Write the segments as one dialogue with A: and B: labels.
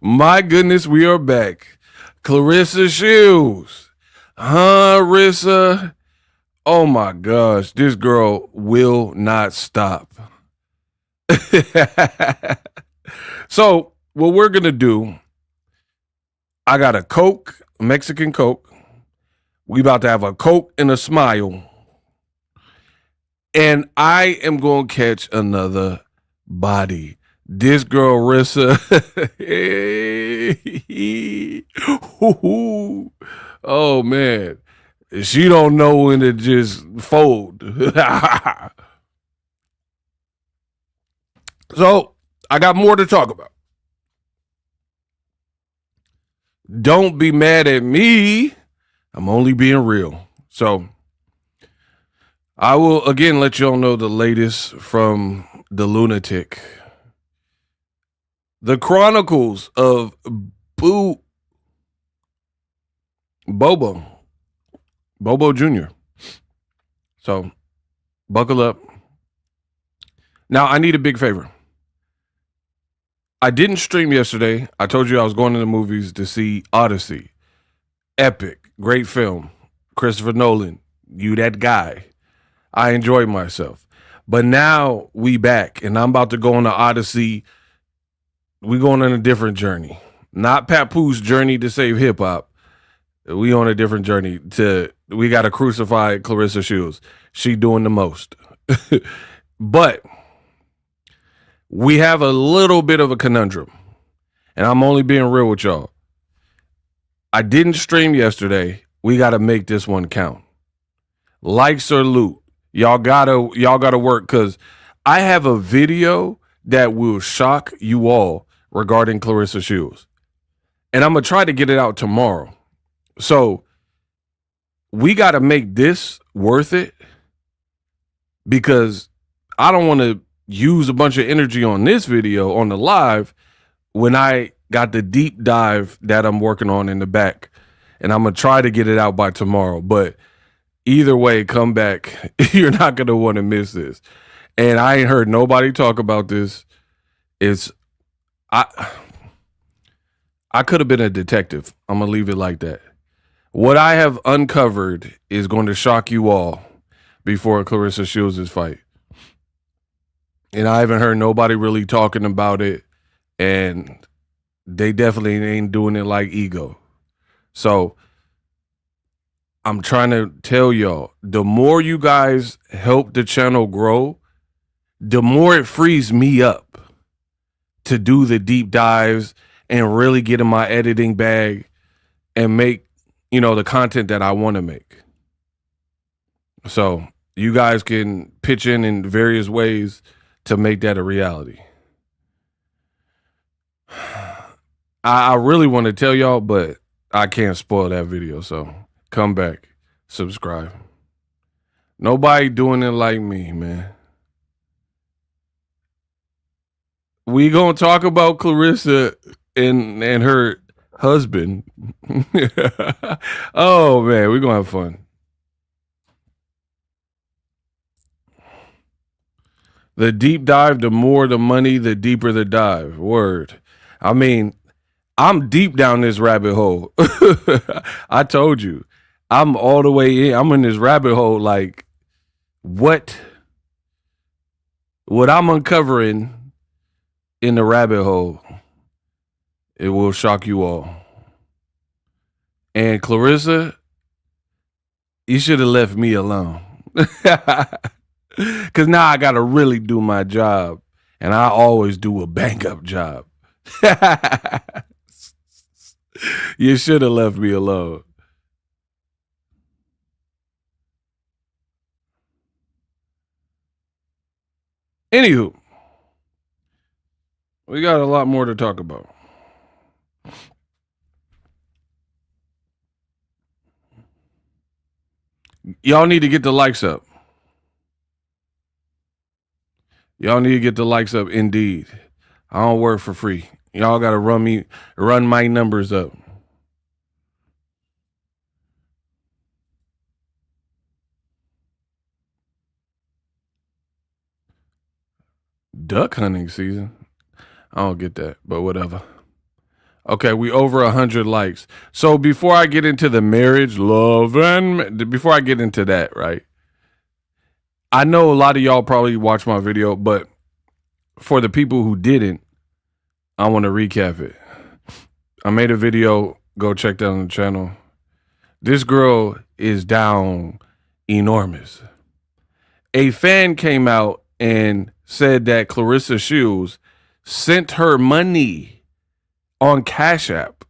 A: My goodness, we are back. Claressa Shields. Rissa. Oh my gosh, this girl will not stop. So, what we're going to do, I got a Coke, Mexican Coke. We about to have a Coke and a smile. And I am going to catch another body. This girl, Rissa. Oh, man. She don't know when to just fold. So, I got more to talk about. Don't be mad at me. I'm only being real. So, I will again let y'all know the latest from the lunatic. The Chronicles of Bobo Jr. So, buckle up. Now, I need a big favor. I didn't stream yesterday. I told you I was going to the movies to see Odyssey. Epic. Great film. Christopher Nolan. You that guy. I enjoyed myself. But now we back, and I'm about to go on the Odyssey. We going on a different journey. Not Papoose journey to save hip hop. We on a different journey we got to crucify Claressa Shields. She doing the most. But we have a little bit of a conundrum. And I'm only being real with y'all. I didn't stream yesterday. We got to make this one count. Likes or loot. Y'all gotta work, because I have a video that will shock you all regarding Claressa Shields. And I'm going to try to get it out tomorrow. So we got to make this worth it, because I don't want to use a bunch of energy on this video on the live when I got the deep dive that I'm working on in the back. And I'm going to try to get it out by tomorrow. But either way, come back. You're not going to want to miss this. And I ain't heard nobody talk about this. I could have been a detective. I'm going to leave it like that. What I have uncovered is going to shock you all before Claressa Shields' fight. And I haven't heard nobody really talking about it. And they definitely ain't doing it like Ego. So I'm trying to tell y'all, the more you guys help the channel grow, the more it frees me up to do the deep dives and really get in my editing bag and make, the content that I want to make. So you guys can pitch in various ways to make that a reality. I really want to tell y'all, but I can't spoil that video. So come back, subscribe. Nobody doing it like me, man. We gonna talk about Claressa and her husband. Oh man, we gonna have fun. The deep dive, the more the money, the deeper the dive. Word. I mean, I'm deep down this rabbit hole. I told you. I'm all the way in. I'm in this rabbit hole like what I'm uncovering in the rabbit hole, it will shock you all. And Claressa, you should have left me alone. Because now I got to really do my job. And I always do a bang up job. You should have left me alone. Anywho, we got a lot more to talk about. Y'all need to get the likes up. Y'all need to get the likes up indeed. I don't work for free. Y'all got to run my numbers up. Duck hunting season? I don't get that, but whatever. Okay, we over 100 likes. So before I get into the marriage, love, and before I get into that, right? I know a lot of y'all probably watched my video, but for the people who didn't, I want to recap it. I made a video. Go check that on the channel. This girl is down enormous. A fan came out and said that Claressa Shields sent her money on Cash App,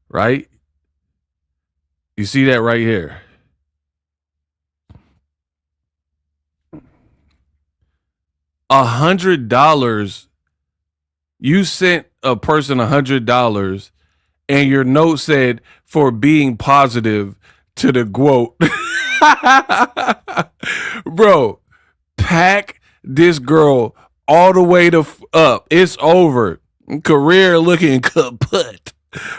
A: right? You see that right here. $100. You sent a person $100 and your note said for being positive to the quote. Bro, pack this girl all the way to up. It's over. Career looking kaput.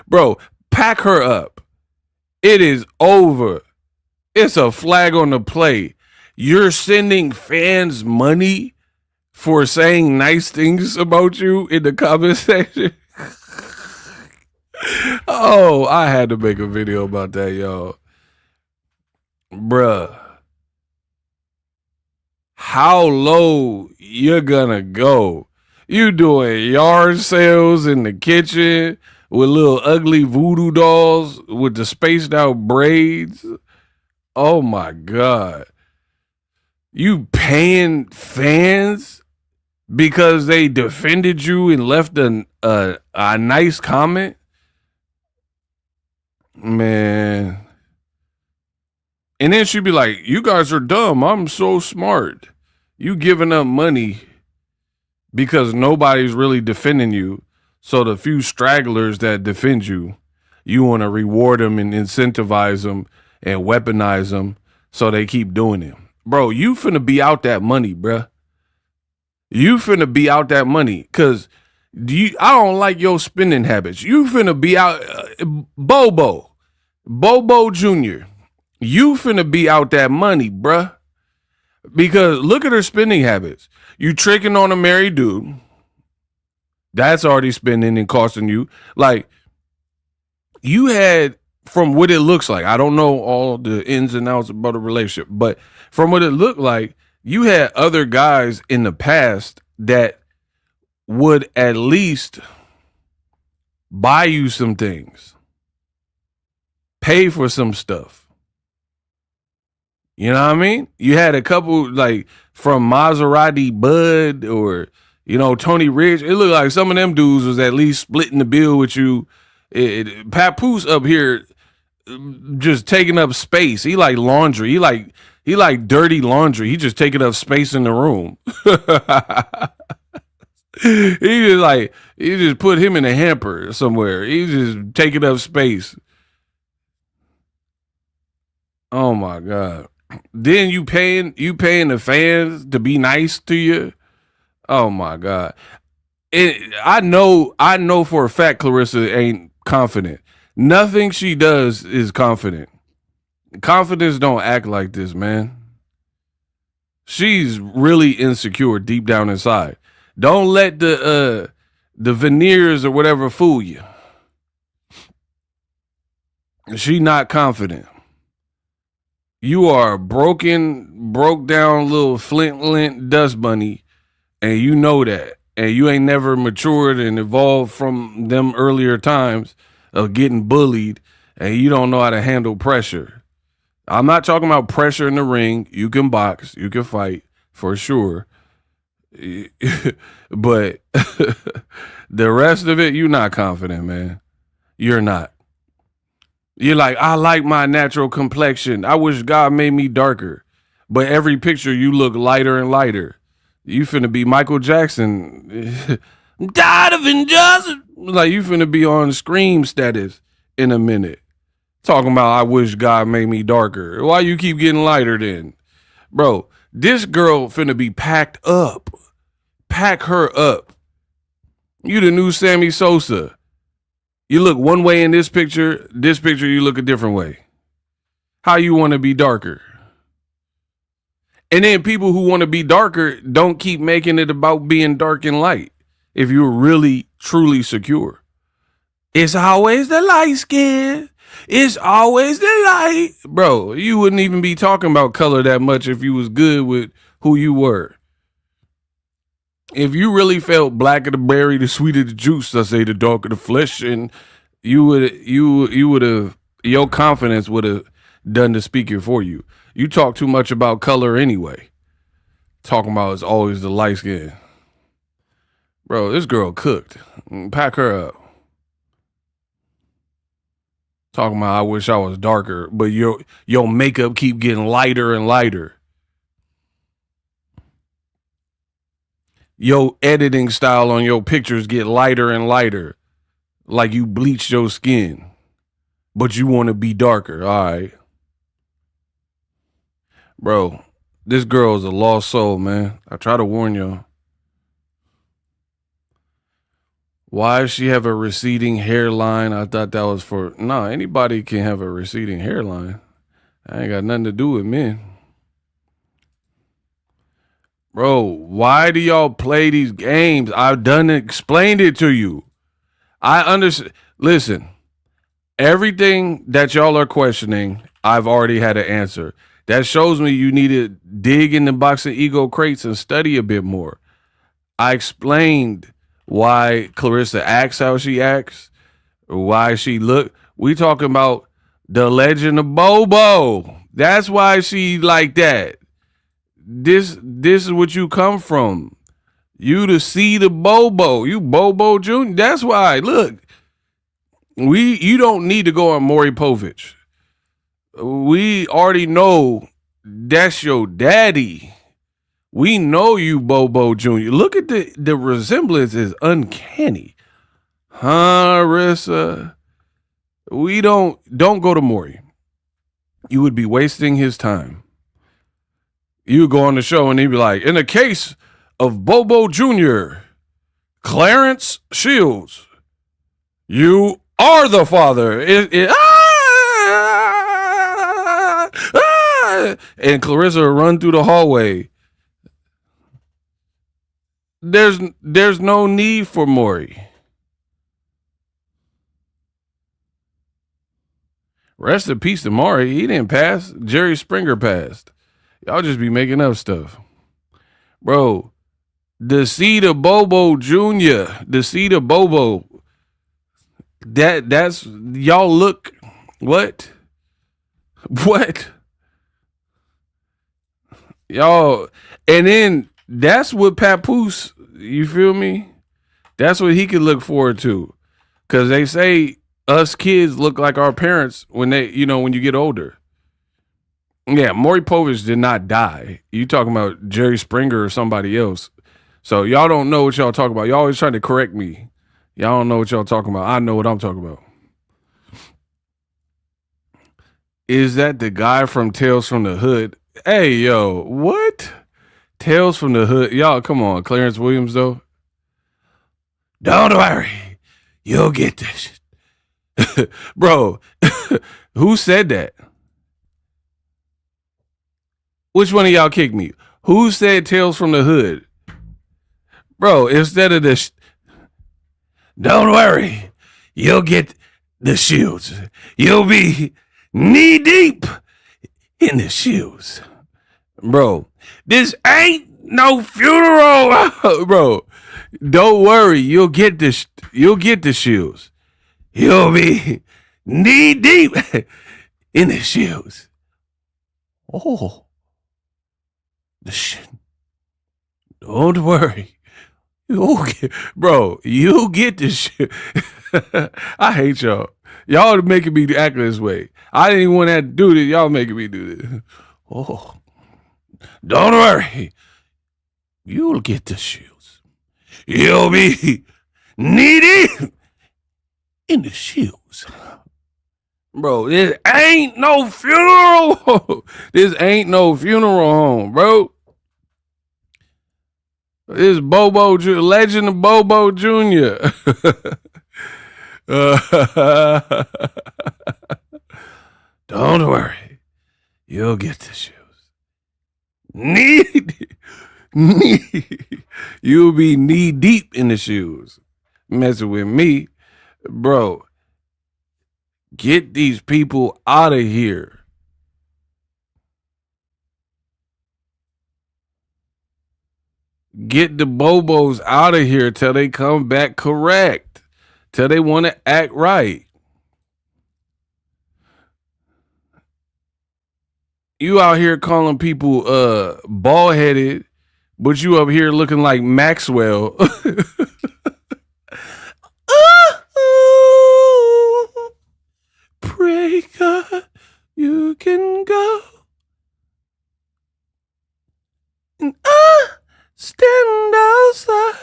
A: Bro, pack her up. It is over. It's a flag on the play. You're sending fans money for saying nice things about you in the comment section. Oh, I had to make a video about that, y'all. Bruh. How low you're gonna go? You doing yard sales in the kitchen with little ugly voodoo dolls with the spaced out braids? Oh my God. You paying fans because they defended you and left a nice comment? Man. And then she'd be like, you guys are dumb. I'm so smart. You giving up money because nobody's really defending you. So the few stragglers that defend you, you want to reward them and incentivize them and weaponize them so they keep doing it. Bro, you finna be out that money, bruh. You finna be out that money because I don't like your spending habits. You finna be out, Bobo Jr., you finna be out that money, bruh. Because look at her spending habits. You tricking on a married dude. That's already spending and costing you. Like, you had, from what it looks like, I don't know all the ins and outs about a relationship, but from what it looked like, you had other guys in the past that would at least buy you some things, pay for some stuff. You know what I mean? You had a couple, like, from Maserati Bud or, you know, Tony Rich. It looked like some of them dudes was at least splitting the bill with you. Papoose up here just taking up space. He like laundry. He like dirty laundry. He just taking up space in the room. He just put him in a hamper somewhere. He's just taking up space. Oh my God. Then you paying the fans to be nice to you. Oh my God. I know for a fact Claressa ain't confident. Nothing she does is confident. Confidence don't act like this, man. She's really insecure deep down inside. Don't let the veneers or whatever fool you. She not confident. You are a broke down little flint dust bunny, and you know that. And you ain't never matured and evolved from them earlier times of getting bullied, and you don't know how to handle pressure. I'm not talking about pressure in the ring. You can box, you can fight, for sure. But the rest of it, you're not confident, man. You're not. You're like, I like my natural complexion. I wish God made me darker. But every picture, you look lighter and lighter. You finna be Michael Jackson. I'm tired of injustice. Like, you finna be on Scream status in a minute. Talking about, I wish God made me darker. Why you keep getting lighter then? Bro, this girl finna be packed up. Pack her up. You the new Sammy Sosa. You look one way in this picture you look a different way. How you want to be darker? And then people who want to be darker don't keep making it about being dark and light if you're really, truly secure. It's always the light skin. It's always the light. Bro, you wouldn't even be talking about color that much if you was good with who you were. If you really felt blacker the berry, the sweeter the juice, I say the darker the flesh, and you would have your confidence would have done the speaking for you. You talk too much about color anyway. Talking about it's always the light skin. Bro, this girl cooked. Pack her up. Talking about I wish I was darker, but your makeup keep getting lighter and lighter. Your editing style on your pictures get lighter and lighter. Like you bleached your skin. But you want to be darker. All right. Bro, this girl is a lost soul, man. I try to warn y'all. Why does she have a receding hairline? I thought that was for... No, anybody can have a receding hairline. I ain't got nothing to do with men. Bro, why do y'all play these games? I've explained it to you. I understand. Listen, everything that y'all are questioning, I've already had an answer. That shows me you need to dig in the Boxingego crates and study a bit more. I explained why Claressa acts how she acts, why she look. We talking about the legend of Bobo. That's why she like that. This is what you come from. You the seed of Bobo. You Bobo Jr. That's why. Look, you don't need to go on Maury Povich. We already know that's your daddy. We know you Bobo Jr. Look at the resemblance is uncanny. Rissa. We don't go to Maury. You would be wasting his time. You would go on the show and he'd be like, in the case of Bobo Jr., Claressa Shields, you are the father. And Claressa would run through the hallway. There's no need for Maury. Rest in peace to Maury. He didn't pass. Jerry Springer passed. Y'all just be making up stuff. Bro, the seed of Bobo Jr., the seed of Bobo, that's, y'all look, what? What? Y'all, and then that's what Papoose, you feel me? That's what he could look forward to. Because they say us kids look like our parents when when you get older. Yeah, Maury Povich did not die. You talking about Jerry Springer or somebody else. So y'all don't know what y'all talking about. Y'all always trying to correct me. Y'all don't know what y'all talking about. I know what I'm talking about. Is that the guy from Tales from the Hood? Hey, yo, what? Tales from the Hood. Y'all, come on. Clarence Williams, though. Don't worry. You'll get this. Bro, who said that? Which one of y'all kicked me? Who said Tales from the Hood? Bro, instead of this, don't worry. You'll get the shields. You'll be knee deep in the shields. Bro, this ain't no funeral. Bro, don't worry. You'll get this. You'll get the shields. You'll be knee deep in the shields. Oh, the shit. Don't worry. Bro, you get this shit. I hate y'all. Y'all are making me act this way. I didn't even want to do this. Y'all making me do this. Oh, don't worry. You'll get the shields. You'll be knee deep in the shields. Bro, this ain't no funeral. This ain't no funeral home, bro. This Bobo, legend of Bobo Jr. Don't worry. You'll get the shoes. You'll be knee deep in the shoes. Messing with me. Bro, get these people out of here. Get the Bobos out of here till they come back correct. Till they want to act right. You out here calling people bald headed, but you up here looking like Maxwell. Pray God you can go. And I stand outside.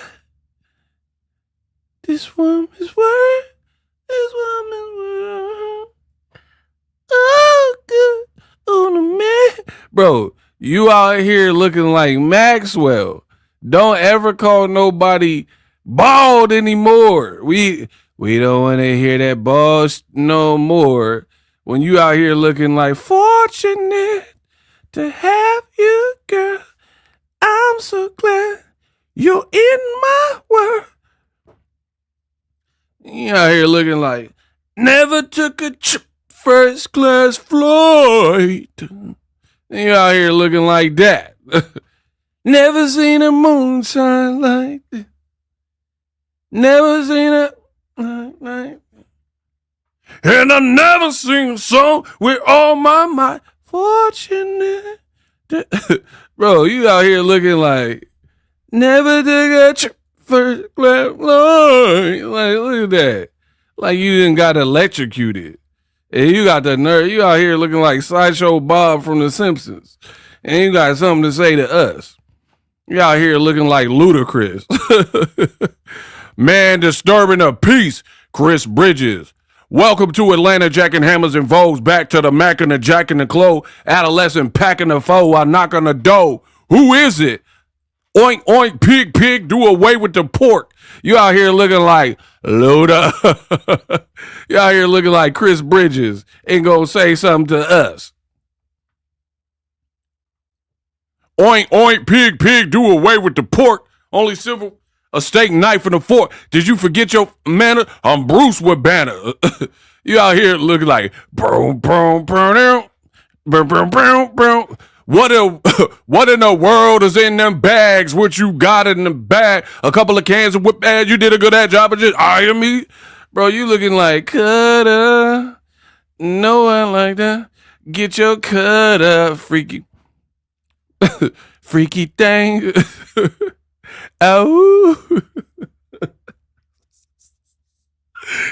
A: This woman's word. This woman's word. Oh, good on a man. Bro, you out here looking like Maxwell. Don't ever call nobody bald anymore. We don't want to hear that bald no more. When you out here looking like fortunate to have you, girl. I'm so glad you're in my world. You out here looking like never took a first class flight. You out here looking like that. Never seen a moonshine like this. Never seen a like. And I never sing a song with all my might. Fortunate. Bro, you out here looking like never took a first class flight. Like, look at that. Like you didn't got electrocuted. And you got the nerve. You out here looking like Sideshow Bob from The Simpsons. And you got something to say to us. You out here looking like Ludacris. Man disturbing the peace, Chris Bridges. Welcome to Atlanta, jacking hammers and vogues. Back to the Mac and the Jack and the Clo. Adolescent packing the foe. I knock on the door. Who is it? Oink, oink, pig, pig. Do away with the pork. You out here looking like Luda. You out here looking like Chris Bridges. Ain't gonna say something to us. Oink, oink, pig, pig. Do away with the pork. Only silver. A steak knife and a fork. Did you forget your manner? I'm Bruce with banner. You out here looking like boom, boom, boom, boom, boom, boom, boom. What in the world is in them bags? What you got in the bag? A couple of cans of whip ass. You did a good ass job of just eyeing me, bro. You looking like cutter. No one like that. Get your cutter, freaky, freaky thing. Oh,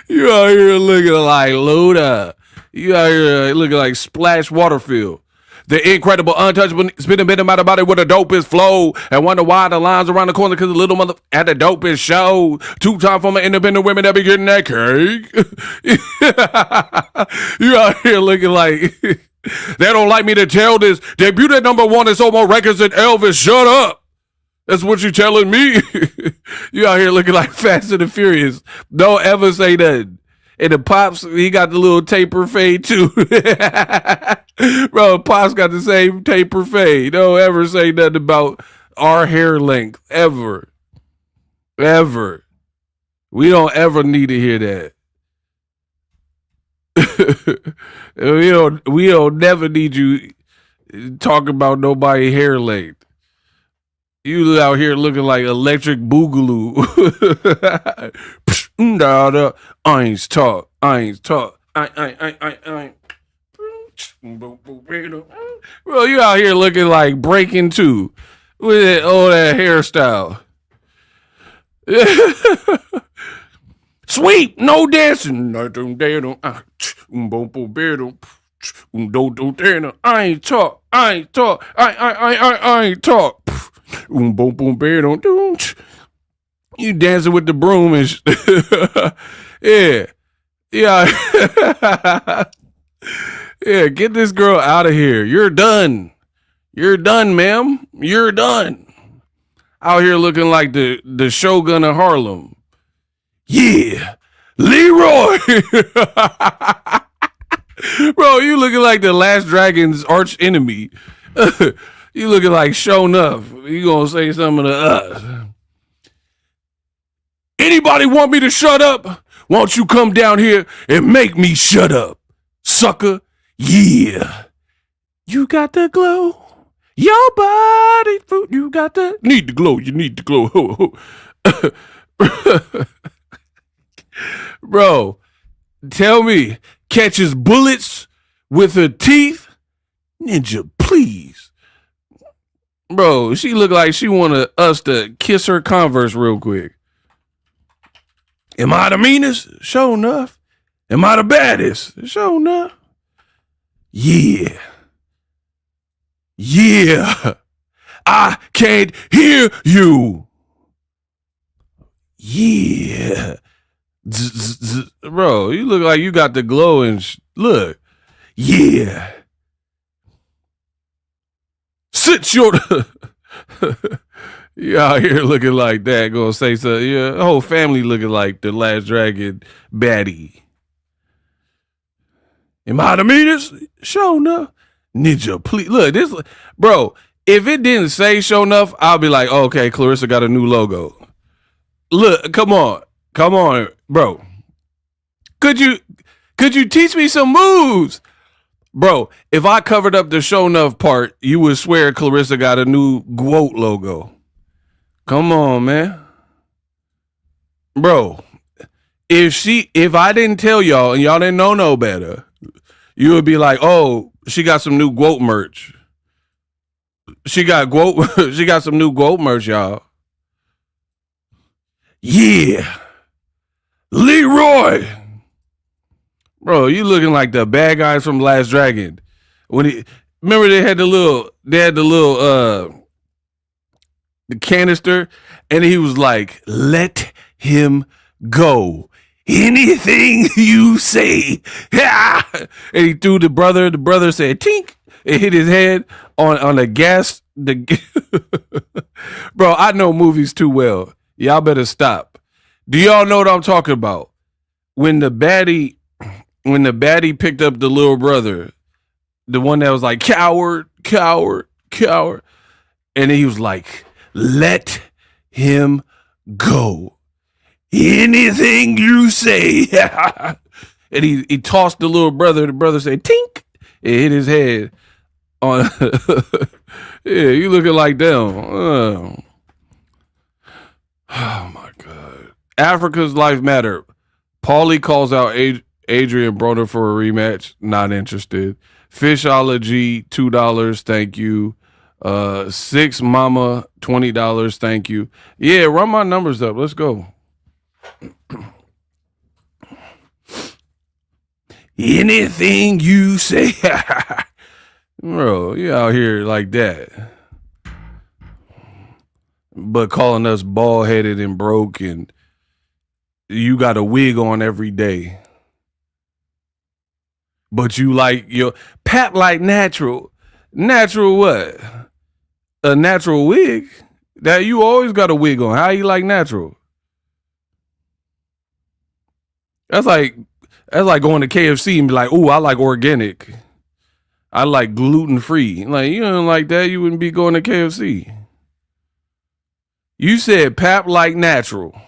A: you out here looking like Luda. You out here looking like Splash Waterfield. The incredible, untouchable, spinning bit about it with a dopest flow. And wonder why the lines around the corner because the little mother at the dopest show. 2-time former independent women that be getting that cake. You out here looking like they don't like me to tell this. Debuted at #1 and sold more records than Elvis. Shut up. That's what you telling me. You out here looking like Fast and the Furious. Don't ever say that. And the Pops, he got the little taper fade too. Bro, Pops got the same taper fade. Don't ever say nothing about our hair length. Ever. Ever. We don't ever need to hear that. we don't never need you talking about nobody hair length. You out here looking like Electric Boogaloo. I ain't talk. Bro, you out here looking like Breaking 2 with all that hairstyle. Sweep, no dancing. I ain't talk. I ain't talk. You dancing with the broom and yeah. Yeah, get this girl out of here. You're done. You're done, ma'am. You're done. Out here looking like the Shogun of Harlem. Yeah, Leroy. Bro, you looking like the Last Dragon's arch enemy. You looking like show enough. You gonna say something to us. Anybody want me to shut up? Won't you come down here and make me shut up, sucker? Yeah. You got the glow. Your body, you got the need to glow. You need to glow. Bro, tell me, catches bullets with her teeth? Ninja, please. Bro, she looked like she wanted us to kiss her Converse real quick. Am I the meanest? Sure enough. Am I the baddest? Sure enough. Yeah. Yeah. I can't hear you. Yeah. Bro, you look like you got the glow and look. Yeah. Sit your you out here looking like that, gonna say so. Yeah, the whole family looking like the Last Dragon baddie. Am I the meanest? Show enough. Ninja, please. Look, this, bro, if it didn't say show enough, I'll be like, oh, okay, Claressa got a new logo. Look, come on, bro. Could you teach me some moves? Bro, if I covered up the show enough part, you would swear Claressa got a new GWOAT logo. Come on, man. Bro, if I didn't tell y'all and y'all didn't know no better, you would be like, oh, she got some new GWOAT merch. She got GWOAT, she got some new GWOAT merch, y'all. Yeah. Leroy. Bro, you looking like the bad guys from Last Dragon. Remember they had the little the canister, and he was like, let him go. Anything you say. And he threw the brother said tink. It hit his head on the gas. Bro, I know movies too well. Y'all better stop. Do y'all know what I'm talking about? When the baddie picked up the little brother, the one that was like, coward, coward, coward. And he was like, let him go. Anything you say. And he tossed the little brother. The brother said, tink. It hit his head on. Yeah, you looking like them. Oh my God. Africa's life matter. Paulie calls out Adrian Broner for a rematch. Not interested. Fishology, $2. Thank you. Six Mama, $20. Thank you. Yeah, run my numbers up. Let's go. Anything you say. Bro, you out here like that. But calling us bald headed and broke, and you got a wig on every day. But you like your Pap like natural. Natural what? A natural wig? That you always got a wig on. How you like natural? That's like going to KFC and be like, ooh, I like organic. I like gluten free. Like, you don't like that, you wouldn't be going to KFC. You said Pap like natural,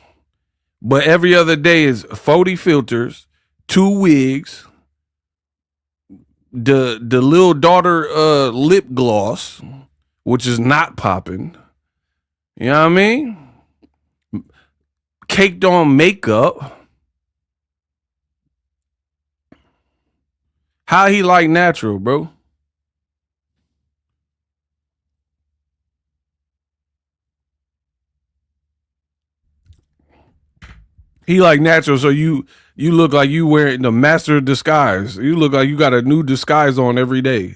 A: but every other day is 40 filters, 2 wigs, the little daughter lip gloss, which is not popping. You know what I mean? Caked on makeup. How he like natural, bro? He like natural, so you look like you wearing the master of disguise. You look like you got a new disguise on every day.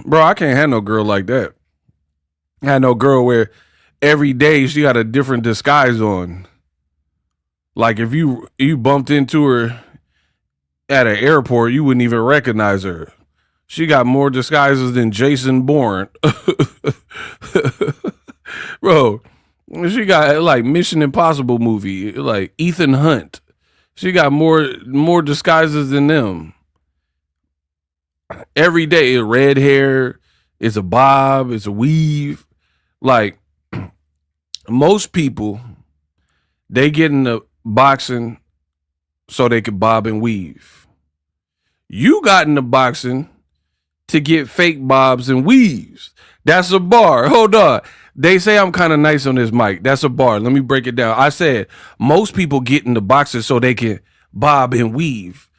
A: Bro, I can't have no girl like that. I had no girl where every day she got a different disguise on. Like if you bumped into her at an airport, you wouldn't even recognize her. She got more disguises than Jason Bourne. Bro, she got like Mission Impossible movie, like Ethan Hunt. She got more disguises than them. Every day, red hair, it's a bob, it's a weave. Like most people, they get in the boxing so they could bob and weave. You got into boxing to get fake bobs and weaves. That's a bar. Hold on. They say I'm kind of nice on this mic. That's a bar. Let me break it down. I said most people get into boxing so they can bob and weave.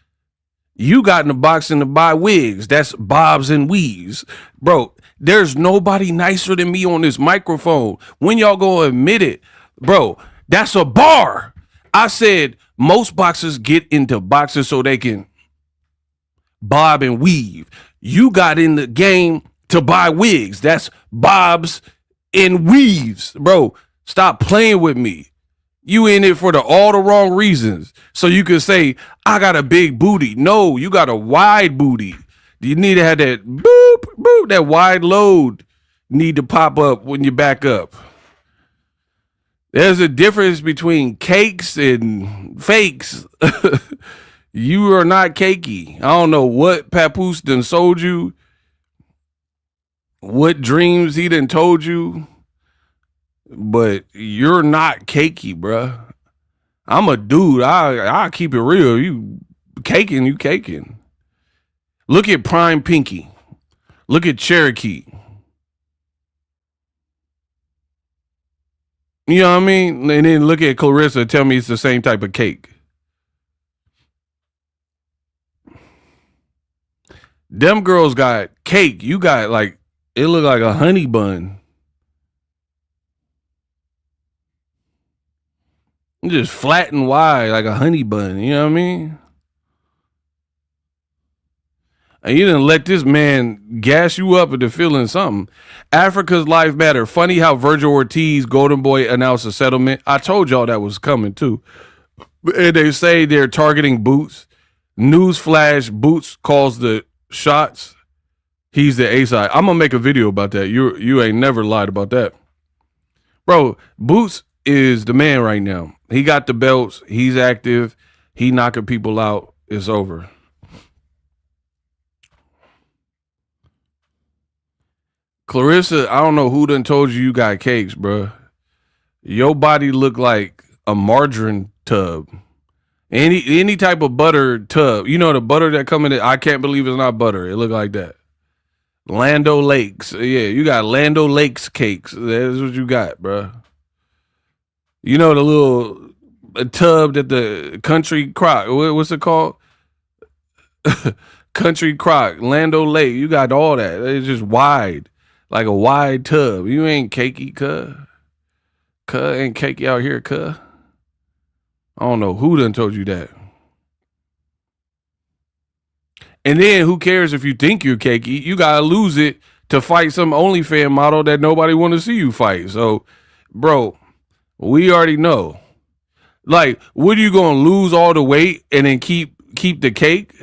A: You got into boxing to buy wigs. That's bobs and weaves. Bro, there's nobody nicer than me on this microphone. When y'all gonna admit it? Bro, that's a bar. I said most boxers get into boxing so they can bob and weave. You got in the game to buy wigs. That's bobs and weaves. Bro, stop playing with me. You in it for all the wrong reasons. So you can say, I got a big booty. No, you got a wide booty. You need to have that boop, boop, that wide load need to pop up when you back up. There's a difference between cakes and fakes. You are not cakey. I don't know what Papoose done sold you, what dreams he done told you, but you're not cakey, bruh. I'm a dude. I keep it real. You caking. Look at Prime Pinky. Look at Cherokee. You know what I mean? And then look at Claressa. Tell me it's the same type of cake. Them girls got cake. You got like, it look like a honey bun. Just flat and wide like a honey bun. You know what I mean? And you didn't let this man gas you up into feeling something. Africa's life matter. Funny how Virgil Ortiz, Golden Boy, announced a settlement. I told y'all that was coming too. And they say they're targeting Boots. Newsflash, Boots calls the shots. He's the A-side. I'm gonna make a video about that. You ain't never lied about that. Bro, Boots is the man right now. He got the belts. He's active. He knocking people out. It's over. Claressa, I don't know who done told you got cakes, bro. Your body look like a margarine tub. Any type of butter tub. You know the butter that come in it? I can't believe it's not butter. It look like that. Lando Lakes. Yeah, you got Lando Lakes cakes. That's what you got, bro. You know the little tub that the Country Crock, what's it called? Country Crock, Lando Lake. You got all that. It's just wide. Like a wide tub. You ain't cakey, cuh. Cuh ain't cakey out here, cuh. I don't know who done told you that. And then who cares if you think you're cakey? You gotta lose it to fight some OnlyFans model that nobody want to see you fight. So, bro, we already know. Like, what are you gonna lose all the weight and then keep the cake?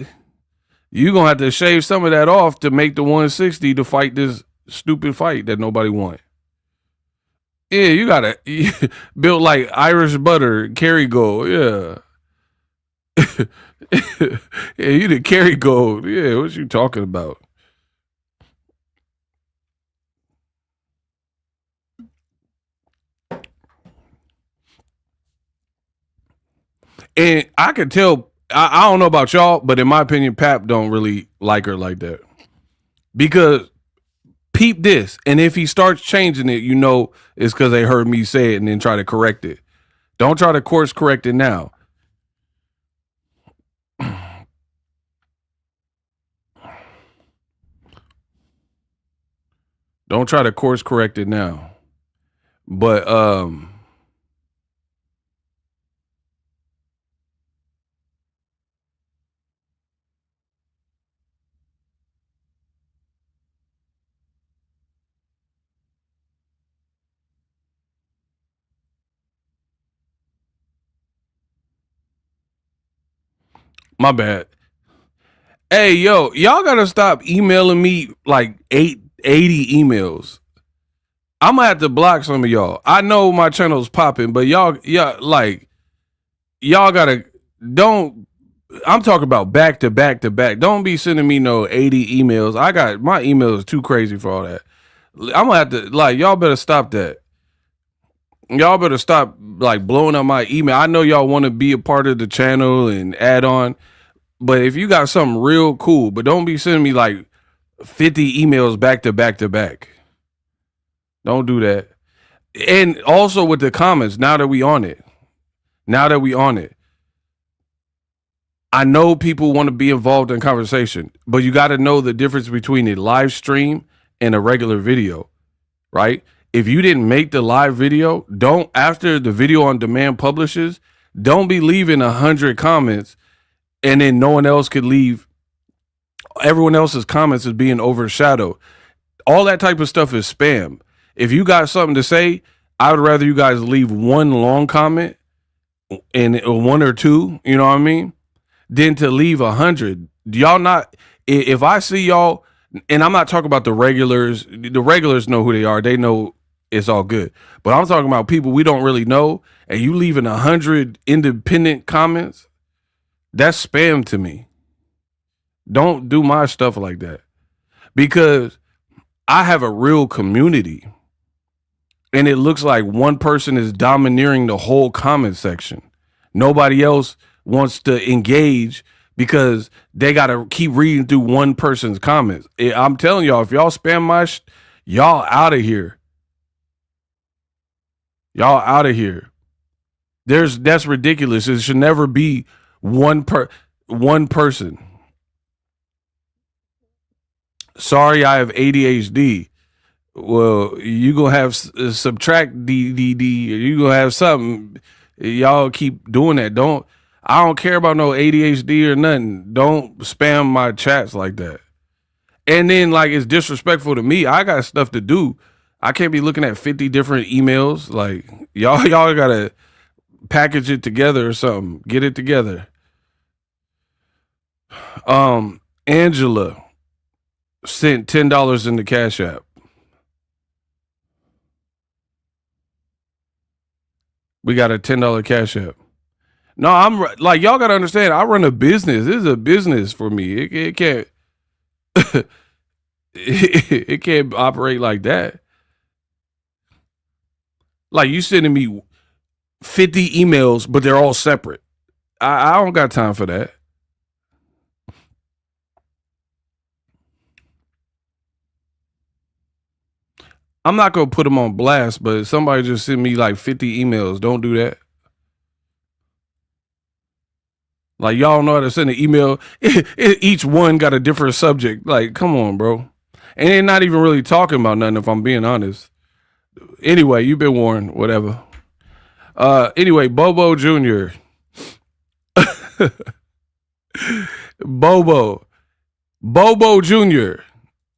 A: You gonna have to shave some of that off to make the 160 to fight this stupid fight that nobody want. Yeah, you gotta built like Irish butter, Kerrygold. Yeah. Yeah, you the Kerrygold. Yeah, what you talking about? And I can tell, I don't know about y'all, but in my opinion, Pap don't really like her like that. Because peep this, and if he starts changing it, you know it's because they heard me say it and then try to correct it. Don't try to course correct it now. Don't try to course correct it now. But my bad. Hey, yo, y'all gotta stop emailing me like 80 emails. I'm gonna have to block some of y'all. I know my channel's popping, but y'all gotta don't. I'm talking about back to back to back. Don't be sending me no 80 emails. I got my email is too crazy for all that. I'm gonna have to y'all better stop that. Y'all better stop like blowing up my email. I know y'all want to be a part of the channel and add on, but if you got something real cool, but don't be sending me like 50 emails back to back to back. Don't do that. And also with the comments, now that we on it, I know people want to be involved in conversation, but you got to know the difference between a live stream and a regular video, right? If you didn't make the live video, don't, after the video on demand publishes, don't be leaving 100 comments and then no one else could leave. Everyone else's comments is being overshadowed. All that type of stuff is spam. If you got something to say, I would rather you guys leave one long comment and one or two, you know what I mean, than to leave 100. Y'all not, if I see y'all, and I'm not talking about the regulars know who they are. They know it's all good. But I'm talking about people we don't really know, and you leaving 100 independent comments, that's spam to me. Don't do my stuff like that. Because I have a real community. And it looks like one person is domineering the whole comment section. Nobody else wants to engage because they got to keep reading through one person's comments. I'm telling y'all, if y'all spam my y'all out of here. Y'all out of here. That's ridiculous. It should never be one person. Sorry, I have ADHD. Well, you gonna have subtract DDD. You gonna have something. Y'all keep doing that. I don't care about no ADHD or nothing. Don't spam my chats like that. And then like it's disrespectful to me. I got stuff to do. I can't be looking at 50 different emails. Like y'all gotta package it together or something. Get it together. Angela sent $10 in the Cash App. We got a $10 Cash App. No, I'm like, y'all got to understand, I run a business. This is a business for me. It can't, it can't operate like that. Like you sending me 50 emails, but they're all separate. I don't got time for that. I'm not going to put them on blast, but if somebody just sent me like 50 emails, don't do that. Like y'all know how to send an email. Each one got a different subject. Like, come on, bro. And they're not even really talking about nothing, if I'm being honest. Anyway, you've been warned. Whatever. Anyway, Bobo Jr. Bobo Jr.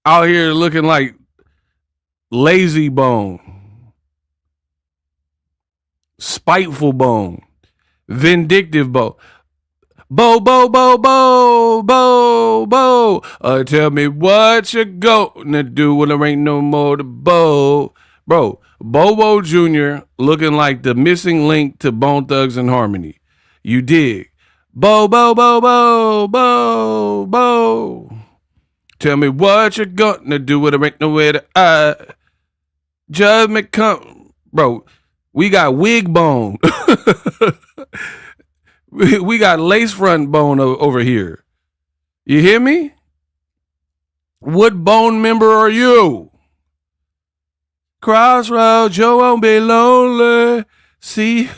A: out here looking like lazy bone, spiteful bone, vindictive bone. Bo. Tell me what you gonna do when there ain't no more to Bo. Bro, Bobo Jr. looking like the missing link to Bone Thugs and Harmony. You dig? Bo. Tell me what you gonna do when there ain't nowhere to Judgment come. Bro, we got wig bone. We got lace front bone over here. You hear me? What bone member are you? Crossroads, you won't be lonely. See?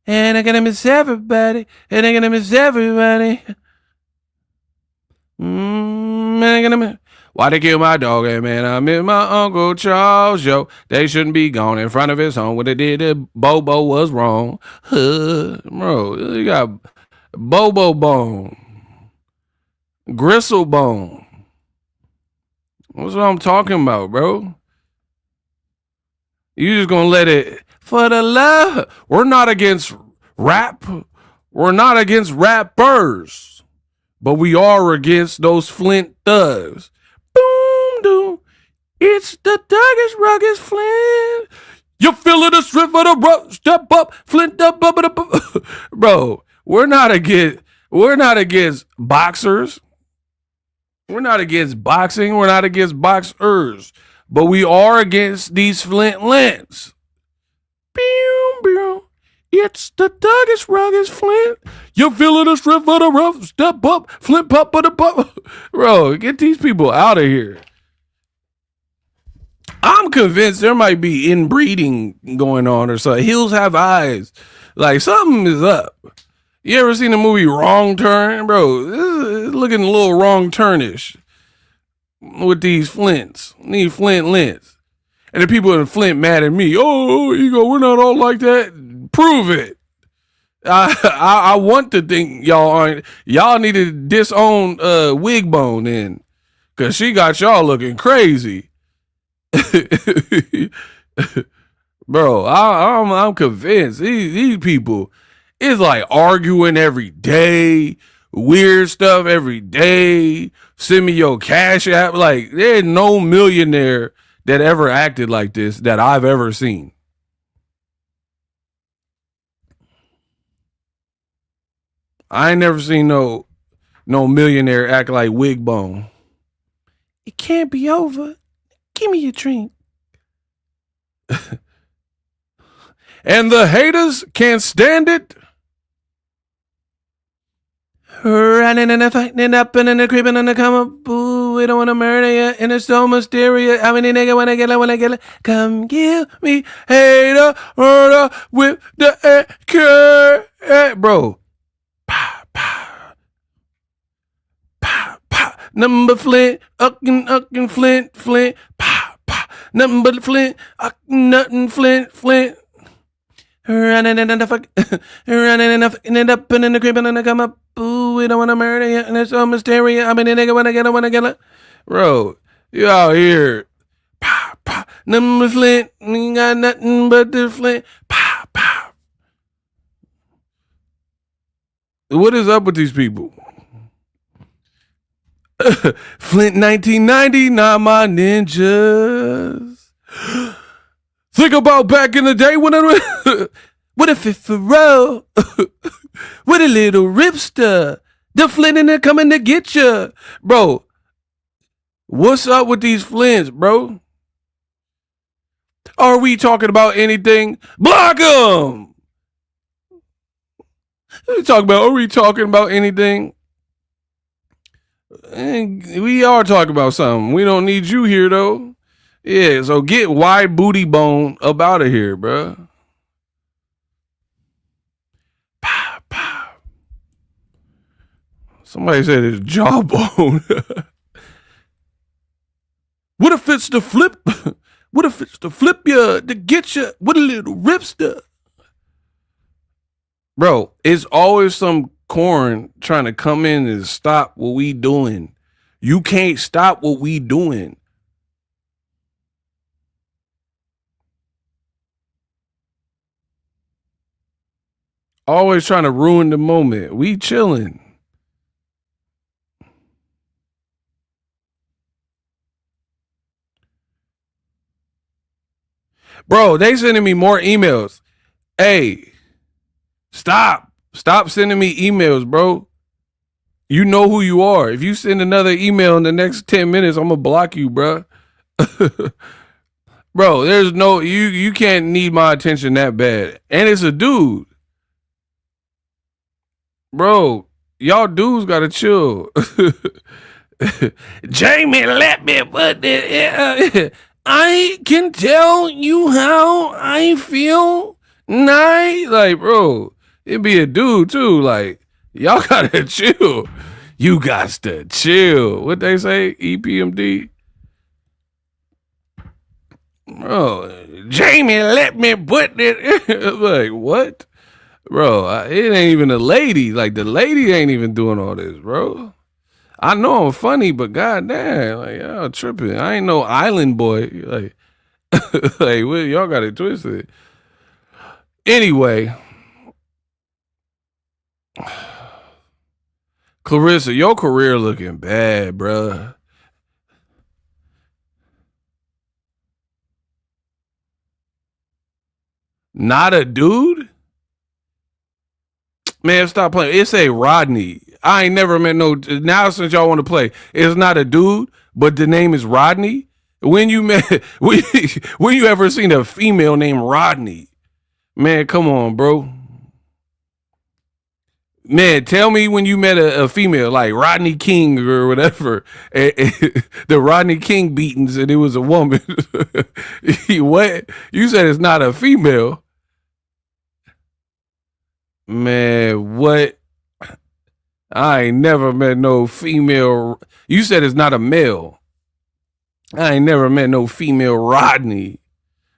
A: And I'm gonna miss everybody. And I'm gonna miss everybody. And I'm gonna miss. Why they kill my dog? Hey, man, I miss my Uncle Charles, yo. They shouldn't be gone in front of his home. What they did to Bobo was wrong. Bro, you got Bobo bone. Gristle bone. What's what I'm talking about, bro? You just gonna let it, for the love. We're not against rap. We're not against rappers. But we are against those Flint thugs. Boom, doom. It's the Douglas Rugged Flint. You feeling the strip of the road? Step up, Flint up. Bro, we're not against boxers. We're not against boxing. We're not against boxers. But we are against these Flint Lints. Pew, pew. It's the Douglas Ruggers Flint. You feeling the strip for the rough? Step up, Flint pop for the pop. Bro, get these people out of here. I'm convinced there might be inbreeding going on or something. Hills have eyes. Like something is up. You ever seen the movie Wrong Turn? Bro, this is looking a little wrong turnish with these Flints. These Flint Lints. And the people in Flint mad at me. Oh, you go, we're not all like that. Prove it. I want to think y'all aren't. Y'all need to disown Wigbone then. Because she got y'all looking crazy. Bro, I'm convinced. These people is like arguing every day. Weird stuff every day. Send me your cash app. Like, there's no millionaire that ever acted like this that I've ever seen. I ain't never seen no millionaire act like Wigbone. It can't be over. Give me a drink. And the haters can't stand it. Running and fighting up and creeping and come up. Ooh, we don't want to murder you. And it's so mysterious. How many nigga wanna get it? Come give me hater, murder with the AK. Bro. Pow, pow. Pow, pow. Number Flint, uckin' Flint. Pow, pow. Number Flint, nothing Flint. Running and the fuck, running and up and in the crib and come up. Ooh, we don't want to murder you, and it's so mysterious. I mean, the nigga wanna get it. Bro, you out here. Pow, pow. Number Flint, ain't got nothing but the Flint. Pow, pow. What is up with these people? Flint 1990, not my ninjas. Think about back in the day when with a fifth row, with a little ripster, the Flint in there coming to get you, bro. What's up with these Flints, bro? Are we talking about anything? Block them. Are we talking about anything? We are talking about something. We don't need you here though. Yeah, so get wide booty bone up out of here, bro. Pow, pow. Somebody said it's jawbone. What if it's the flip? What if it's the flip you to get you with a little ripster? Bro, it's always some corn trying to come in and stop what we doing. You can't stop what we doing. Always trying to ruin the moment. We chilling. Bro, they sending me more emails. Hey, stop. Stop sending me emails, bro. You know who you are. If you send another email in the next 10 minutes, I'm going to block you, bro. Bro, there's no, you can't need my attention that bad. And it's a dude. Bro, y'all dudes gotta chill. Jamie, let me put it. I can tell you how I feel. Night, like, bro, it be a dude too. Like, y'all gotta chill. You got to chill. What they say? EPMD. Bro, Jamie, let me put it. Like, what? Bro, it ain't even a lady. Like, the lady ain't even doing all this, bro. I know I'm funny, but goddamn, like, y'all tripping. I ain't no island boy. Like, like, well, y'all got it twisted. Anyway, Claressa, your career looking bad, bro. Not a dude? Man, stop playing. It's a Rodney. I ain't never met no. Now since y'all want to play, it's not a dude, but the name is Rodney. When you met, when you ever seen a female named Rodney? Man, come on, bro. Man, tell me when you met a female like Rodney King or whatever, the Rodney King beatings, and it was a woman. What? You said it's not a female. Man, what? I ain't never met no female. You said it's not a male. I ain't never met no female Rodney.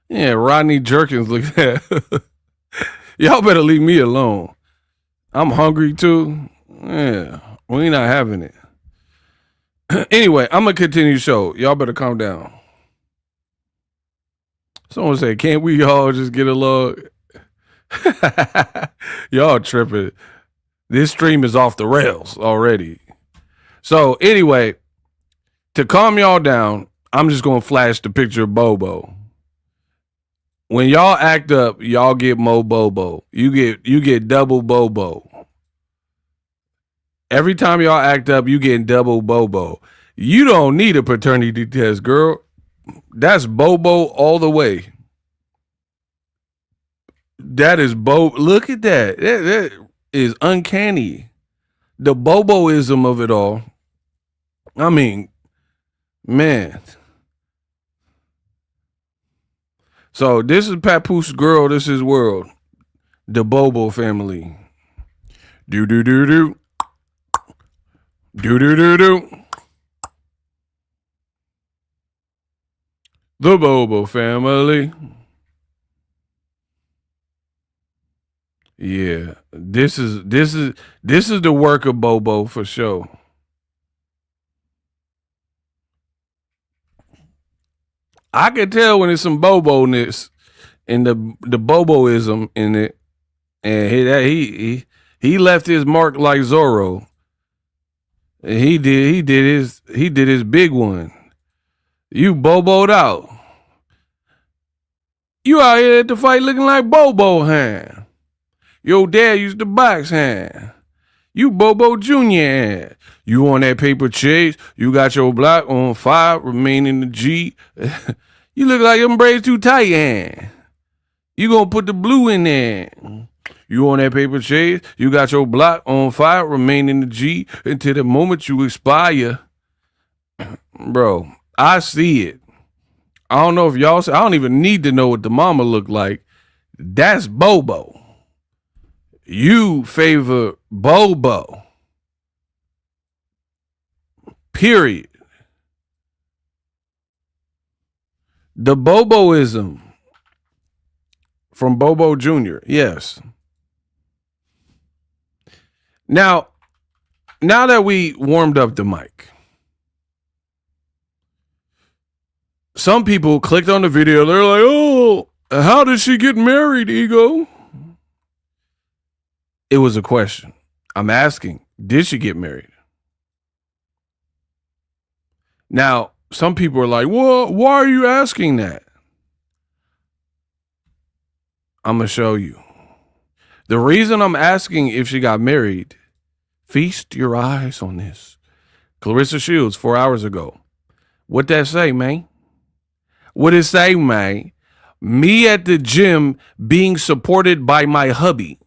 A: Yeah, Rodney Jerkins. Look at that. Y'all better leave me alone. I'm hungry too. Yeah, we not having it. Anyway, I'm gonna continue the show. Y'all better calm down. Someone said, "Can't we all just get along?" Y'all tripping. This stream is off the rails already. So anyway, to calm y'all down, I'm just gonna flash the picture of Bobo. When y'all act up, y'all get more Bobo. You get double Bobo. Every time y'all act up, you get double Bobo. You don't need a paternity test, girl. That's Bobo all the way. That is Look at that. That is uncanny. The Boboism of it all. I mean, man. So this is Papoose girl. This is world. The Bobo family. Do do do do. Do do do do. The Bobo family. Yeah, this is the work of Bobo for sure. I can tell when it's some Bobo-ness and the Boboism in it, and he left his mark like Zorro. And he did his big one. You Boboed out. You out here at the fight looking like Bobo, huh? Your dad used to box, huh? You Bobo Jr. You on that paper chase. You got your block on 5, remaining the G. You look like them braids too tight, huh? You gonna put the blue in there. You on that paper chase. You got your block on 5, remaining the G until the moment you expire. Bro, I see it. I don't know if y'all see. I don't even need to know what the mama look like. That's Bobo. You favor Bobo. Period. The Boboism from Bobo Jr. Yes. Now that we warmed up the mic, some people clicked on the video. They're like, "Oh, how did she get married, Ego?" It was a question. I'm asking, did she get married? Now, some people are like, well, why are you asking that? I'm going to show you. The reason I'm asking if she got married, feast your eyes on this. Claressa Shields, 4 hours ago. What that say, man? What it say, man? Me at the gym being supported by my hubby.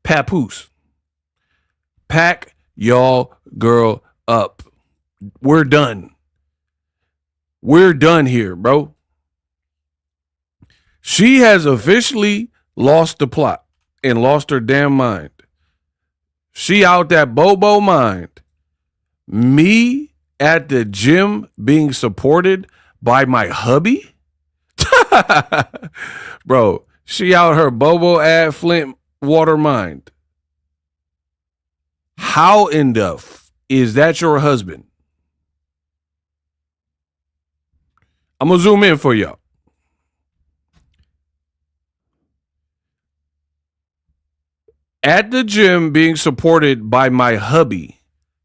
A: Papoose. Pack y'all girl up. We're done. We're done here, bro. She has officially lost the plot and lost her damn mind. She out that Bobo mind. Me at the gym being supported by my hubby? Bro, she out her Bobo ad Flint water mind. How in the is that your husband? I'm going to zoom in for y'all. At the gym being supported by my hubby,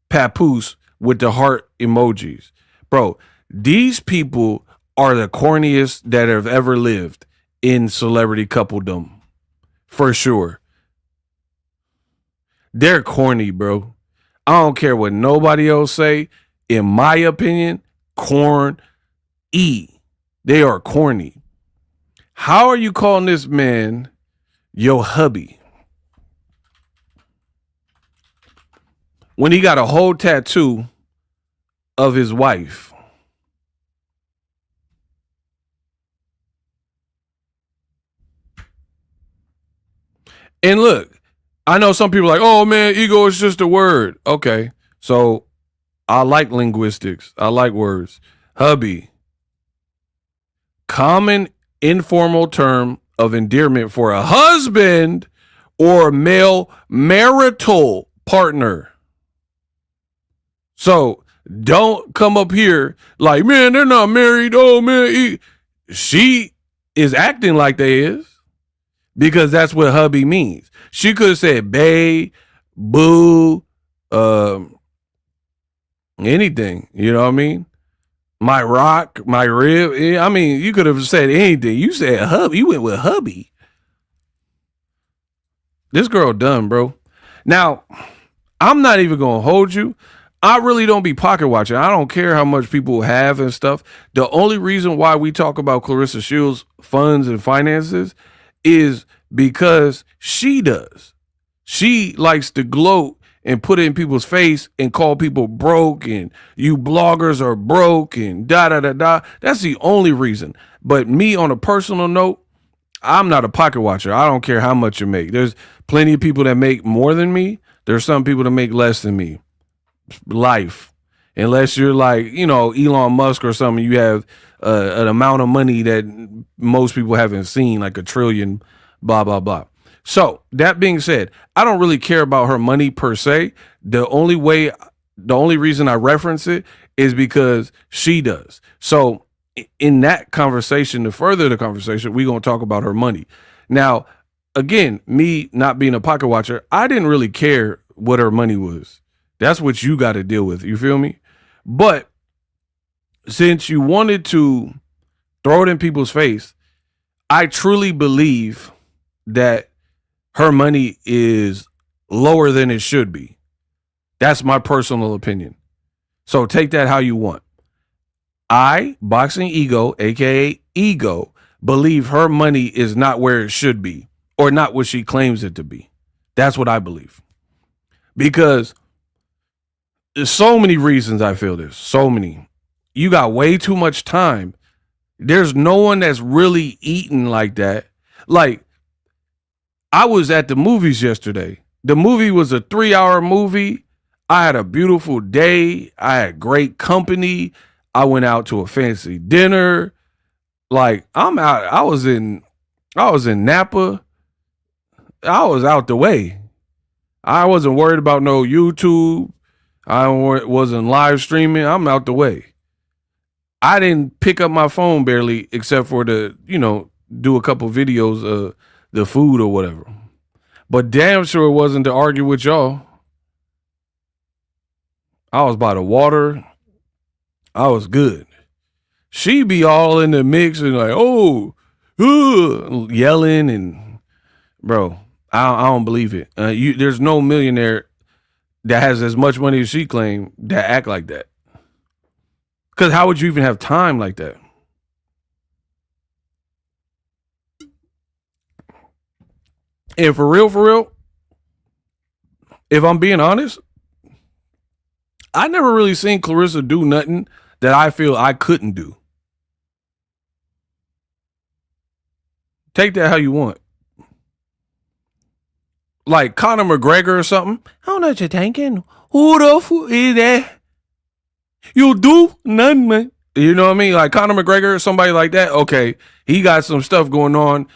A: Papoose, with the heart emojis. Bro, these people are the corniest that have ever lived in celebrity coupledom. For sure. They're corny, bro. I don't care what nobody else say. In my opinion, they are corny. How are you calling this man your hubby, when he got a whole tattoo of his wife, and look, I know some people are like, oh man, ego is just a word. Okay, so I like linguistics. I like words. Hubby, common informal term of endearment for a husband or male marital partner. So don't come up here like, man, they're not married. Oh man, she is acting like they is because that's what hubby means. She could have said bae, boo, anything. You know what I mean? My rock, my rib. I mean, you could have said anything. You said hubby. You went with hubby. This girl done, bro. Now, I'm not even going to hold you. I really don't be pocket watching. I don't care how much people have and stuff. The only reason why we talk about Claressa Shields' funds and finances is because she does. She likes to gloat and put it in people's face and call people broke and you bloggers are broke and da-da-da-da. That's the only reason. But me, on a personal note, I'm not a pocket watcher. I don't care how much you make. There's plenty of people that make more than me. There's some people that make less than me. Life. Unless you're like, you know, Elon Musk or something, you have an amount of money that most people haven't seen, like $1 trillion, blah, blah, blah. So that being said, I don't really care about her money per se. The only reason I reference it is because she does. So in that conversation, to further the conversation, we're going to talk about her money. Now, again, me not being a pocket watcher, I didn't really care what her money was. That's what you got to deal with. You feel me? But since you wanted to throw it in people's face, I truly believe that her money is lower than it should be. That's my personal opinion. So take that how you want. I, Boxingego, aka Ego, believe her money is not where it should be or not what she claims it to be. That's what I believe. Because there's so many reasons I feel this. So many. You got way too much time. There's no one that's really eating like that. Like, I was at the movies yesterday. The movie was a 3-hour movie. I had a beautiful day. I had great company. I went out to a fancy dinner. Like, I'm out. I was in Napa. I was out the way. I wasn't worried about no YouTube. I wasn't live streaming. I'm out the way. I didn't pick up my phone barely except for the, do a couple videos of the food or whatever. But damn sure it wasn't to argue with y'all. I was by the water. I was good. She be all in the mix and like, yelling and, bro, I don't believe it. There's no millionaire that has as much money as she claimed that act like that. Because how would you even have time like that? And for real, if I'm being honest, I never really seen Claressa do nothing that I feel I couldn't do. Take that how you want. Like Conor McGregor or something. I don't know what you're thinking. Who the f is that? You do nothing, man. You know what I mean? Like Conor McGregor or somebody like that. Okay, he got some stuff going on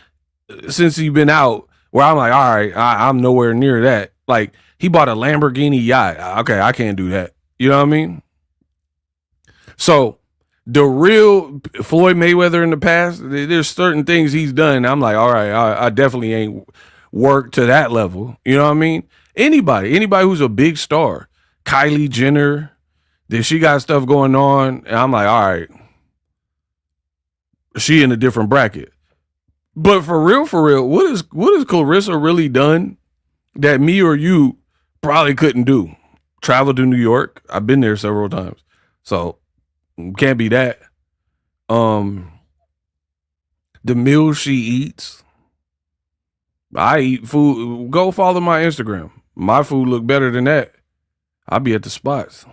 A: since he's been out where I'm like, all right, I'm nowhere near that. Like he bought a Lamborghini yacht. Okay, I can't do that. You know what I mean? So the real Floyd Mayweather in the past, there's certain things he's done. I'm like, all right, I definitely ain't worked to that level. You know what I mean? Anybody who's a big star, Kylie Jenner, then she got stuff going on. And I'm like, all right, she in a different bracket. But for real, what has Claressa really done that me or you probably couldn't do? Travel to New York. I've been there several times. So can't be that. The meals she eats. I eat food. Go follow my Instagram. My food look better than that. I'll be at the spots.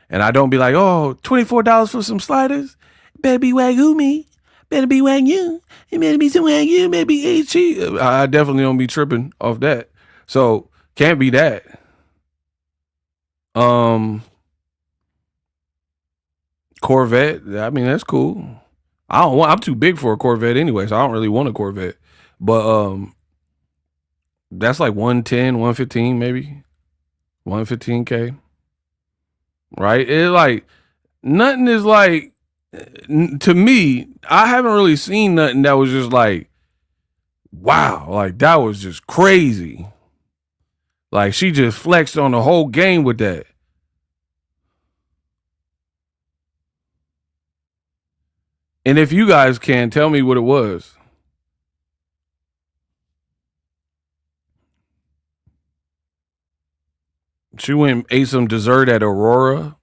A: And I don't be like, oh, $24 for some sliders? Better be Wagyu me. Better be Wagyu. It better be some Wagyu. Better be HE. I definitely don't be tripping off that. So can't be that. Corvette. I mean, that's cool. I'm too big for a Corvette anyway, so I don't really want a Corvette. But that's like 110, 115 maybe. 115K. Right? It like nothing is like to me, I haven't really seen nothing that was just like wow, like that was just crazy. Like she just flexed on the whole game with that. And if you guys can tell me what it was. She went and ate some dessert at Aurora.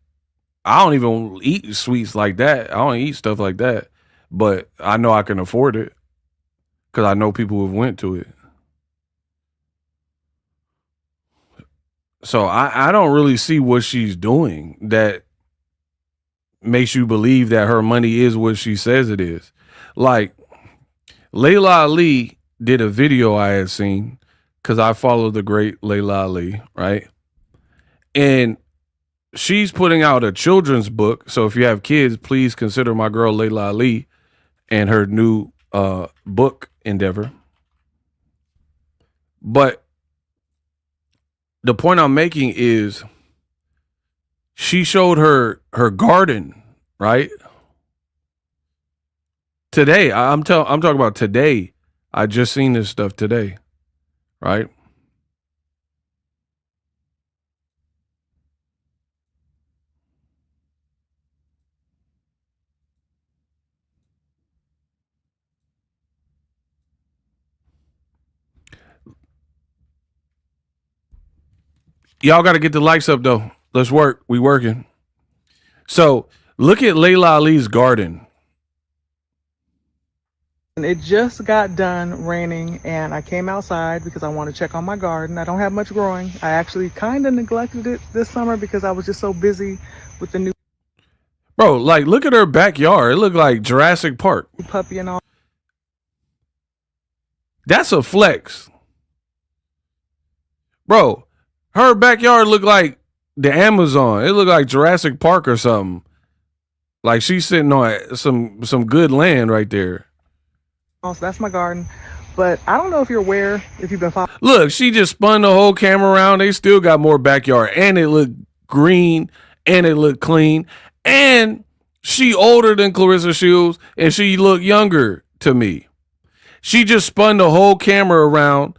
A: I don't even eat sweets like that. I don't eat stuff like that. But I know I can afford it because I know people who have went to it. So I don't really see what she's doing that makes you believe that her money is what she says it is. Like Layla Ali did a video I had seen because I follow the great Layla Ali, right? And she's putting out a children's book. So if you have kids, please consider my girl Layla Ali and her new book endeavor. But the point I'm making is she showed her garden, right? Today, I'm talking about today. I just seen this stuff today, right? Y'all got to get the likes up though. Let's work. We working. So look at Layla Ali's garden.
B: And it just got done raining, and I came outside because I want to check on my garden. I don't have much growing. I actually kind of neglected it this summer because I was just so busy with the new
A: Bro, like look at her backyard. It looked like Jurassic Park.
B: puppy and all.
A: That's a flex. Bro, her backyard looked like the Amazon. It looked like Jurassic Park or something. Like she's sitting on some good land right there.
B: So that's my garden. But I don't know if you're aware, if you've been following.
A: Look, she just spun the whole camera around. They still got more backyard. And it looked green. And it looked clean. And she older than Claressa Shields. And she looked younger to me. She just spun the whole camera around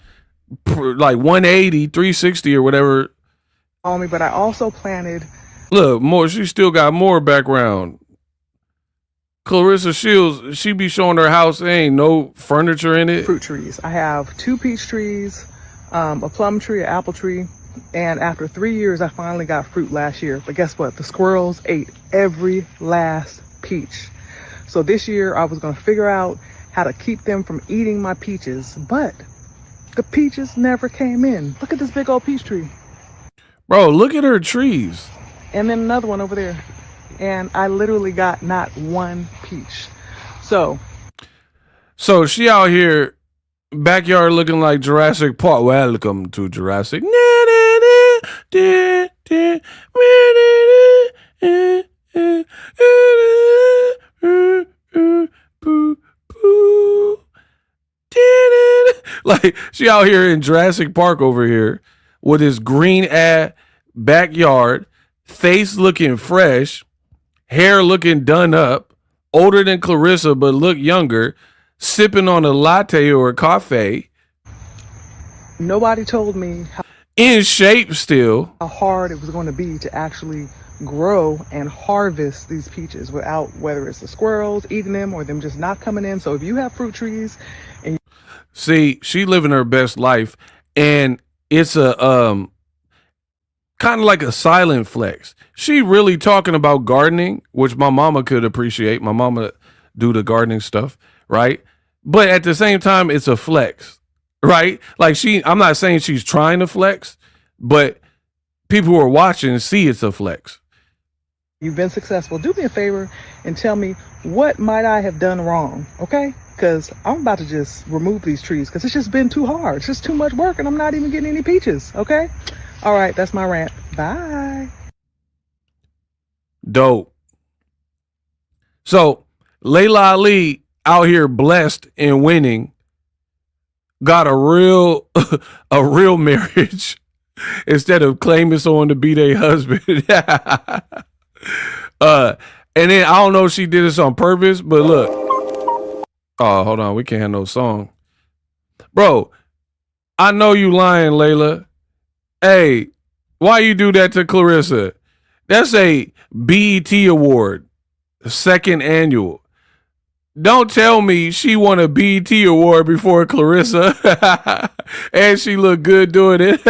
A: like 180, 360 or whatever.
B: Me, but I also planted.
A: Look, more. She still got more background. Claressa Shields, she be showing her house. There ain't no furniture in it.
B: Fruit trees. I have 2 peach trees, a plum tree, an apple tree. And after 3 years, I finally got fruit last year. But guess what? The squirrels ate every last peach. So this year I was going to figure out how to keep them from eating my peaches. But the peaches never came in. Look at this big old peach tree.
A: Bro, look at her trees.
B: And then another one over there. And I literally got not one peach. So
A: she out here backyard looking like Jurassic Park. Welcome to Jurassic. Like she out here in Jurassic Park over here with his green ass backyard, face looking fresh, hair looking done up, older than Claressa but look younger, sipping on a latte or a coffee.
B: Nobody told me how
A: in shape still.
B: How hard it was going to be to actually grow and harvest these peaches without whether it's the squirrels eating them or them just not coming in. So if you have fruit trees and
A: see, she living her best life, and it's a kind of like a silent flex. She really talking about gardening, which my mama could appreciate. My mama do the gardening stuff, right? But at the same time, it's a flex. right? Like I'm not saying she's trying to flex, but people who are watching see it's a flex.
B: You've been successful. Do me a favor and tell me what might I have done wrong, okay? Because I'm about to just remove these trees because it's just been too hard. It's just too much work and I'm not even getting any peaches, okay? All right, that's my rant. Bye.
A: Dope. So Layla Ali out here blessed and winning, got a real a real marriage instead of claiming someone to be their husband. And then I don't know if she did this on purpose, but look. Oh, hold on, we can't have no song. Bro, I know you lying, Layla. Hey, why you do that to Claressa? That's a BET award, second annual. Don't tell me she won a BET award before Claressa and she looked good doing it.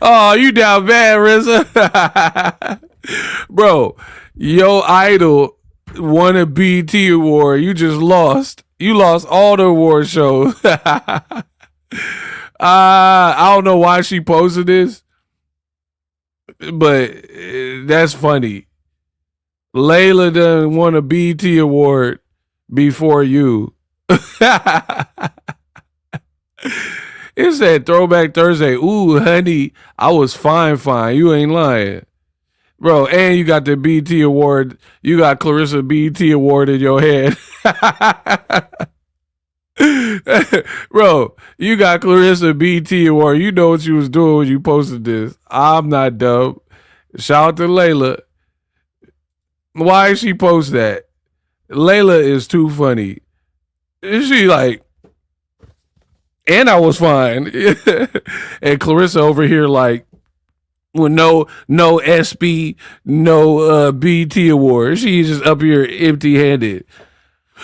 A: Oh, you down bad, RZA. Bro, your idol won a BET award. You just lost. You lost all the award shows. I don't know why she posted this, but that's funny. Layla done won a BET award before you. It said Throwback Thursday. Ooh, honey, I was fine. You ain't lying. Bro, and you got the BET award. You got Claressa BET award in your head. Bro, you got Claressa BET award. You know what you was doing when you posted this. I'm not dumb. Shout out to Layla. Why she post that? Layla is too funny. She like, and I was fine. And Claressa over here like, with no SB, no BT award. She's just up here empty handed.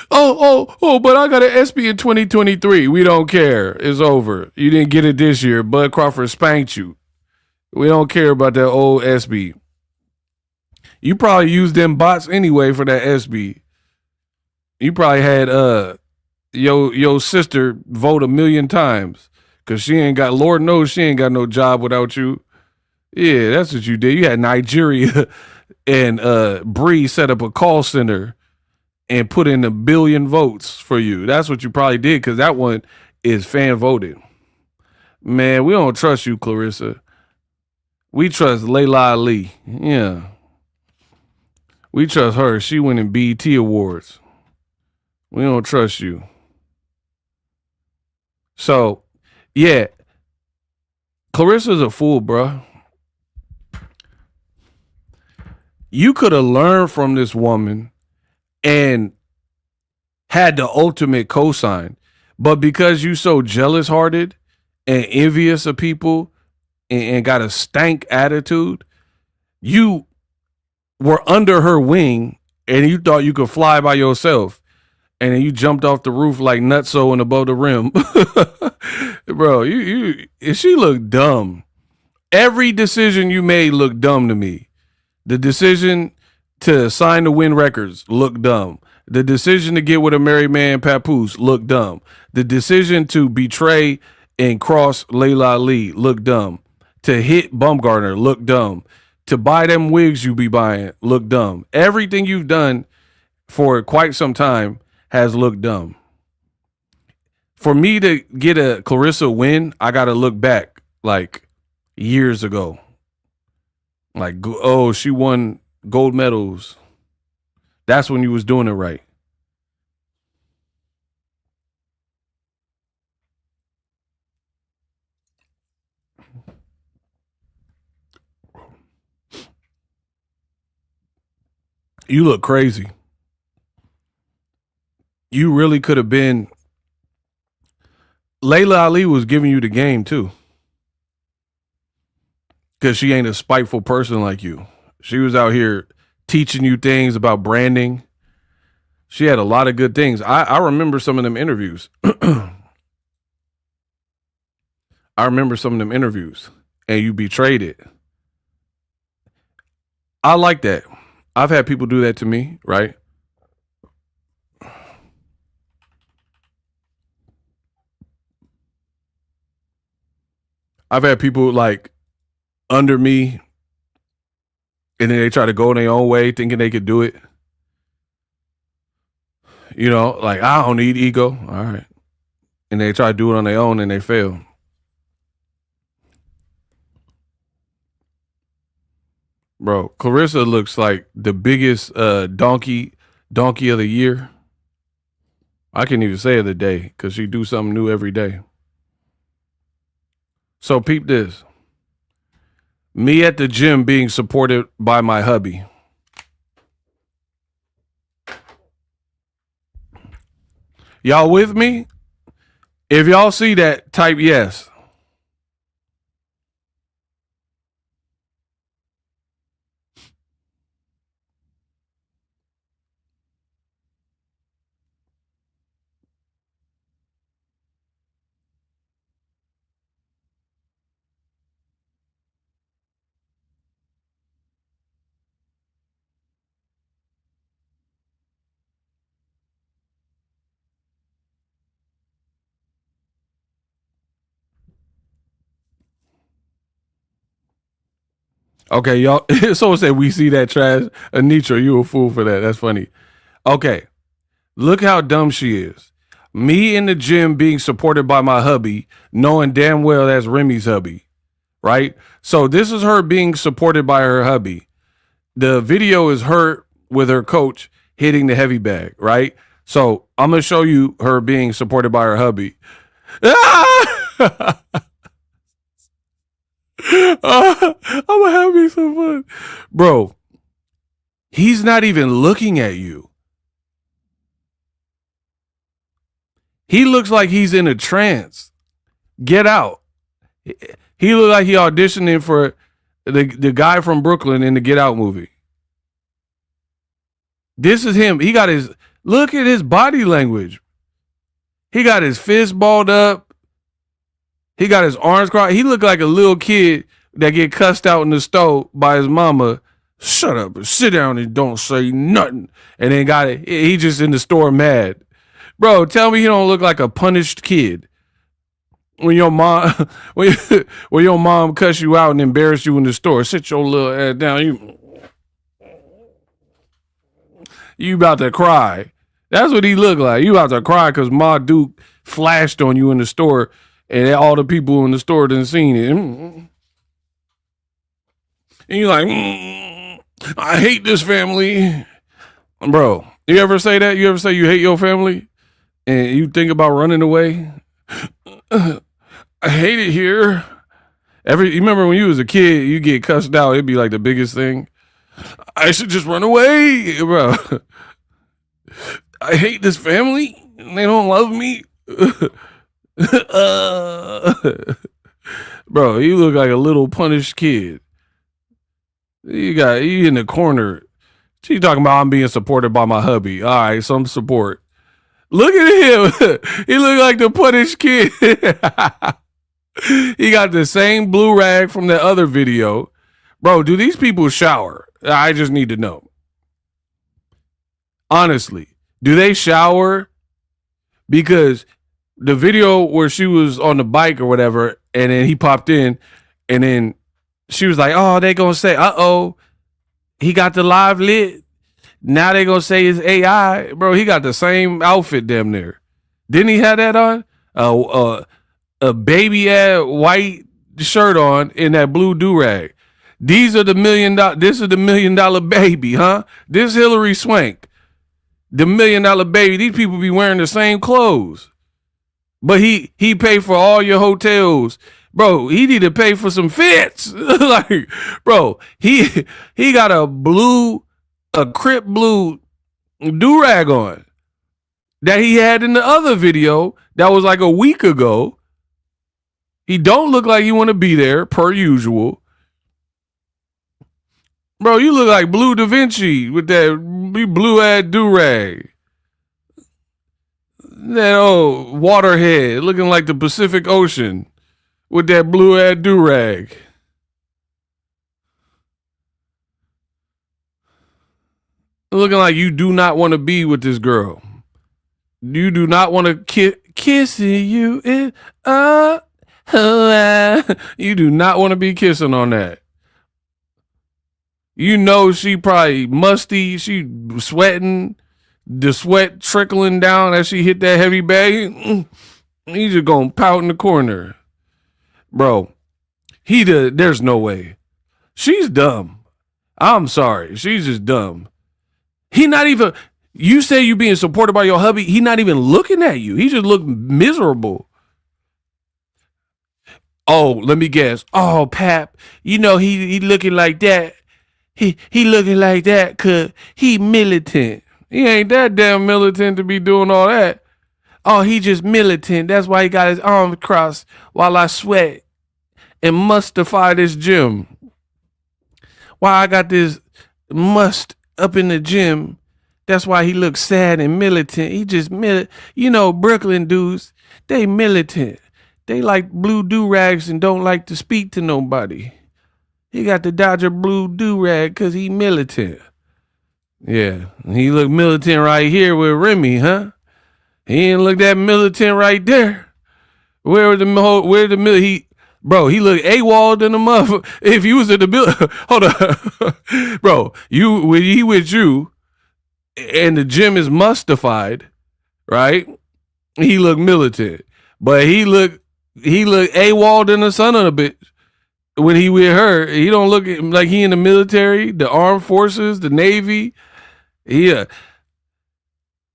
A: Oh, but I got an SB in 2023. We don't care. It's over. You didn't get it this year. Bud Crawford spanked you. We don't care about that old SB. You probably used them bots anyway for that SB. You probably had your sister vote 1,000,000 times because she ain't got, Lord knows she ain't got no job without you. Yeah, that's what you did. You had Nigeria and Bree set up a call center and put in 1,000,000,000 votes for you. That's what you probably did because that one is fan voted. Man, we don't trust you, Claressa. We trust Layla Ali. Yeah. We trust her. She winning BET awards. We don't trust you. So, yeah. Claressa's a fool, bro. You could have learned from this woman and had the ultimate cosign. But because you so jealous-hearted and envious of people and got a stank attitude, you were under her wing and you thought you could fly by yourself. And then you jumped off the roof like Nutso and above the rim. Bro, she looked dumb. Every decision you made looked dumb to me. The decision to sign to Win Records looked dumb. The decision to get with a married man, Papoose, looked dumb. The decision to betray and cross Layla Ali looked dumb. To hit Bumgarner looked dumb. To buy them wigs you be buying looked dumb. Everything you've done for quite some time has looked dumb. For me to get a Claressa win, I got to look back like years ago. Like, oh, she won gold medals. That's when you was doing it right. You look crazy. You really could have been. Layla Ali was giving you the game too. Because she ain't a spiteful person like you. She was out here teaching you things about branding. She had a lot of good things. I remember some of them interviews. I remember some of them interviews. And you betrayed it. I like that. I've had people do that to me, right? I've had people like under me, and then they try to go their own way, thinking they could do it. You know, like, I don't need ego. All right. And they try to do it on their own and they fail. Bro, Claressa looks like the biggest donkey of the year. I can't even say of the day because she do something new every day. So peep this. Me at the gym being supported by my hubby. Y'all with me? If y'all see that, type yes. Okay, y'all. Someone said we see that trash. Anitra, you a fool for that. That's funny. Okay, look how dumb she is. Me in the gym being supported by my hubby, knowing damn well that's Remy's hubby, right? So this is her being supported by her hubby. The video is her with her coach hitting the heavy bag, right? So I'm going to show you her being supported by her hubby. I'm gonna have me some fun. Bro, he's not even looking at you. He looks like he's in a trance. Get out. He looked like he auditioning for the guy from Brooklyn in the Get Out movie. This is him. He got his, look at his body language. He got his fist balled up. He got his arms crossed. He looked like a little kid that get cussed out in the store by his mama. Shut up and sit down and don't say nothing. And then got it. He just in the store mad. Bro, tell me he don't look like a punished kid. When your mom when your mom cuss you out and embarrass you in the store, sit your little ass down. You about to cry. That's what he looked like. You about to cry because Ma Duke flashed on you in the store and all the people in the store didn't seen it. And you're like, I hate this family. Bro, you ever say that? You ever say you hate your family? And you think about running away? I hate it here. You remember when you was a kid, you get cussed out, it'd be like the biggest thing. I should just run away, bro. I hate this family. They don't love me. Bro, you look like a little punished kid. You in the corner. She talking about I'm being supported by my hubby. All right, some support. Look at him. He look like the punished kid. He got the same blue rag from that other video. Bro, do these people shower? I just need to know. Honestly, do they shower? Because the video where she was on the bike or whatever, and then he popped in, and then she was like, oh, they gonna say, uh-oh, he got the live lit. Now they gonna say it's AI. Bro, he got the same outfit damn near. Didn't he have that on? A baby ass white shirt on in that blue do-rag. This is the $1 million baby, huh? This Hillary Swank. The $1 million baby. These people be wearing the same clothes. But he paid for all your hotels. Bro, he need to pay for some fits. Like, bro, he got a Crip blue do-rag on that he had in the other video that was like a week ago. He don't look like you want to be there, per usual. Bro, you look like Blue Da Vinci with that blue-ass do-rag. That old waterhead looking like the Pacific Ocean with that blue-ass do-rag. Looking like you do not want to be with this girl. You do not want to kissing you in You do not want to be kissing on that. You know she probably musty. She sweating. The sweat trickling down as she hit that heavy bag. He just gonna pout in the corner. Bro, there's no way. She's dumb. I'm sorry. She's just dumb. He not even, you say you being supported by your hubby. He not even looking at you. He just look miserable. Oh, let me guess. Oh, Pap, you know he looking like that. He looking like that cause he militant. He ain't that damn militant to be doing all that. Oh, he just militant. That's why he got his arms crossed while I sweat and mustify this gym. Why I got this must up in the gym. That's why he looks sad and militant. He just you know, Brooklyn dudes, they militant. They like blue do-rags and don't like to speak to nobody. He got the Dodger blue do-rag because he militant. Yeah, he look militant right here with Remy, huh? He ain't look that militant right there. Where the he look AWOL than a motherfucker. If you was at the bill, hold on, bro. When he with you, and the gym is mustified, right? He look militant, but he look AWOL than the son of a bitch. When he with her, he don't look like he in the military, the armed forces, the Navy. Yeah.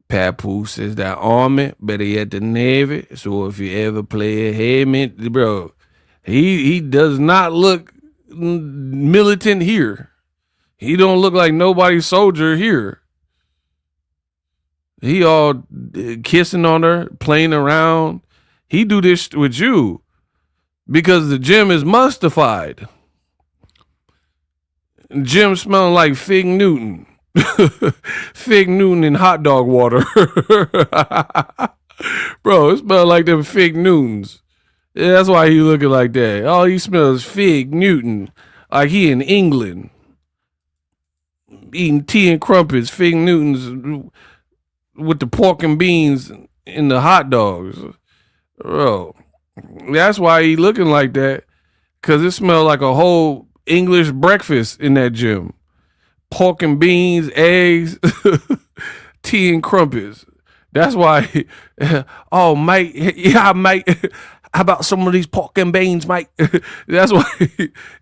A: Papoose is that army, but he at the Navy. So if you ever play a helmet, bro, he does not look militant here. He don't look like nobody's soldier here. He all kissing on her, playing around. He do this with you because the gym is mustified. Gym smelling like Fig Newton. Fig Newton and hot dog water. Bro, it smells like them Fig Newtons. Yeah, that's why he looking like that. All he smells Fig Newton. Like he in England. Eating tea and crumpets, Fig Newtons with the pork and beans and the hot dogs. Bro, that's why he looking like that. Cause it smelled like a whole English breakfast in that gym. Pork and beans, eggs, tea and crumpets. That's why. Oh, mate, yeah, mate. How about some of these pork and beans, mate? That's why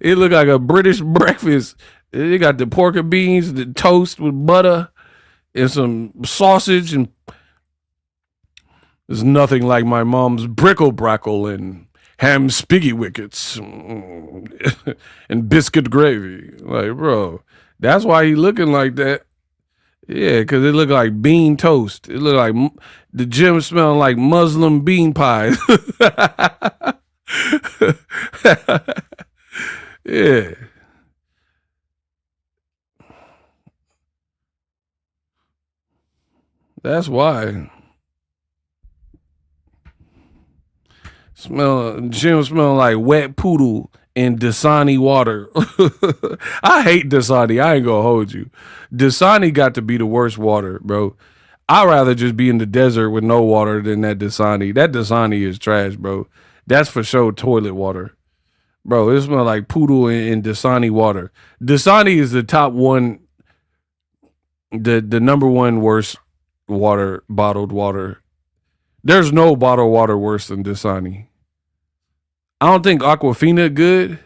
A: it looked like a British breakfast. They got the pork and beans, the toast with butter, and some sausage, and there's nothing like my mom's brickle brackle and ham spiggy wickets and biscuit gravy. Like, bro. That's why he looking like that. Yeah, because it look like bean toast. It look like the gym smelling like Muslim bean pies. Yeah. That's why. Gym smelling like wet poodle and Dasani water. I hate Dasani. I ain't gonna hold you. Dasani got to be the worst water, bro. I'd rather just be in the desert with no water than that Dasani. That Dasani is trash, bro. That's for sure toilet water. Bro, it smells like poodle and Dasani water. Dasani is the top one, the number one worst water, bottled water. There's no bottled water worse than Dasani. I don't think Aquafina good,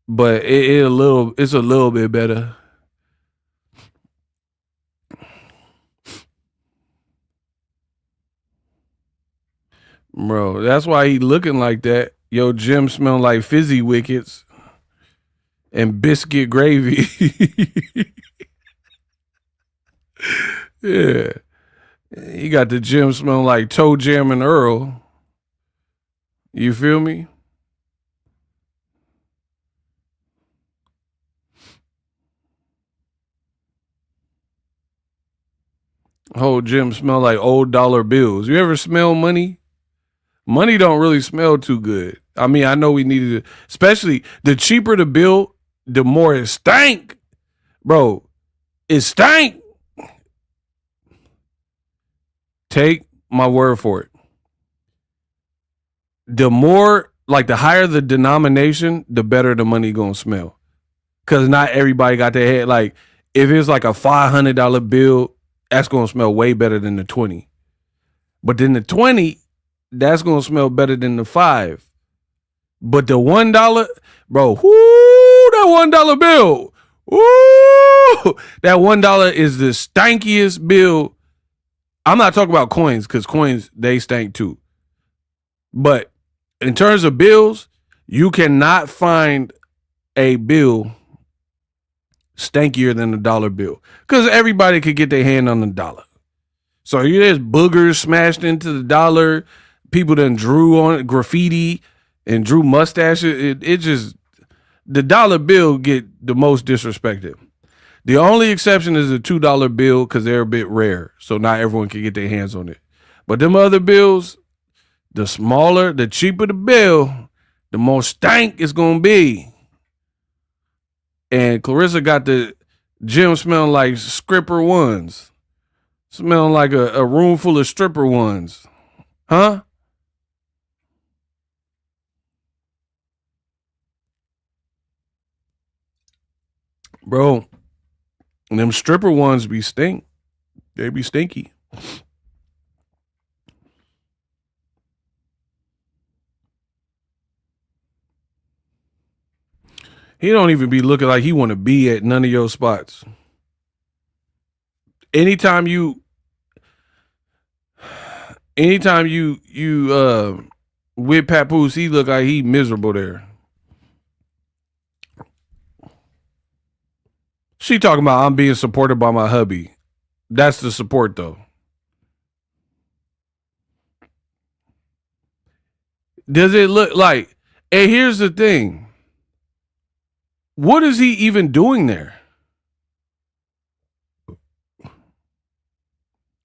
A: but it's a little bit better. Bro, that's why he looking like that. Yo, gym smelling like fizzy wickets and biscuit gravy. Yeah. He got the gym smelling like Toe Jam and Earl. You feel me? Whole gym smell like old dollar bills. You ever smell money? Money don't really smell too good. I mean, I know we needed to, especially the cheaper the bill, the more it stank. Bro, it stank. Take my word for it. The more like the higher the denomination, the better the money gonna smell. Cause not everybody got their head. Like if it's like a $500 bill, that's gonna smell way better than the 20. But then the 20, that's gonna smell better than the 5. But the $1, bro, whoo, that $1 bill, whoo, that $1 is the stankiest bill. I'm not talking about coins because coins, they stank too. But in terms of bills, you cannot find a bill stankier than a dollar bill because everybody could get their hand on the dollar. So there's boogers smashed into the dollar. People done drew on it, graffiti and drew mustaches. It just, the dollar bill get the most disrespected. The only exception is the $2 bill because they're a bit rare. So not everyone can get their hands on it. But them other bills, the smaller, the cheaper the bill, the more stank it's going to be. And Claressa got the gym smelling like stripper ones. Smelling like a room full of stripper ones. Huh? Bro, them stripper ones be stink. They be stinky. He don't even be looking like he want to be at none of your spots. Anytime you with Papoose, he look like he miserable there. She talking about I'm being supported by my hubby. That's the support though. Does it look like, and here's the thing. What is he even doing there?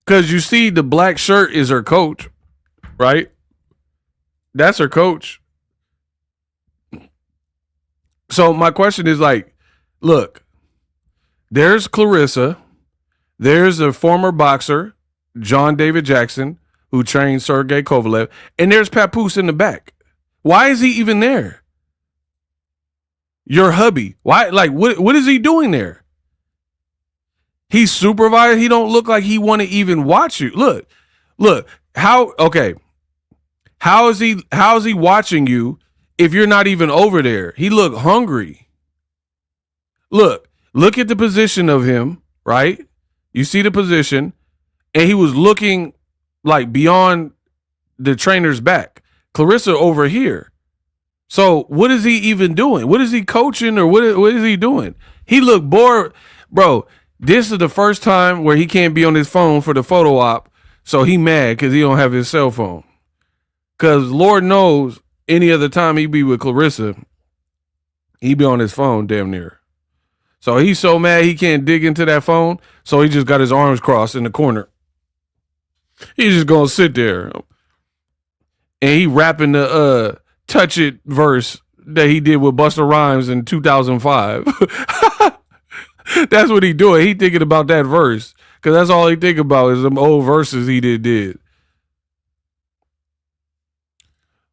A: Because you see the black shirt is her coach, right? That's her coach. So my question is like, look, there's Claressa. There's a former boxer, John David Jackson, who trained Sergey Kovalev. And there's Papoose in the back. Why is he even there? Your hubby. Why? Like, what is he doing there? He's supervised. He don't look like he want to even watch you. Look. How is he watching you if you're not even over there? He look hungry. Look at the position of him, right? You see the position, and he was looking like beyond the trainer's back. Claressa over here. So what is he even doing? What is he coaching or what is he doing? He looked bored. Bro, this is the first time where he can't be on his phone for the photo op, so he mad because he don't have his cell phone. Because Lord knows any other time he be with Claressa, he be on his phone damn near. So he's so mad he can't dig into that phone, so he just got his arms crossed in the corner. He's just going to sit there. And he rapping the Touch It verse that he did with Busta Rhymes in 2005. That's what he doing. He thinking about that verse. Because that's all he think about is them old verses he did.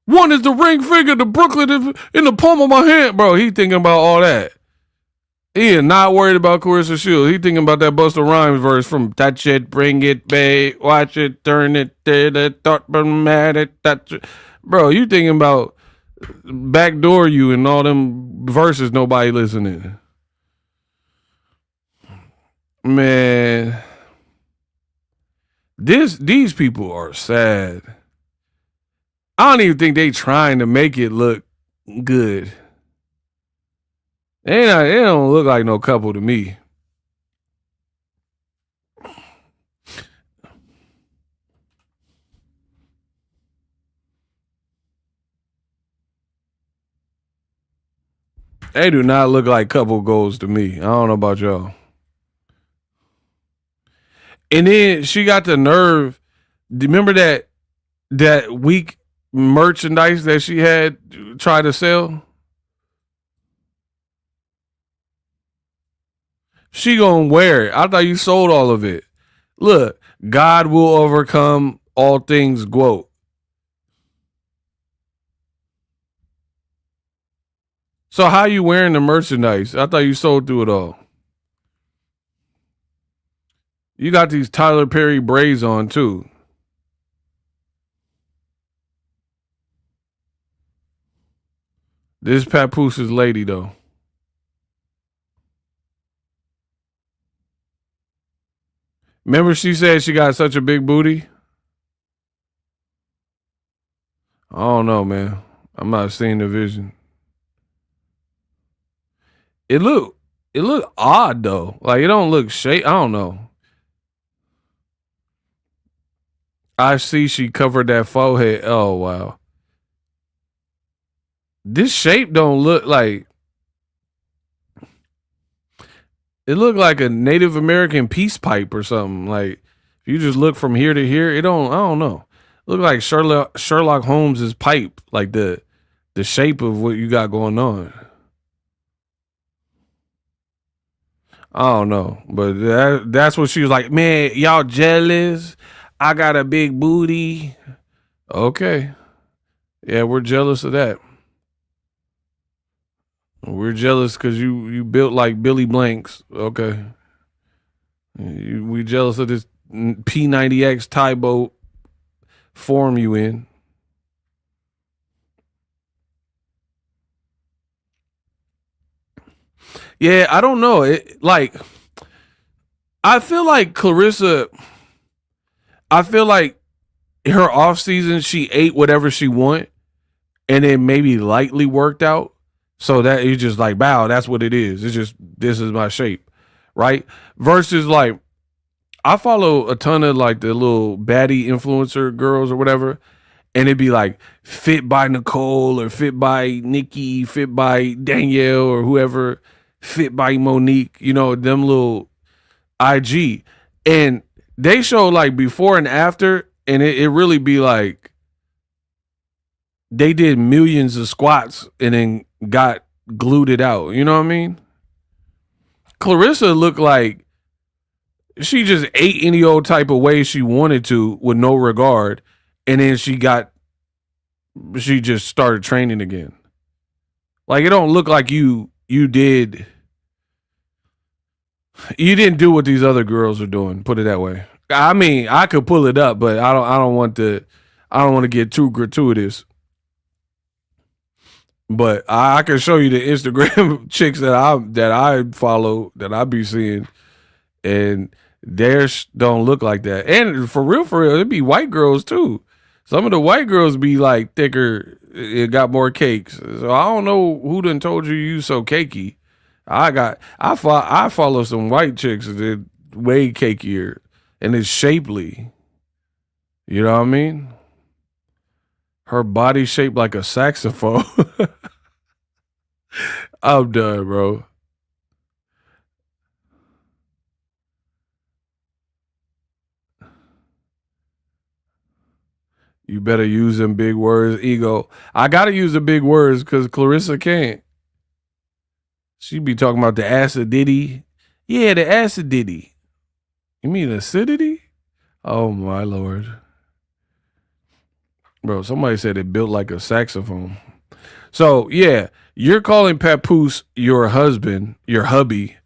A: One is the ring finger, the Brooklyn in the palm of my hand. Bro, he thinking about all that. He is not worried about Claressa Shields. He thinking about that Busta Rhymes verse from Touch It, Bring It, Babe, Watch It, Turn It, Thought But Mad at Touch It. Bro, you thinking about Backdoor You and all them verses nobody listening. Man, these people are sad. I don't even think they trying to make it look good. They don't look like no couple to me. They do not look like couple goals to me. I don't know about y'all. And then she got the nerve. Remember that weak merchandise that she had tried to sell? She gonna wear it. I thought you sold all of it. Look, God will overcome all things, quote. So how you wearing the merchandise? I thought you sold through it all. You got these Tyler Perry braids on too. This Papoose's lady though. Remember she said she got such a big booty? I don't know, man. I'm not seeing the vision. It look odd though. Like it don't look shape. I don't know. I see she covered that forehead. Oh wow. This shape don't look like it looked like a Native American peace pipe or something. Like if you just look from here to here, it don't. I don't know. Look like Sherlock Holmes's pipe, like the shape of what you got going on. I don't know, but that's what she was like. Man, y'all jealous? I got a big booty. Okay, yeah, we're jealous of that. We're jealous because you built like Billy Blanks. Okay, we jealous of this P90X tie boat form you in. Yeah, I don't know. It like I feel like Claressa. I feel like her off season she ate whatever she want, and then maybe lightly worked out. So that it's just like, wow, that's what it is. It's just this is my shape, right? Versus like I follow a ton of like the little baddie influencer girls or whatever, and it'd be like fit by Nicole or fit by Nikki, fit by Danielle or whoever, fit by Monique, you know, them little IG. And they show like before and after, and it really be like they did millions of squats and then got glued it out. You know what I mean? Claressa looked like she just ate any old type of way she wanted to with no regard. And then she just started training again. Like it don't look like you didn't do what these other girls are doing, put it that way. I mean, I could pull it up, but I don't want to get too gratuitous. But I can show you the Instagram chicks that I follow that I be seeing, and theirs don't look like that. And for real, it'd be white girls too. Some of the white girls be like thicker, it got more cakes. So I don't know who done told you so cakey. I follow some white chicks that way cakier and it's shapely. You know what I mean? Her body shaped like a saxophone. I'm done, bro. You better use them big words, ego. I gotta use the big words because Claressa can't. She be talking about the acidity. Yeah, the acidity. You mean acidity? Oh my lord. Bro, somebody said it built like a saxophone. So yeah, you're calling Papoose your husband, your hubby.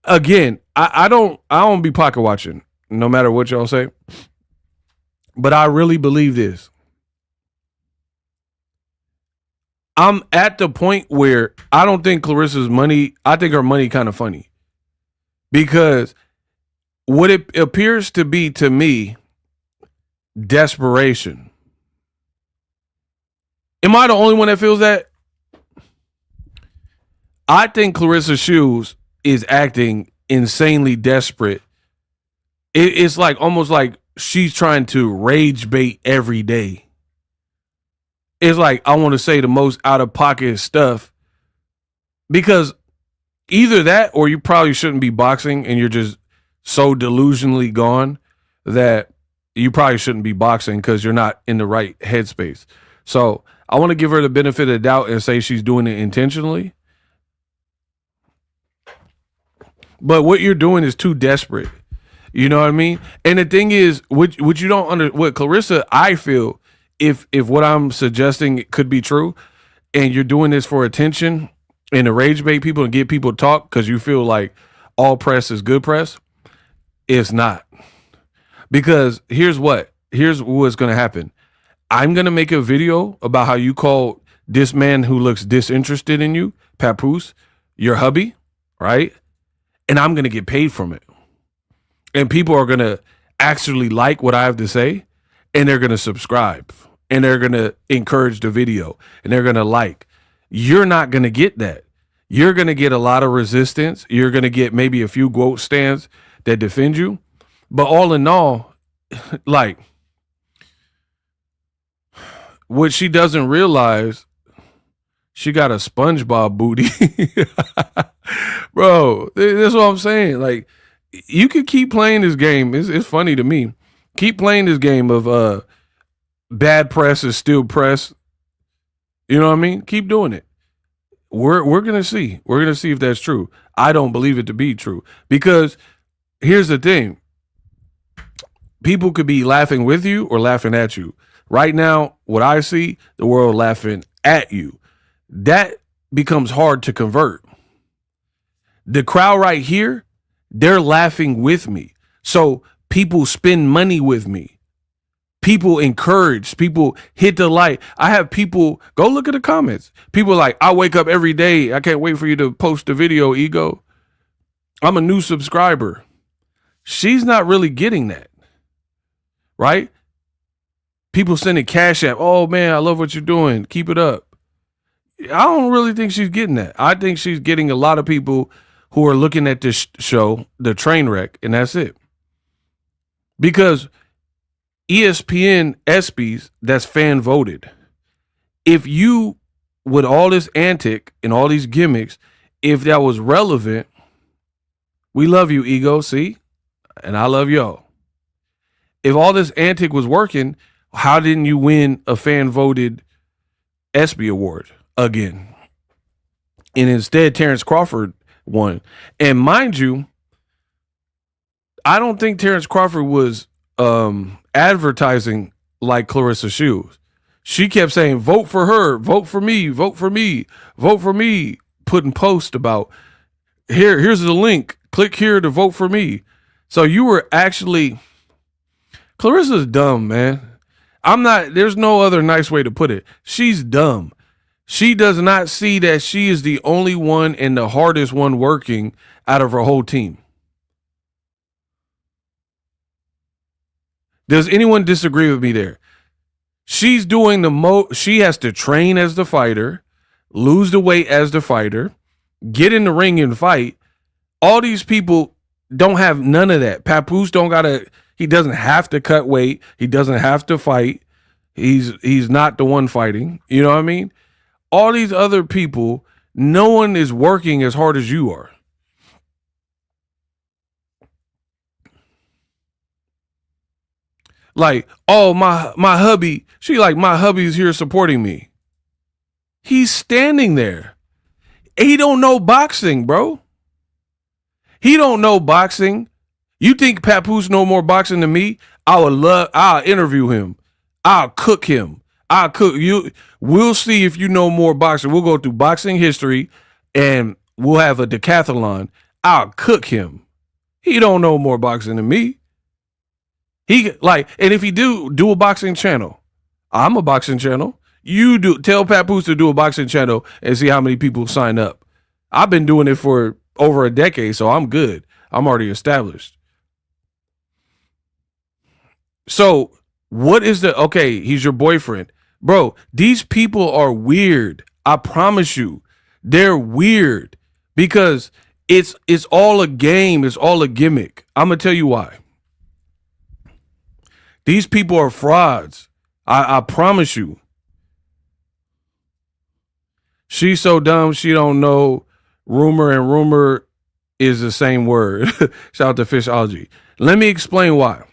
A: Again, I don't be pocket watching, no matter what y'all say. But I really believe this. I'm at the point where I don't think Claressa's money, I think her money kind of funny. Because what it appears to be to me, desperation. Am I the only one that feels that? I think Claressa Shields is acting insanely desperate. It's like almost like she's trying to rage bait every day. It's like I want to say the most out of pocket stuff because either that or you probably shouldn't be boxing and you're just so delusionally gone that you probably shouldn't be boxing because you're not in the right headspace. So I want to give her the benefit of the doubt and say she's doing it intentionally. But what you're doing is too desperate. You know what I mean? And the thing is, what you don't what Claressa, I feel, if what I'm suggesting could be true, and you're doing this for attention and to rage bait people and get people to talk because you feel like all press is good press, it's not. Because here's what's going to happen. I'm going to make a video about how you call this man who looks disinterested in you, Papoose, your hubby, right? And I'm going to get paid from it. And people are going to actually like what I have to say, and they're going to subscribe, and they're going to encourage the video, and they're going to like. You're not going to get that. You're going to get a lot of resistance. You're going to get maybe a few quote stands that defend you. But all in all, like, what she doesn't realize, she got a SpongeBob booty. Bro, that's what I'm saying. Like, you could keep playing this game. It's funny to me. Keep playing this game of bad press is still press. You know what I mean? Keep doing it. We're gonna see. We're gonna see if that's true. I don't believe it to be true. Because here's the thing. People could be laughing with you or laughing at you. Right now, what I see, the world laughing at you. That becomes hard to convert. The crowd right here, they're laughing with me. So people spend money with me. People encourage, people hit the like. I have people, go look at the comments. People like, I wake up every day. I can't wait for you to post the video, Ego. I'm a new subscriber. She's not really getting that, right? People sending Cash App. Oh man, I love what you're doing. Keep it up. I don't really think she's getting that. I think she's getting a lot of people who are looking at this show, the train wreck, and that's it. Because ESPN ESPYs, that's fan voted. If you, with all this antic and all these gimmicks, if that was relevant, we love you, Ego, see? And I love y'all. If all this antic was working, how didn't you win a fan voted ESPY award again? And instead, Terrence Crawford won. And mind you, I don't think Terrence Crawford was advertising like Claressa Shields. She kept saying, vote for her, vote for me, vote for me, vote for me, putting posts about, here's the link, click here to vote for me. So you were actually, Claressa's dumb, man. There's no other nice way to put it. She's dumb. She does not see that she is the only one and the hardest one working out of her whole team. Does anyone disagree with me there? She's doing the most. She has to train as the fighter, lose the weight as the fighter, get in the ring and fight. All these people don't have none of that. Papoose he doesn't have to cut weight. He doesn't have to fight. He's not the one fighting. You know what I mean? All these other people, no one is working as hard as you are. Like, oh, my hubby, she like, my hubby's here supporting me. He's standing there. He don't know boxing, bro. He don't know boxing. You think Papoose know more boxing than me? I'll interview him. I'll cook him. I'll cook you. We'll see if you know more boxing. We'll go through boxing history and we'll have a decathlon. I'll cook him. He don't know more boxing than me. And if he do a boxing channel, I'm a boxing channel. You do tell Papoose to do a boxing channel and see how many people sign up. I've been doing it for over a decade, so I'm good. I'm already established. So what is he's your boyfriend. Bro, these people are weird. I promise you. They're weird because it's all a game. It's all a gimmick. I'm going to tell you why. These people are frauds. I promise you. She's so dumb she don't know rumor and rumor is the same word. Shout out to Fishology. Let me explain why.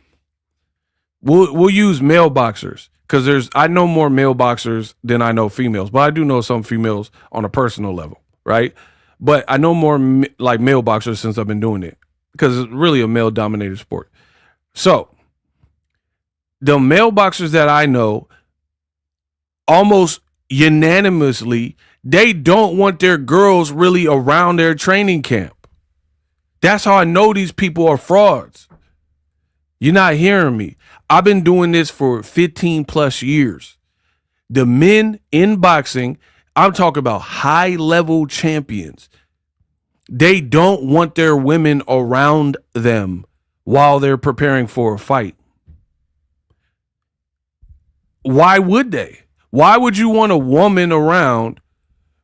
A: We'll use male boxers because I know more male boxers than I know females, but I do know some females on a personal level, right? But I know more like male boxers since I've been doing it because it's really a male dominated sport. So the male boxers that I know, almost unanimously, they don't want their girls really around their training camp. That's how I know these people are frauds. You're not hearing me. I've been doing this for 15 plus years. The men in boxing, I'm talking about high level champions. They don't want their women around them while they're preparing for a fight. Why would they? Why would you want a woman around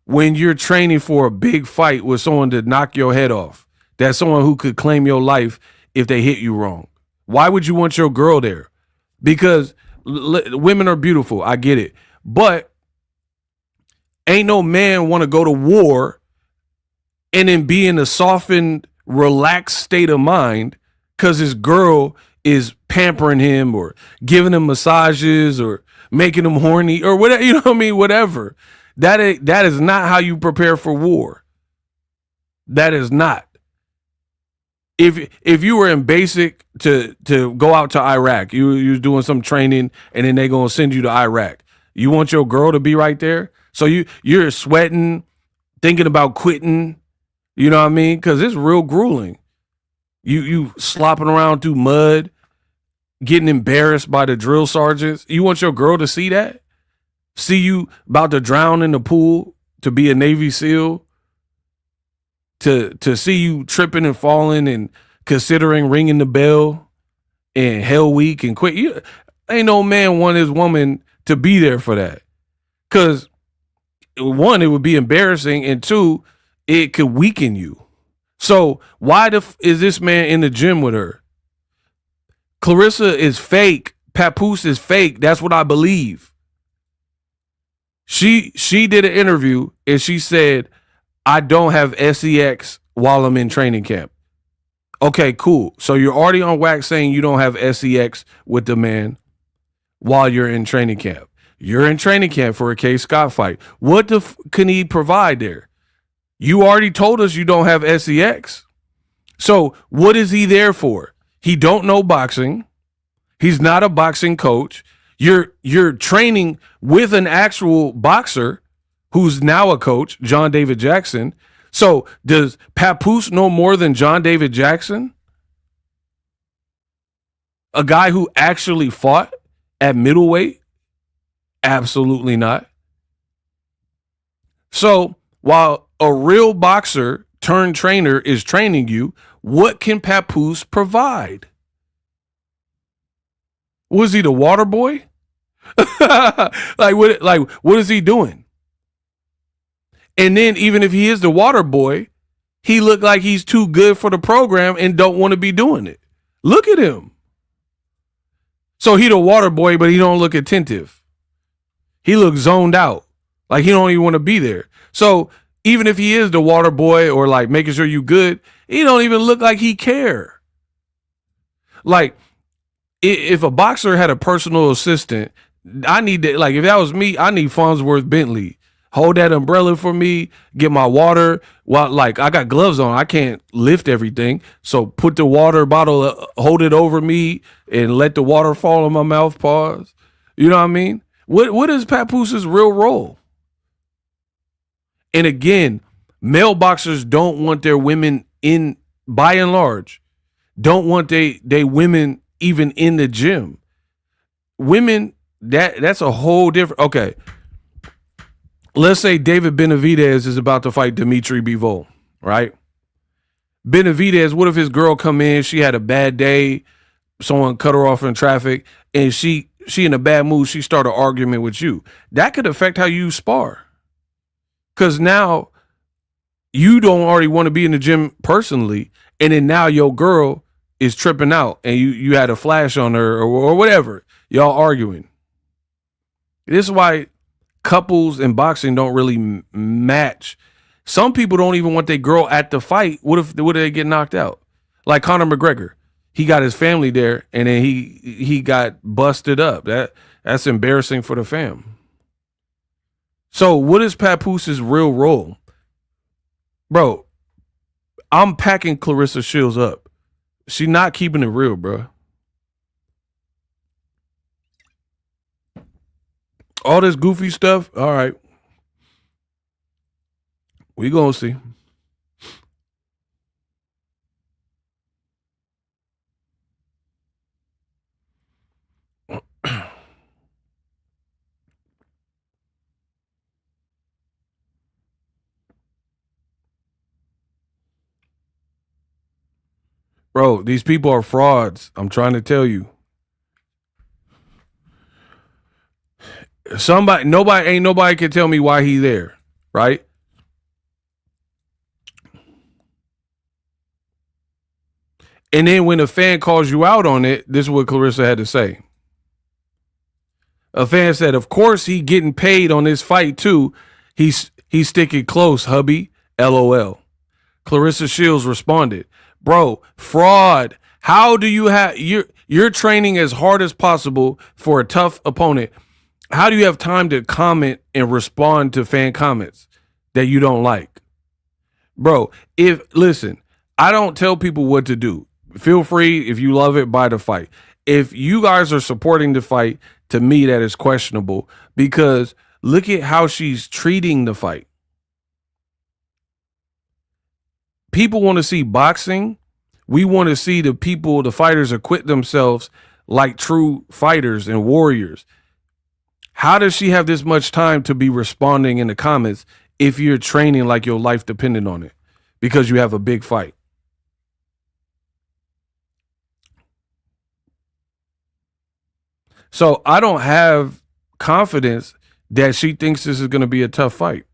A: when you're training for a big fight with someone to knock your head off? That's someone who could claim your life if they hit you wrong. Why would you want your girl there? Because women are beautiful. I get it. But ain't no man want to go to war and then be in a softened, relaxed state of mind because his girl is pampering him or giving him massages or making him horny or whatever, you know what I mean? Whatever. That is not how you prepare for war. That is not. If you were in basic to go out to Iraq, you was doing some training and then they gonna send you to Iraq. You want your girl to be right there? So you're sweating, thinking about quitting, you know what I mean? Because it's real grueling. You slopping around through mud, getting embarrassed by the drill sergeants. You want your girl to see that? See you about to drown in the pool to be a Navy SEAL? To see you tripping and falling and considering ringing the bell and Hell Week and quit. Ain't no man want his woman to be there for that. Because one, it would be embarrassing, and two, it could weaken you. So why is this man in the gym with her? Claressa is fake. Papoose is fake. That's what I believe. She did an interview and she said, I don't have SEX while I'm in training camp. Okay, cool. So you're already on wax saying you don't have SEX with the man while you're in training camp. You're in training camp for a K. Scott fight. What can he provide there? You already told us you don't have SEX. So what is he there for? He don't know boxing. He's not a boxing coach. You're training with an actual boxer who's now a coach, John David Jackson. So does Papoose know more than John David Jackson? A guy who actually fought at middleweight? Absolutely not. So while a real boxer turned trainer is training you, what can Papoose provide? Was he the water boy? What is he doing? And then even if he is the water boy, he looked like he's too good for the program and don't want to be doing it. Look at him. So he the water boy, but he don't look attentive. He looks zoned out. Like he don't even want to be there. So even if he is the water boy or like making sure you good, he don't even look like he care. Like if a boxer had a personal assistant, I need that. Like if that was me, I need Farnsworth Bentley. Hold that umbrella for me, get my water. While like I got gloves on, I can't lift everything. So put the water bottle, hold it over me and let the water fall in my mouth, pause. You know what I mean? What is Papoose's real role? And again, male boxers don't want their women in, by and large, don't want they women even in the gym. Women, that's a whole different, okay. Let's say David Benavidez is about to fight Dimitri Bivol, right? Benavidez, what if his girl come in, she had a bad day, someone cut her off in traffic, and she in a bad mood, she start an argument with you. That could affect how you spar. Because now you don't already want to be in the gym personally, and then now your girl is tripping out, and you had a flash on her or whatever. Y'all arguing. This is why couples in boxing don't really match. Some people don't even want their girl at the fight. What if they get knocked out? Like Conor McGregor, he got his family there, and then he got busted up. That's embarrassing for the fam. So what is Papoose's real role, bro? I'm packing Claressa Shields up. She not keeping it real, bro. All this goofy stuff. All right. We gonna see. Bro, these people are frauds. I'm trying to tell you. Ain't nobody can tell me why he there, right? And then when a fan calls you out on it, this is what Claressa had to say. A fan said, "Of course he getting paid on this fight too. He's sticking close, hubby. LOL." Claressa Shields responded, "Bro, fraud. How do you have you're training as hard as possible for a tough opponent? How do you have time to comment and respond to fan comments that you don't like?" Bro, listen, I don't tell people what to do. Feel free, if you love it, buy the fight. If you guys are supporting the fight, to me that is questionable, because look at how she's treating the fight. People want to see boxing. We want to see the fighters acquit themselves like true fighters and warriors. How does she have this much time to be responding in the comments if you're training like your life depended on it because you have a big fight? So I don't have confidence that she thinks this is going to be a tough fight,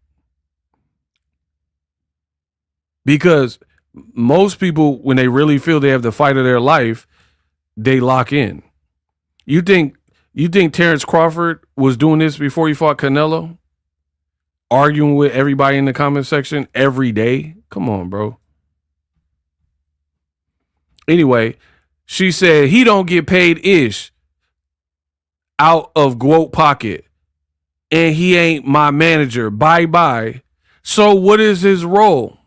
A: because most people, when they really feel they have the fight of their life, they lock in. You think Terrence Crawford was doing this before he fought Canelo? Arguing with everybody in the comment section every day? Come on, bro. Anyway, she said he don't get paid ish out of GWOAT pocket, and he ain't my manager. Bye-bye. So what is his role?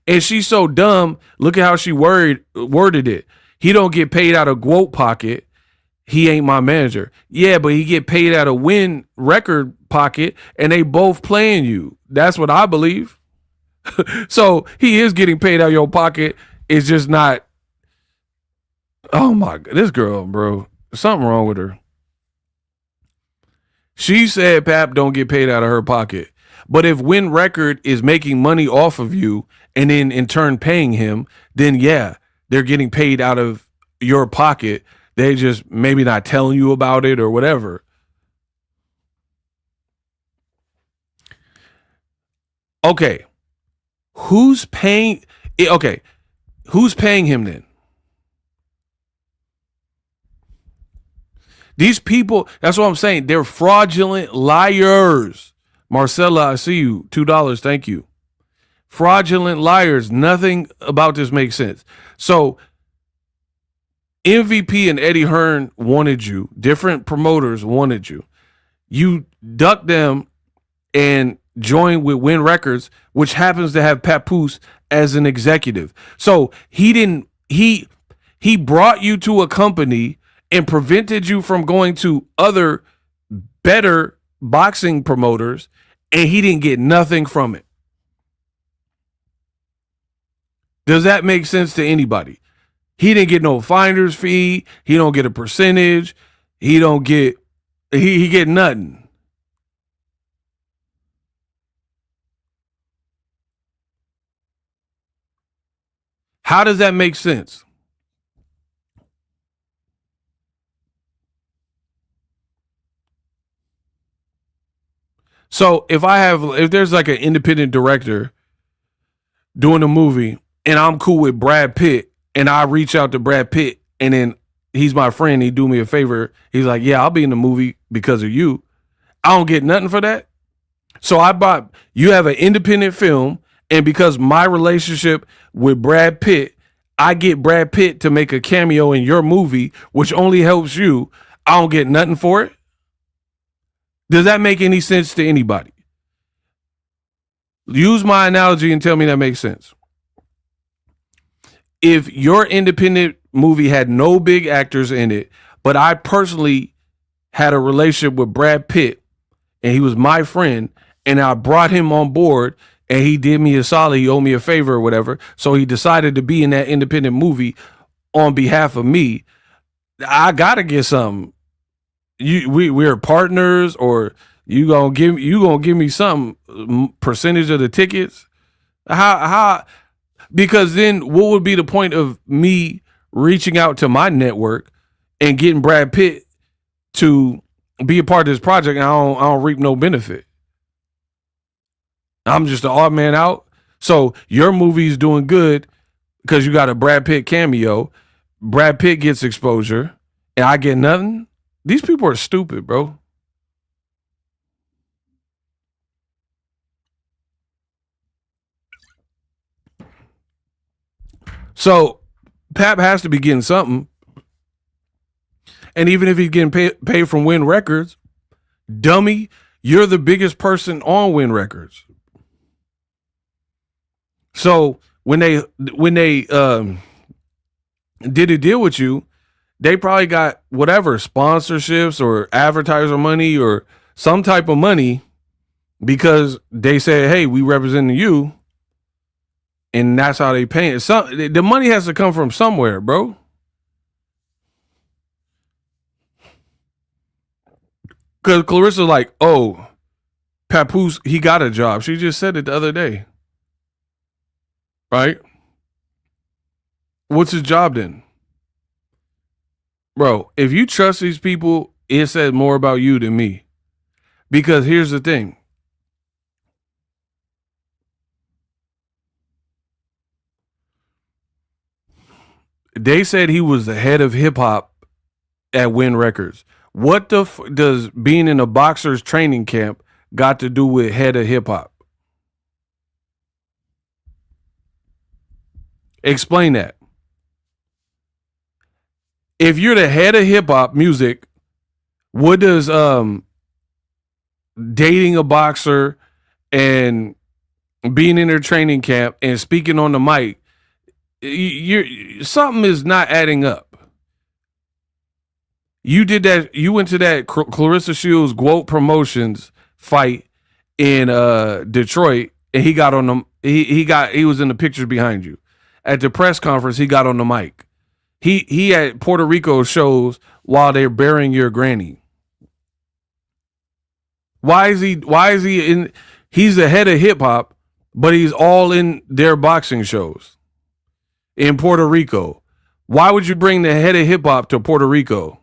A: And she's so dumb. Look at how she worded it. He don't get paid out of GWOAT pocket. He ain't my manager. Yeah, but he get paid out of Win Record pocket, and they both playing you. That's what I believe. So he is getting paid out of your pocket. It's just not. Oh my God, this girl, bro. Something wrong with her. She said Pap don't get paid out of her pocket. But if Win Record is making money off of you and then in turn paying him, then yeah, they're getting paid out of your pocket. They just maybe not telling you about it or whatever. Okay. Who's paying? Okay. Who's paying him then? These people, that's what I'm saying. They're fraudulent liars. Marcella, I see you. $2. Thank you. Fraudulent liars. Nothing about this makes sense. So MVP and Eddie Hearn wanted you. Different promoters wanted you. You ducked them and joined with Win Records, which happens to have Papoose as an executive. So he brought you to a company and prevented you from going to other better boxing promoters, and he didn't get nothing from it. Does that make sense to anybody? He didn't get no finder's fee. He don't get a percentage. He don't get, he get nothing. How does that make sense? So if there's like an independent director doing a movie and I'm cool with Brad Pitt and I reach out to Brad Pitt and then he's my friend, he do me a favor. He's like, yeah, I'll be in the movie because of you. I don't get nothing for that. So you have an independent film, and because my relationship with Brad Pitt, I get Brad Pitt to make a cameo in your movie, which only helps you. I don't get nothing for it. Does that make any sense to anybody? Use my analogy and tell me that makes sense. If your independent movie had no big actors in it, but I personally had a relationship with Brad Pitt and he was my friend, and I brought him on board, and he did me a solid, he owed me a favor or whatever, so he decided to be in that independent movie on behalf of me. I gotta get something. We're partners, or you gonna give me some percentage of the tickets? How? Because then what would be the point of me reaching out to my network and getting Brad Pitt to be a part of this project, and I don't reap no benefit? I'm just an odd man out. So your movie's doing good because you got a Brad Pitt cameo. Brad Pitt gets exposure, and I get nothing. These people are stupid, bro. So Pap has to be getting something. And even if he's getting paid from Win Records, dummy, you're the biggest person on Win Records. So when they did a deal with you, they probably got whatever sponsorships or advertiser money or some type of money because they said, "Hey, we representing you," and that's how they pay it. The money has to come from somewhere, bro. Because Clarissa's like, "Oh, Papoose, he got a job." She just said it the other day, right? What's his job then? Bro, if you trust these people, it says more about you than me. Because here's the thing. They said he was the head of hip hop at Win Records. What the does being in a boxer's training camp got to do with head of hip hop? Explain that. If you're the head of hip hop music, what does dating a boxer and being in their training camp and speaking on the mic, you something is not adding up. You did that. You went to that Claressa Shields GWOAT Promotions fight in Detroit, and he got on the he was in the pictures behind you. At the press conference, he got on the mic. He had Puerto Rico shows while they're burying your granny. Why is he in? He's the head of hip hop, but he's all in their boxing shows in Puerto Rico. Why would you bring the head of hip hop to Puerto Rico?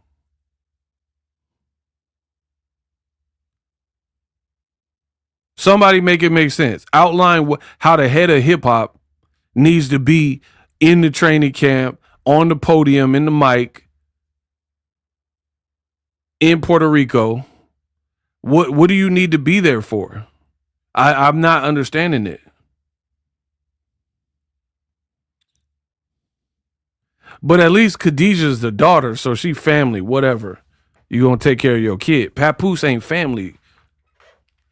A: Somebody make it make sense. Outline how the head of hip hop needs to be in the training camp, on the podium, in the mic, in Puerto Rico. What do you need to be there for? I'm not understanding it. But at least Khadijah's the daughter, so she family, whatever. You gonna take care of your kid. Papoose ain't family,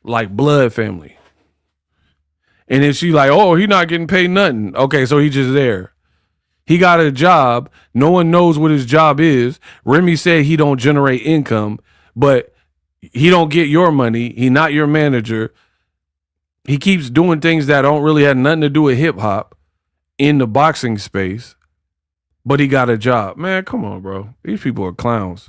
A: like blood family. And then she like, oh, he not getting paid nothing. Okay, so he just there. He got a job. No one knows what his job is. Remy said he don't generate income, but he don't get your money. He not your manager. He keeps doing things that don't really have nothing to do with hip hop in the boxing space, but he got a job. Man, come on, bro. These people are clowns.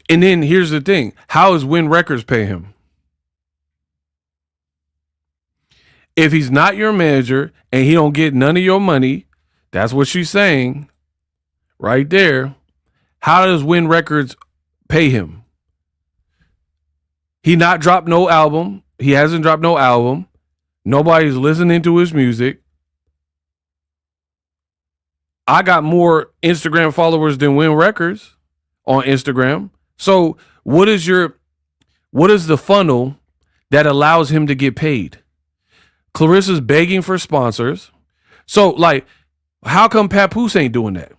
A: And then here's the thing. How does Win Records pay him? If he's not your manager and he don't get none of your money, that's what she's saying right there. How does Win Records pay him? He not dropped no album. He hasn't dropped no album. Nobody's listening to his music. I got more Instagram followers than Win Records on Instagram. So what is the funnel that allows him to get paid? Clarissa's begging for sponsors. So, like, how come Papoose ain't doing that?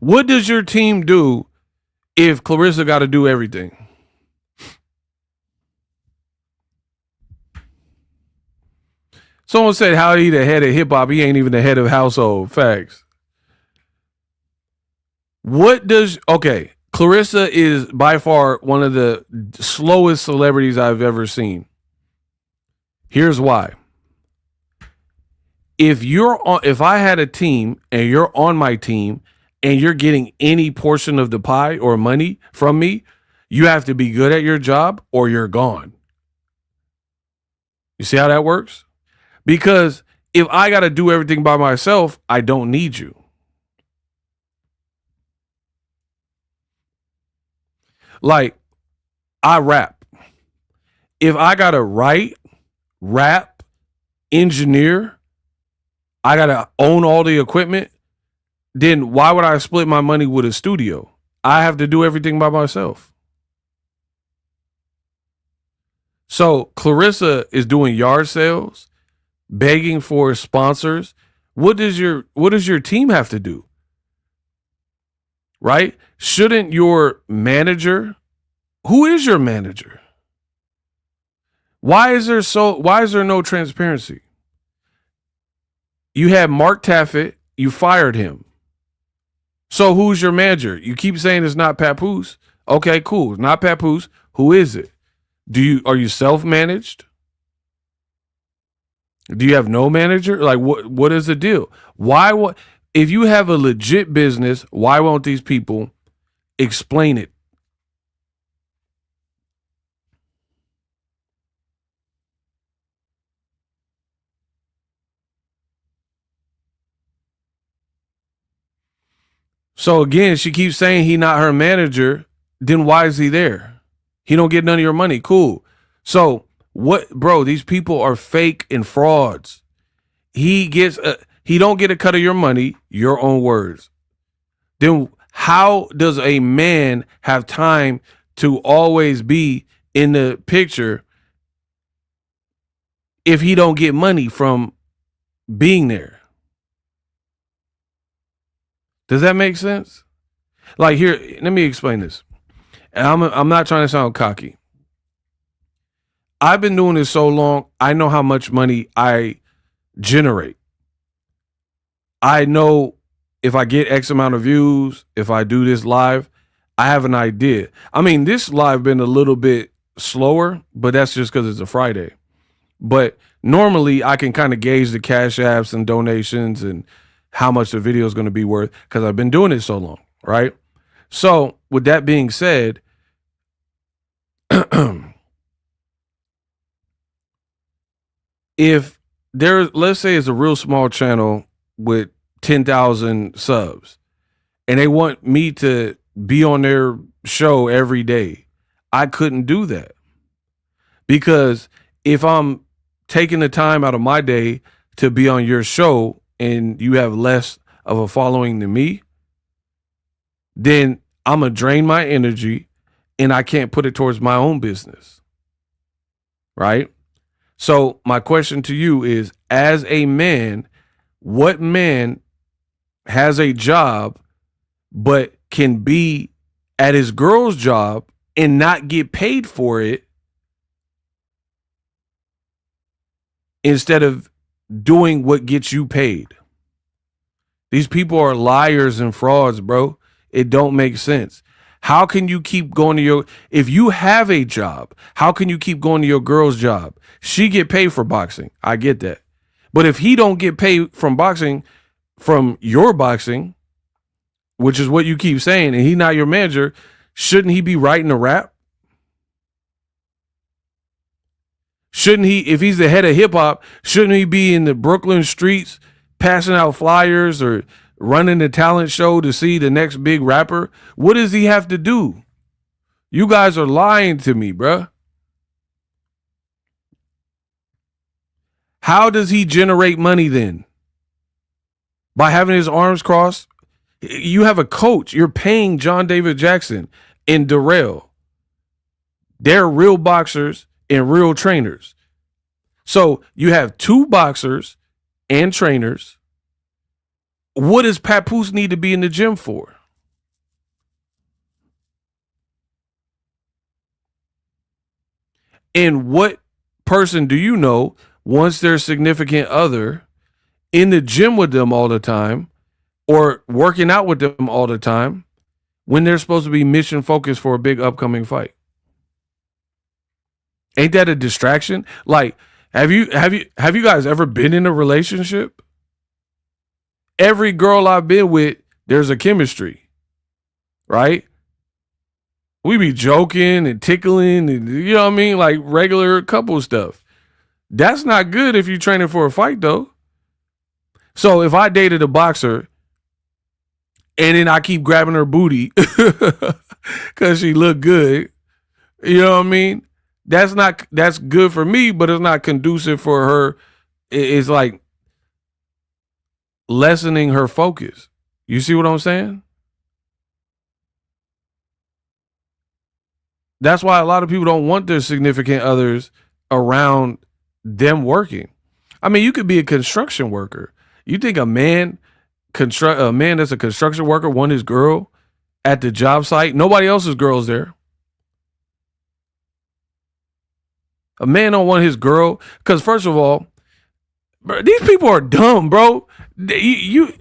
A: What does your team do if Claressa got to do everything? Someone said, how he the head of hip hop? He ain't even the head of household. Facts. Okay, Claressa is by far one of the slowest celebrities I've ever seen. Here's why. If I had a team and you're on my team and you're getting any portion of the pie or money from me, you have to be good at your job or you're gone. You see how that works? Because if I got to do everything by myself, I don't need you. Like, I rap. If I got to write, rap, engineer, I got to own all the equipment, then why would I split my money with a studio? I have to do everything by myself. So Claressa is doing yard sales, begging for sponsors. What does your team have to do? Right? Shouldn't your manager, who is your manager? Why is there no transparency? You had Mark Taffet, you fired him. So who's your manager? You keep saying it's not Papoose. Okay, cool. It's not Papoose. Who is it? Are you self-managed? Do you have no manager? Like what is the deal? If you have a legit business, why won't these people explain it? So again, she keeps saying he not her manager. Then why is he there? He don't get none of your money. Cool. So what, bro? These people are fake and frauds. He don't get a cut of your money. Your own words. Then how does a man have time to always be in the picture if he don't get money from being there? Does that make sense? Like, here, let me explain this. And I'm not trying to sound cocky. I've been doing this so long, I know how much money I generate. I know if I get X amount of views, if I do this live, I have an idea. I mean, this live been a little bit slower, but that's just because it's a Friday. But normally I can kind of gauge the cash apps and donations and how much the video is going to be worth because I've been doing it so long, right? So with that being said, if let's say it's a real small channel with 10,000 subs and they want me to be on their show every day, I couldn't do that because if I'm taking the time out of my day to be on your show and you have less of a following than me, then I'm going to drain my energy and I can't put it towards my own business. Right? So my question to you is, as a man, what man has a job but can be at his girl's job and not get paid for it instead of doing what gets you paid? These people are liars and frauds, bro. It don't make sense. How can you keep going to if you have a job, how can you keep going to your girl's job? She get paid for boxing. I get that. But if he don't get paid from boxing, from your boxing, which is what you keep saying, and he not your manager, shouldn't he be writing a rap? Shouldn't he, if he's the head of hip hop, shouldn't he be in the Brooklyn streets passing out flyers or running the talent show to see the next big rapper? What does he have to do? You guys are lying to me, bruh. How does he generate money then? By having his arms crossed? You have a coach. You're paying John David Jackson and Darrell. They're real boxers and real trainers. So you have two boxers and trainers. What does Papoose need to be in the gym for? And what person do you know wants their significant other in the gym with them all the time or working out with them all the time when they're supposed to be mission focused for a big upcoming fight? Ain't that a distraction? Like, have you guys ever been in a relationship? Every girl I've been with, there's a chemistry, right? We be joking and tickling and, you know what I mean? Like regular couple stuff. That's not good if you're training for a fight, though. So if I dated a boxer and then I keep grabbing her booty because she looked good, you know what I mean? That's good for me, but it's not conducive for her. It's like lessening her focus. You see what I'm saying? That's why a lot of people don't want their significant others around them working. I mean, you could be a construction worker. You think a man that's a construction worker want his girl at the job site? Nobody else's girl's there. A man don't want his girl because, first of all, bro, these people are dumb, bro. You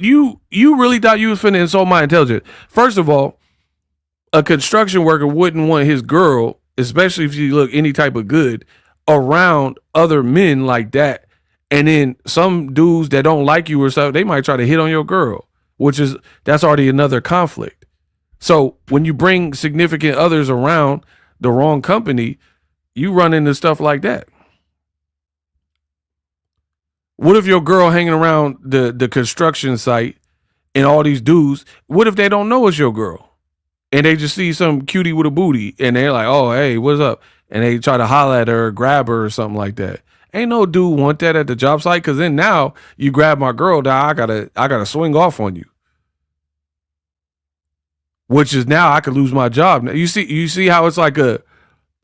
A: really thought you was finna insult my intelligence? First of all, a construction worker wouldn't want his girl, especially if she look any type of good, around other men like that. And then some dudes that don't like you or something, they might try to hit on your girl, that's already another conflict. So when you bring significant others around the wrong company, you run into stuff like that. What if your girl hanging around the construction site and all these dudes, what if they don't know it's your girl? And they just see some cutie with a booty and they're like, oh, hey, what's up? And they try to holler at her, grab her or something like that. Ain't no dude want that at the job site, because then now you grab my girl, now I gotta swing off on you. Which is now I could lose my job. Now, you see how it's like a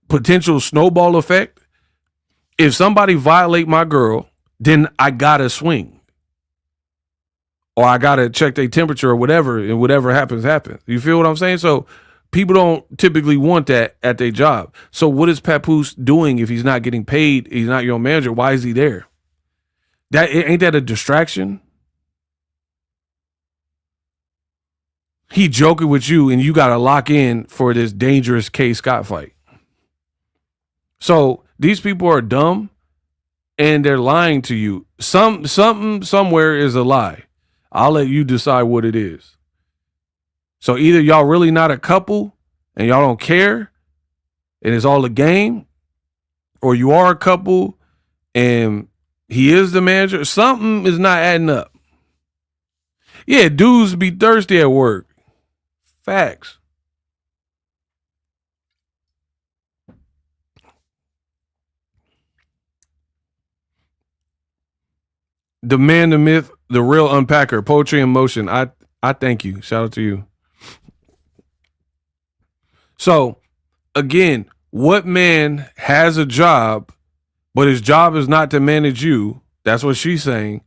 A: potential snowball effect? If somebody violate my girl, then I gotta swing. Or I gotta check their temperature or whatever, and whatever happens. You feel what I'm saying? So people don't typically want that at their job. So what is Papoose doing if he's not getting paid? He's not your manager. Why is he there? Ain't that a distraction? He joking with you and you got to lock in for this dangerous K. Scott fight. So these people are dumb and they're lying to you. Something somewhere is a lie. I'll let you decide what it is. So either y'all really not a couple and y'all don't care and it's all a game, or you are a couple and he is the manager. Something is not adding up. Yeah, dudes be thirsty at work. Facts. The man, the myth, the real unpacker, poetry in motion. I thank you. Shout out to you. So, again, what man has a job, but his job is not to manage you? That's what she's saying.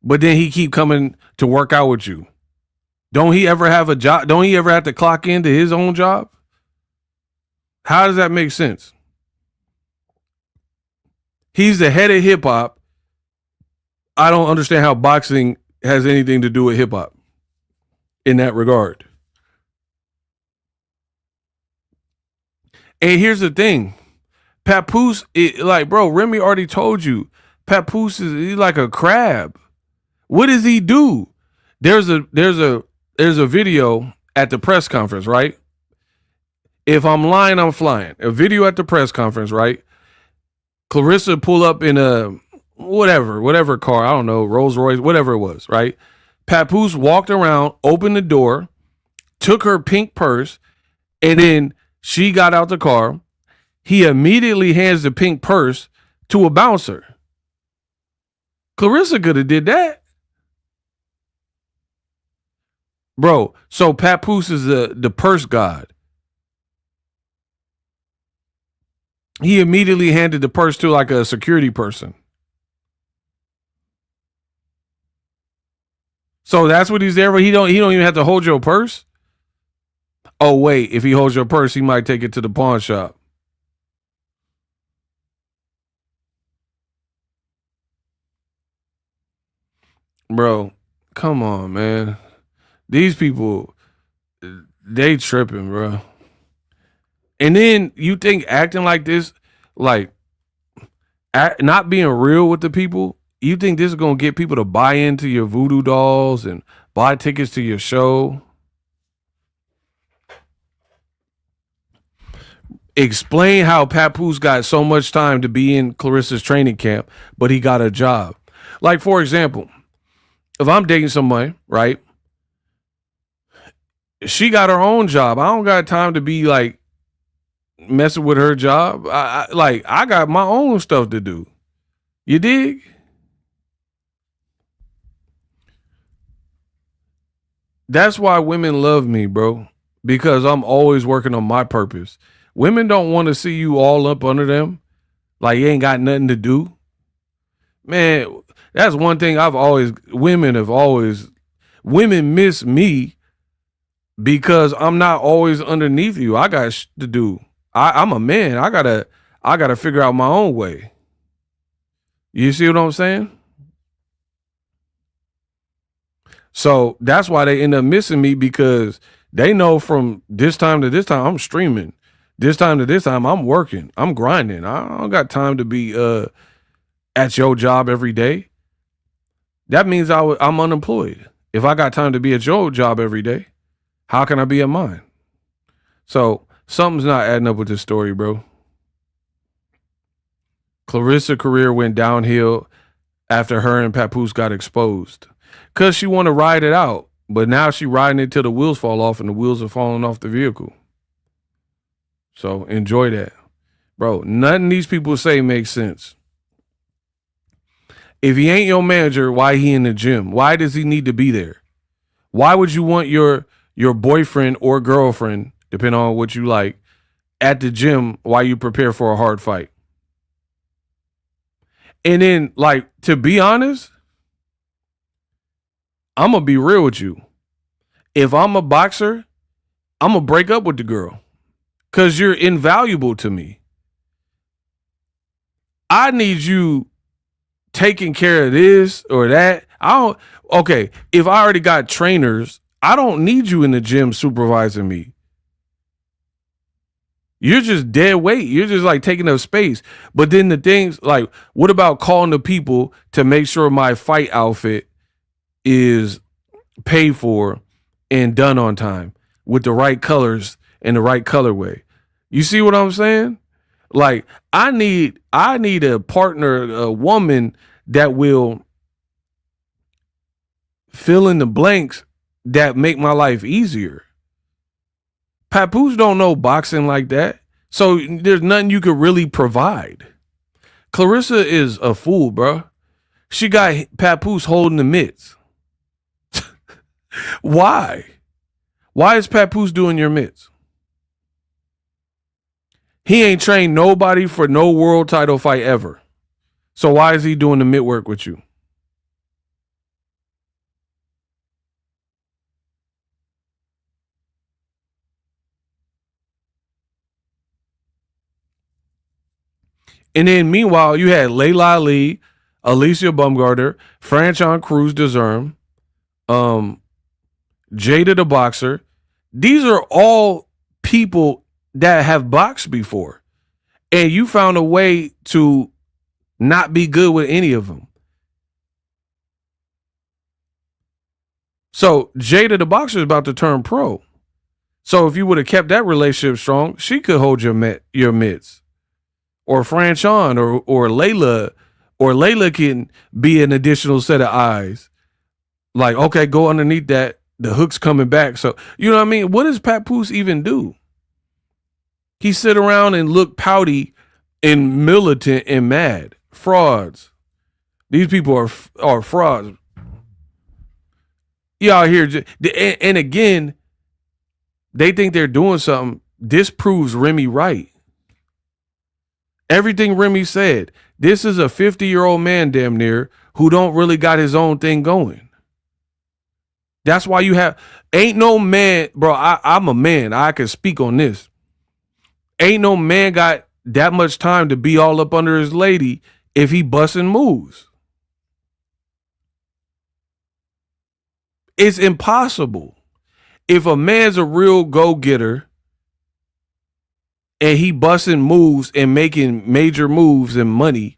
A: But then he keep coming to work out with you. Don't he ever have a job? Don't he ever have to clock into his own job? How does that make sense? He's the head of hip hop. I don't understand how boxing has anything to do with hip hop in that regard. And here's the thing. Papoose, bro, Remy already told you, Papoose he's like a crab. What does he do? There's a video at the press conference, right? If I'm lying, I'm flying. A video at the press conference, right? Claressa pull up in a whatever car, I don't know, Rolls Royce, whatever it was, right? Papoose walked around, opened the door, took her pink purse, and then she got out the car. He immediately hands the pink purse to a bouncer. Claressa could have did that. Bro, so Papoose is the purse god. He immediately handed the purse to like a security person. So that's what he's there for. He don't even have to hold your purse. Oh wait, if he holds your purse, he might take it to the pawn shop. Bro, come on, man. These people, they tripping, bro. And then you think acting like this, like not being real with the people, you think this is gonna get people to buy into your voodoo dolls and buy tickets to your show? Explain how Papoose got so much time to be in Claressa's training camp, but he got a job. Like, for example, if I'm dating somebody, right? She got her own job. I don't got time to be like messing with her job. I got my own stuff to do. You dig? That's why women love me, bro. Because I'm always working on my purpose. Women don't want to see you all up under them, like you ain't got nothing to do. Man, that's one thing women miss me because I'm not always underneath you. I got to do. I'm a man. I gotta figure out my own way. You see what I'm saying? So that's why they end up missing me because they know from this time to this time I'm streaming. This time to this time I'm working. I'm grinding. I don't got time to be at your job every day. That means I'm unemployed. If I got time to be at your job every day, how can I be at mine? So something's not adding up with this story, bro. Clarissa's career went downhill after her and Papoose got exposed. Cause she want to ride it out. But now she riding it till the wheels fall off and the wheels are falling off the vehicle. So enjoy that. Bro, nothing these people say makes sense. If he ain't your manager, why he in the gym? Why does he need to be there? Why would you want your boyfriend or girlfriend, depending on what you like, at the gym while you prepare for a hard fight? And then, like, to be honest, I'm going to be real with you. If I'm a boxer, I'm going to break up with the girl because you're invaluable to me. I need you taking care of this or that. Okay, if I already got trainers, I don't need you in the gym supervising me. You're just dead weight. You're just like taking up space. But then the things like, what about calling the people to make sure my fight outfit is paid for and done on time with the right colors and the right colorway? You see what I'm saying? Like, I need a partner, a woman that will fill in the blanks that make my life easier. Papoose don't know boxing like that. So there's nothing you could really provide. Claressa is a fool, bro. She got Papoose holding the mitts. Why? Why is Papoose doing your mitts? He ain't trained nobody for no world title fight ever. So why is he doing the mitt work with you? And then meanwhile, you had Layla Ali, Alicia Bumgarner, Franchon Cruz Deserm, Jada the Boxer. These are all people that have boxed before. And you found a way to not be good with any of them. So Jada the Boxer is about to turn pro. So if you would have kept that relationship strong, she could hold your mitts. Or Franchon or Layla can be an additional set of eyes. Like, okay, go underneath that. The hook's coming back. So, you know what I mean? What does Papoose even do? He sit around and look pouty and militant and mad. Frauds. These people are frauds. You out here. And again, they think they're doing something. This proves Remy right. Everything Remy said. This is a 50-year-old man damn near who don't really got his own thing going. That's why ain't no man, bro, I'm a man. I can speak on this. Ain't no man got that much time to be all up under his lady if he busting moves. It's impossible. If a man's a real go-getter and he busting moves and making major moves and money,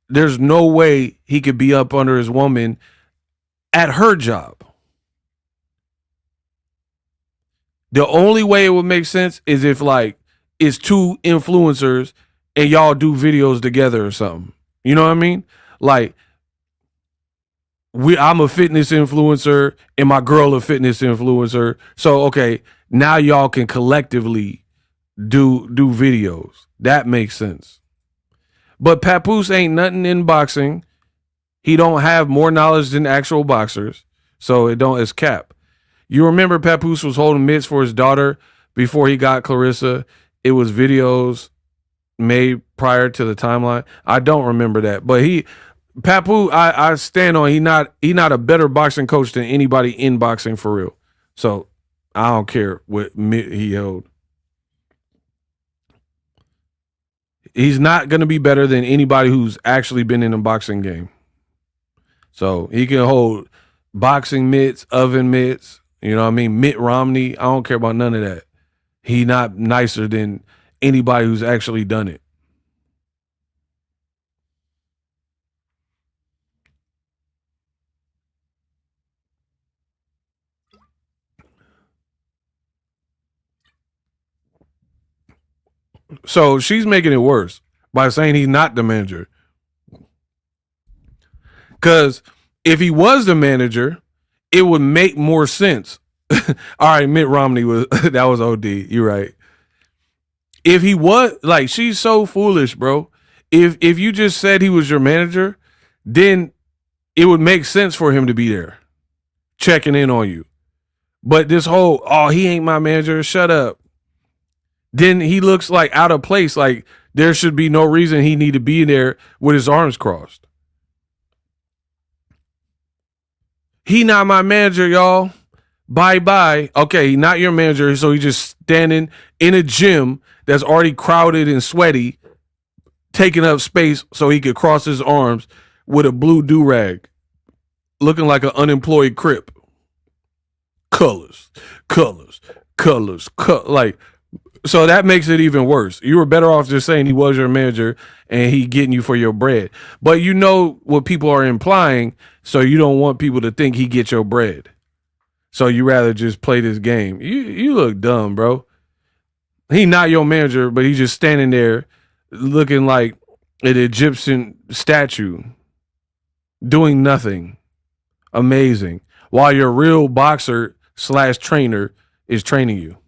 A: there's no way he could be up under his woman at her job. The only way it would make sense is if like it's two influencers and y'all do videos together or something. You know what I mean? Like I'm a fitness influencer and my girl a fitness influencer. So okay, now y'all can collectively do videos. That makes sense. But Papoose ain't nothing in boxing. He don't have more knowledge than actual boxers. So it's cap. You remember Papoose was holding mitts for his daughter before he got Claressa. It was videos made prior to the timeline. I don't remember that. But Papoose, I stand on he not a better boxing coach than anybody in boxing for real. So I don't care what mitt he held. He's not going to be better than anybody who's actually been in a boxing game. So he can hold boxing mitts, oven mitts. You know what I mean? Mitt Romney. I don't care about none of that. He not nicer than anybody who's actually done it. So she's making it worse by saying he's not the manager. Because if he was the manager, it would make more sense. All right, Mitt Romney that was OD. You're right. If he was like, she's so foolish, bro. If you just said he was your manager, then it would make sense for him to be there, checking in on you. But this whole, he ain't my manager, shut up. Then he looks like out of place. Like there should be no reason he need to be there with his arms crossed. He not my manager, y'all. Bye-bye. Okay, not your manager, so he's just standing in a gym that's already crowded and sweaty, taking up space so he could cross his arms with a blue do-rag, looking like an unemployed Crip. Colors. Like, so that makes it even worse. You were better off just saying he was your manager and he getting you for your bread. But you know what people are implying, so you don't want people to think he gets your bread. So you rather just play this game. You look dumb, bro. He not your manager, but he's just standing there looking like an Egyptian statue, doing nothing. Amazing. While your real boxer / trainer is training you.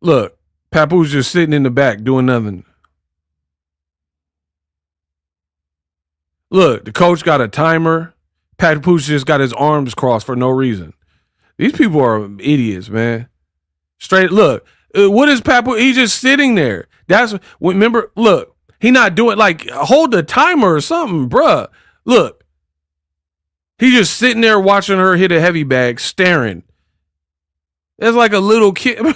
A: Look, Papoose just sitting in the back doing nothing. Look, the coach got a timer. Papoose just got his arms crossed for no reason. These people are idiots, man. Straight, look, what is Papoose? He's just sitting there. Remember, look, he not doing, like, hold the timer or something, bruh. Look, he's just sitting there watching her hit a heavy bag, staring. It's like a little kid.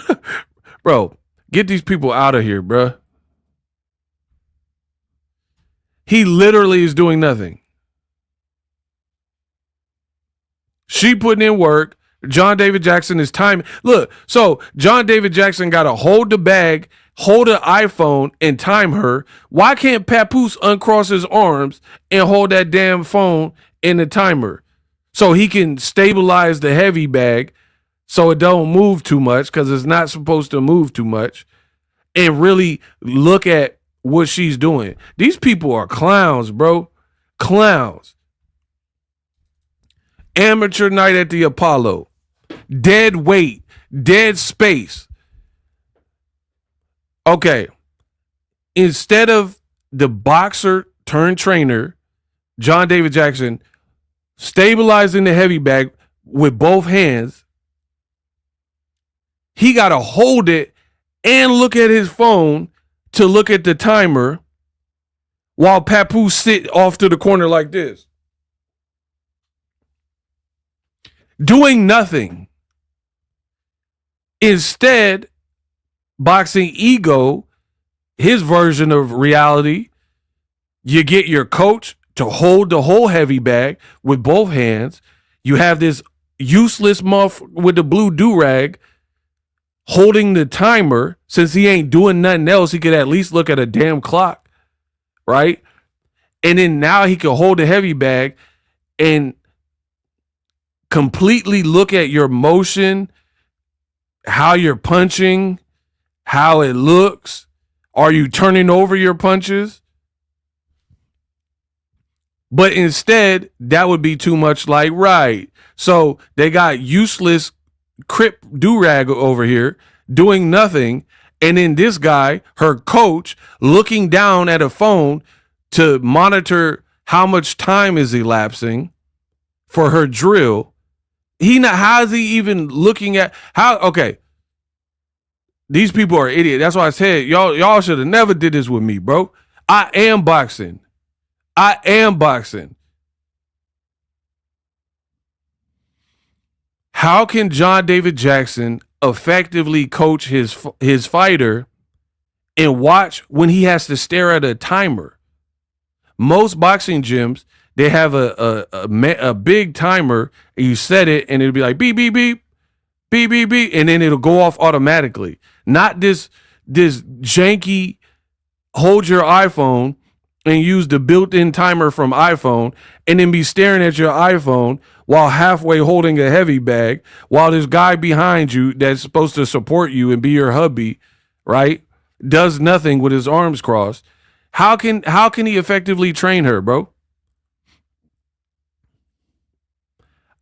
A: Bro, get these people out of here, bruh. He literally is doing nothing. She putting in work. John David Jackson is timing. Look, so John David Jackson got to hold the bag, hold an iPhone, and time her. Why can't Papoose uncross his arms and hold that damn phone in the timer so he can stabilize the heavy bag so it don't move too much, because it's not supposed to move too much, and really look at what she's doing? These people are clowns, bro. Clowns. Amateur night at the Apollo. Dead weight. Dead space. Okay. Instead of the boxer turned trainer, John David Jackson, stabilizing the heavy bag with both hands, he got to hold it and look at his phone to look at the timer while Papoose sit off to the corner like this, doing nothing. Instead, Boxingego his version of reality, you get your coach to hold the whole heavy bag with both hands. You have this useless muff with the blue do-rag holding the timer. Since he ain't doing nothing else, he could at least look at a damn clock, right? And then now he can hold the heavy bag and completely look at your motion, how you're punching, how it looks. Are you turning over your punches? But instead, that would be too much like, right. So they got useless Crip do-rag over here doing nothing. And then this guy, her coach, looking down at a phone to monitor how much time is elapsing for her drill. How's he even looking at how? Okay. These people are idiots. That's why I said y'all should have never did this with me, bro. I am boxing. How can John David Jackson effectively coach his fighter and watch when he has to stare at a timer? Most boxing gyms, they have a big timer, and you set it, and it'll be like beep, beep, beep, beep, beep, beep, and then it'll go off automatically. Not this janky hold your iPhone and use the built-in timer from iPhone and then be staring at your iPhone while halfway holding a heavy bag while this guy behind you that's supposed to support you and be your hubby, right, does nothing with his arms crossed. How can he effectively train her, bro?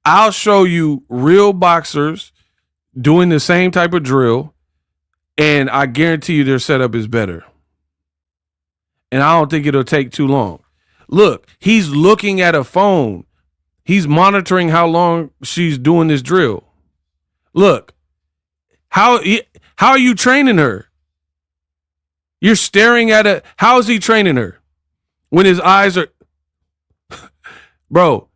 A: I'll show you real boxers doing the same type of drill, and I guarantee you their setup is better. And I don't think it'll take too long. Look, he's looking at a phone. He's monitoring how long she's doing this drill. Look, how are you training her? You're staring at how is he training her? When his eyes are, bro,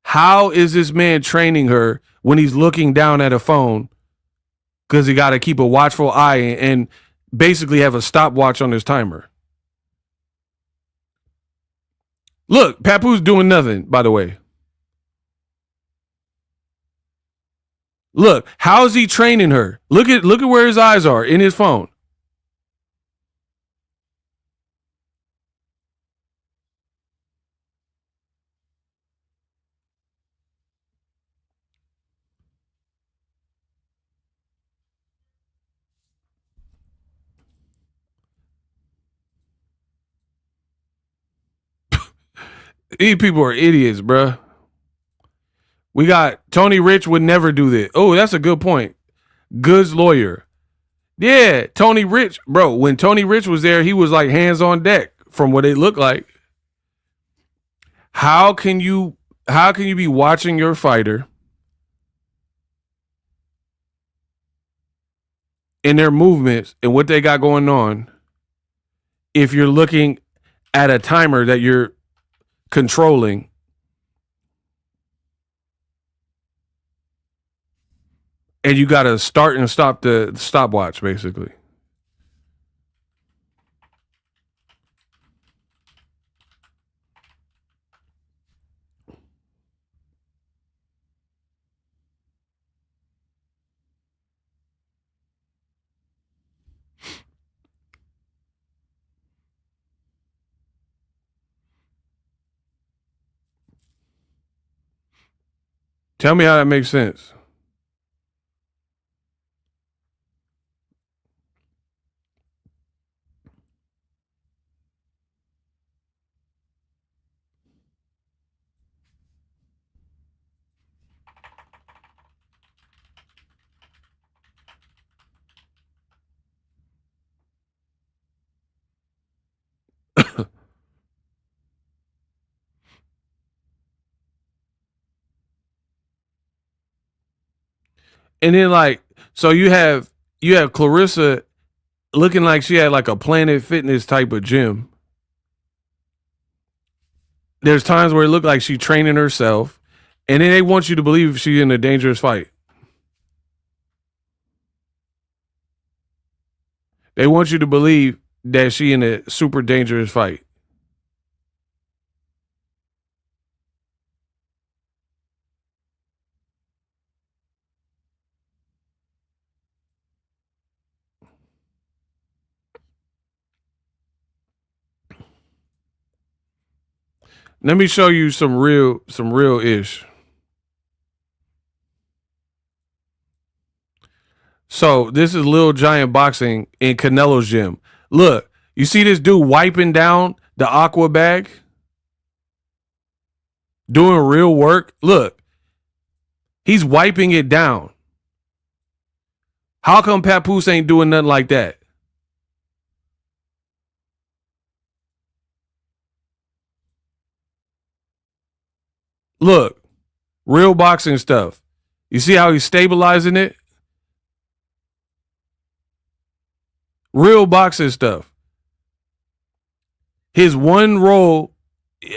A: how is this man training her when he's looking down at a phone? Because he got to keep a watchful eye and basically have a stopwatch on his timer. Look, Papoose doing nothing, by the way. Look, how is he training her? Look at where his eyes are in his phone. These people are idiots, bruh. We got Tony Rich would never do this. Oh, that's a good point. Good's lawyer. Yeah, Tony Rich, bro. When Tony Rich was there, he was like hands on deck from what it looked like. How can you be watching your fighter and their movements and what they got going on if you're looking at a timer that you're controlling? And you got to start and stop the stopwatch, basically. Tell me how that makes sense. And then so you have Claressa looking like she had like a Planet Fitness type of gym. There's times where it looked like she's training herself, and then they want you to believe she's in a dangerous fight. They want you to believe that she in a super dangerous fight. Let me show you some real ish. So this is Lil Giant Boxing in Canelo's gym. Look, you see this dude wiping down the aqua bag? Doing real work? Look, he's wiping it down. How come Papoose ain't doing nothing like that? Look, real boxing stuff. You see how he's stabilizing it? Real boxing stuff. His one role,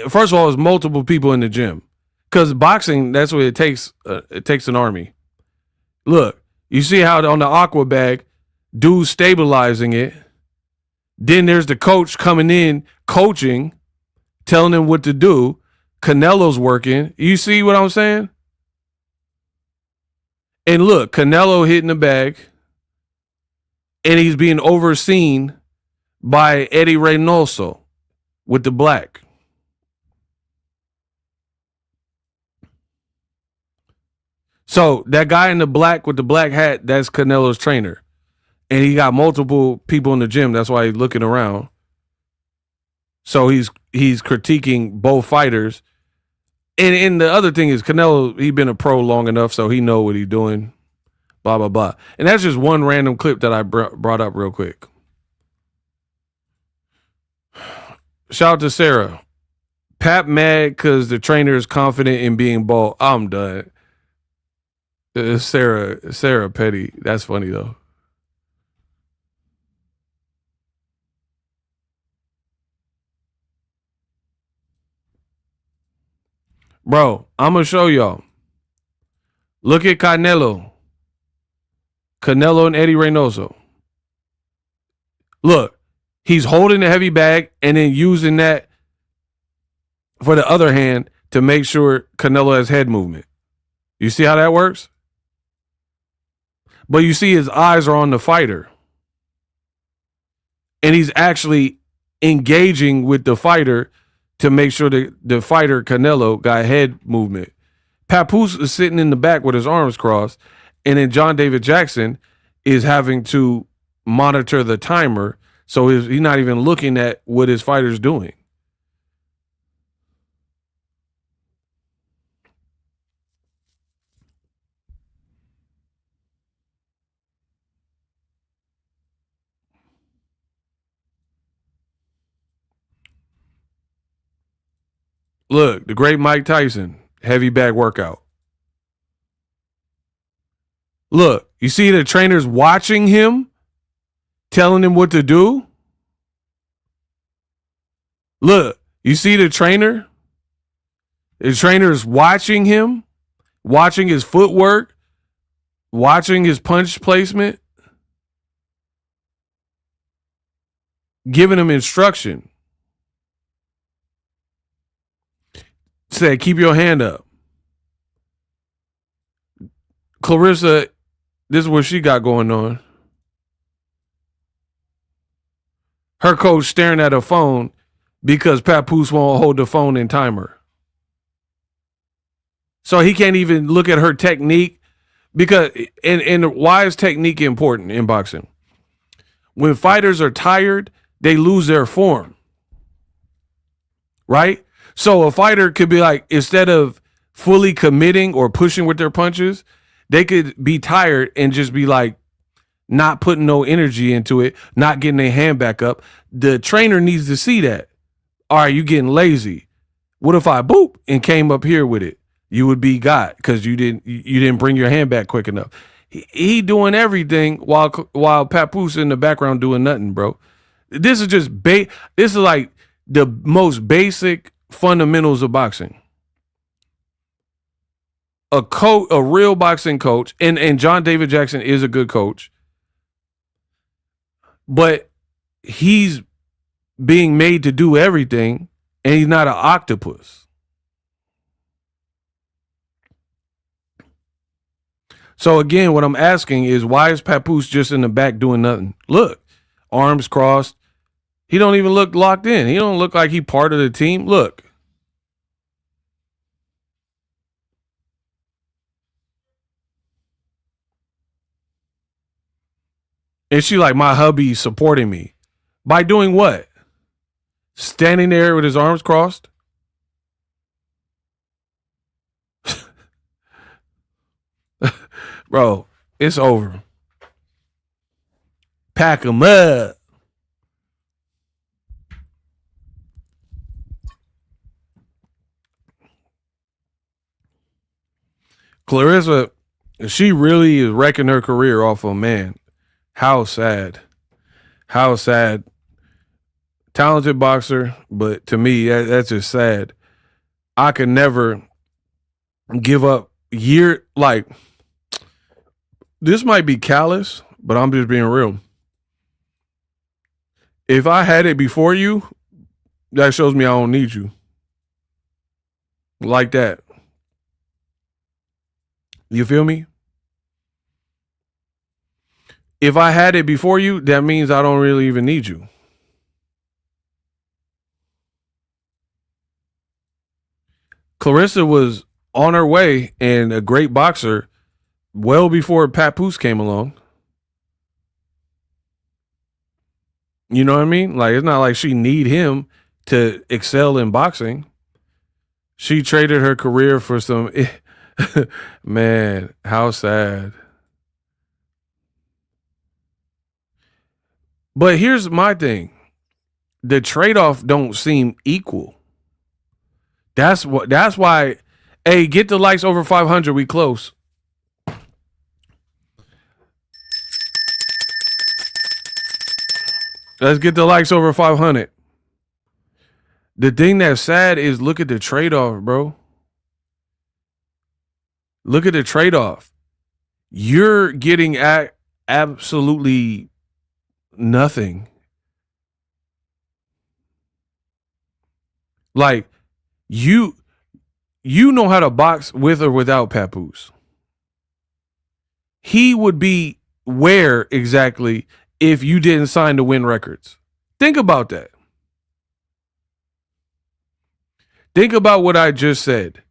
A: first of all, is multiple people in the gym. Because boxing, that's what it takes. It takes an army. Look, you see how on the aqua bag, dude's stabilizing it. Then there's the coach coming in, coaching, telling him what to do. Canelo's working. You see what I'm saying? And look, Canelo hitting the bag, and he's being overseen by Eddie Reynoso with the black. So that guy in the black with the black hat, that's Canelo's trainer. And he got multiple people in the gym. That's why he's looking around. So he's critiquing both fighters. And the other thing is Canelo, he been a pro long enough, so he know what he's doing. Blah, blah, blah. And that's just one random clip that I brought up real quick. Shout out to Sarah. Pap mad because the trainer is confident in being bald. I'm done. Sarah Petty. That's funny though. Bro, I'm gonna show y'all. Look at Canelo and Eddie Reynoso. Look, he's holding the heavy bag and then using that for the other hand to make sure Canelo has head movement. You see how that works? But you see his eyes are on the fighter. And he's actually engaging with the fighter to make sure that the fighter, Canelo, got head movement. Papoose is sitting in the back with his arms crossed, and then John David Jackson is having to monitor the timer, so he's not even looking at what his fighter's doing. Look, the great Mike Tyson, heavy bag workout. Look, you see the trainers watching him, telling him what to do? Look, you see the trainer? The trainer's watching him, watching his footwork, watching his punch placement, giving him instruction. Say, keep your hand up. Claressa, this is what she got going on. Her coach staring at her phone because Papoose won't hold the phone in timer. So he can't even look at her technique because, and why is technique important in boxing? When fighters are tired, they lose their form. Right? So a fighter could be like, instead of fully committing or pushing with their punches, they could be tired and just be like, not putting no energy into it, not getting their hand back up. The trainer needs to see that. All right, you getting lazy. What if I boop and came up here with it? You would be got because you didn't bring your hand back quick enough. He doing everything while Papoose in the background doing nothing, bro. This is just this is like the most basic fundamentals of boxing. A real boxing coach, and John David Jackson is a good coach, but he's being made to do everything, and he's not an octopus. So again, what I'm asking is, why is Papoose just in the back doing nothing? Look, arms crossed. He don't even look locked in. He don't look like he part of the team. Look. And she like, my hubby supporting me. By doing what? Standing there with his arms crossed? Bro, it's over. Pack him up. Claressa, she really is wrecking her career off of man. How sad. How sad. Talented boxer, but to me, that's just sad. I could never give up like, this might be callous, but I'm just being real. If I had it before you, that shows me I don't need you. Like that. You feel me? If I had it before you, that means I don't really even need you. Claressa was on her way and a great boxer well before Papoose came along. You know what I mean? Like, it's not like she need him to excel in boxing. She traded her career for some man, how sad. But here's my thing. The trade-off don't seem equal. That's why, hey, get the likes over 500, we close. Let's get the likes over 500. The thing that's sad is, look at the trade-off, bro. Look at the trade-off. You're getting absolutely nothing. Like, you know how to box with or without Papoose. He would be where exactly if you didn't sign to win records? Think about that. Think about what I just said.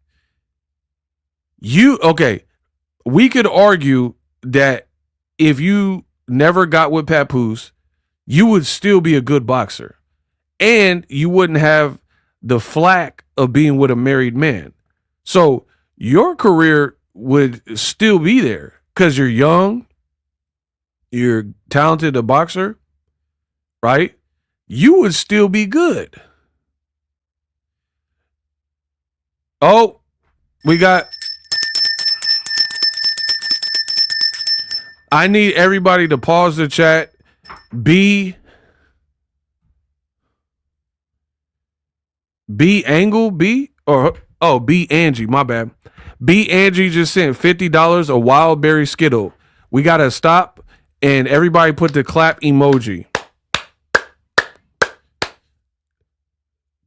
A: We could argue that if you never got with Papoose, you would still be a good boxer. And you wouldn't have the flack of being with a married man. So your career would still be there because you're young, you're talented a boxer, right? You would still be good. Oh, I need everybody to pause the chat. B Angle B or B Angie, my bad. B Angie just sent $50 a wild berry skittle. We gotta stop and everybody put the clap emoji.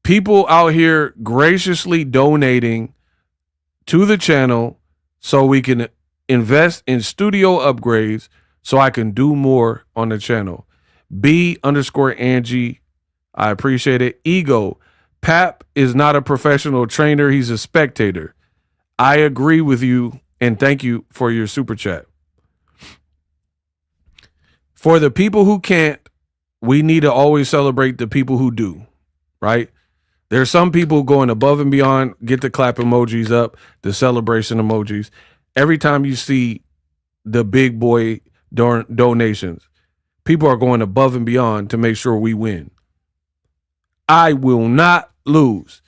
A: People out here graciously donating to the channel so we can invest in studio upgrades so I can do more on the channel. B_Angie, I appreciate it. Ego, Pap is not a professional trainer. He's a spectator. I agree with you and thank you for your super chat. For the people who can't, we need to always celebrate the people who do, right? There's some people going above and beyond. Get the clap emojis up, the celebration emojis. Every time you see the big boy donations, people are going above and beyond to make sure we win. I will not lose.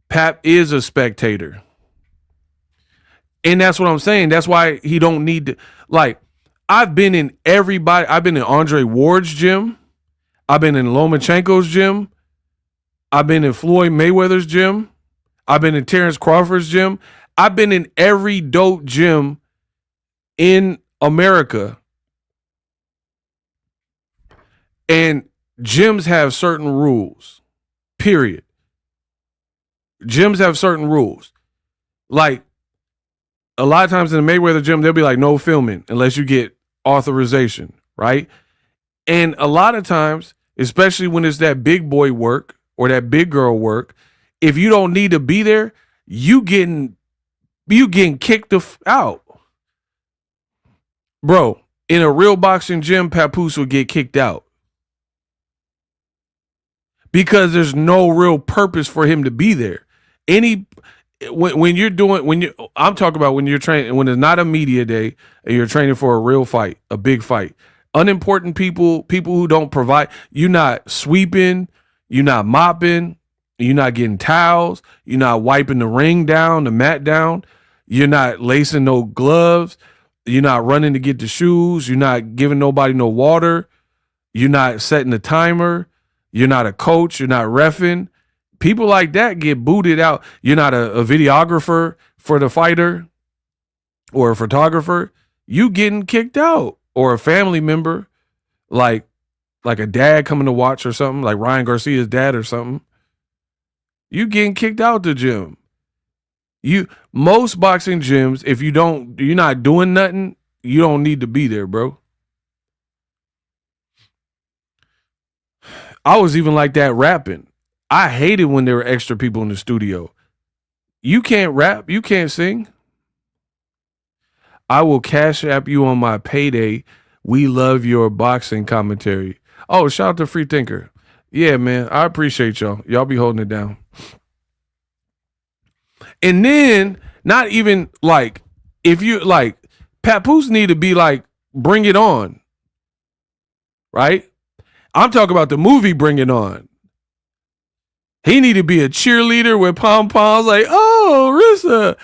A: Pap is a spectator. And that's what I'm saying. That's why he don't need to, like, I've been in Andre Ward's gym. I've been in Lomachenko's gym. I've been in Floyd Mayweather's gym. I've been in Terrence Crawford's gym. I've been in every dope gym in America. And gyms have certain rules. Period. Gyms have certain rules. Like a lot of times in the Mayweather gym, they'll be like, no filming unless you get authorization, right? And a lot of times, especially when it's that big boy work or that big girl work, if you don't need to be there, you getting kicked out. Bro, in a real boxing gym, Papoose would get kicked out. Because there's no real purpose for him to be there. I'm talking about when you're training, when it's not a media day and you're training for a real fight, a big fight. Unimportant people who don't provide, you're not sweeping, you're not mopping, you're not getting towels, you're not wiping the ring down, the mat down, you're not lacing no gloves, you're not running to get the shoes, you're not giving nobody no water, you're not setting the timer. You're not a coach. You're not reffing. People like that get booted out. You're not a videographer for the fighter or a photographer. You getting kicked out, or a family member, like a dad coming to watch or something, like Ryan Garcia's dad or something. You getting kicked out the gym. Most boxing gyms, if you're not doing nothing, you don't need to be there, bro. I was even like that rapping. I hated when there were extra people in the studio. You can't rap. You can't sing. I will cash app you on my payday. We love your boxing commentary. Oh, shout out to Free Thinker. Yeah, man. I appreciate y'all. Y'all be holding it down. And then, not even like, if you like, Papoose need to be like, bring it on. Right? I'm talking about the movie Bring It On. He need to be a cheerleader with pom-poms like, oh, Rissa.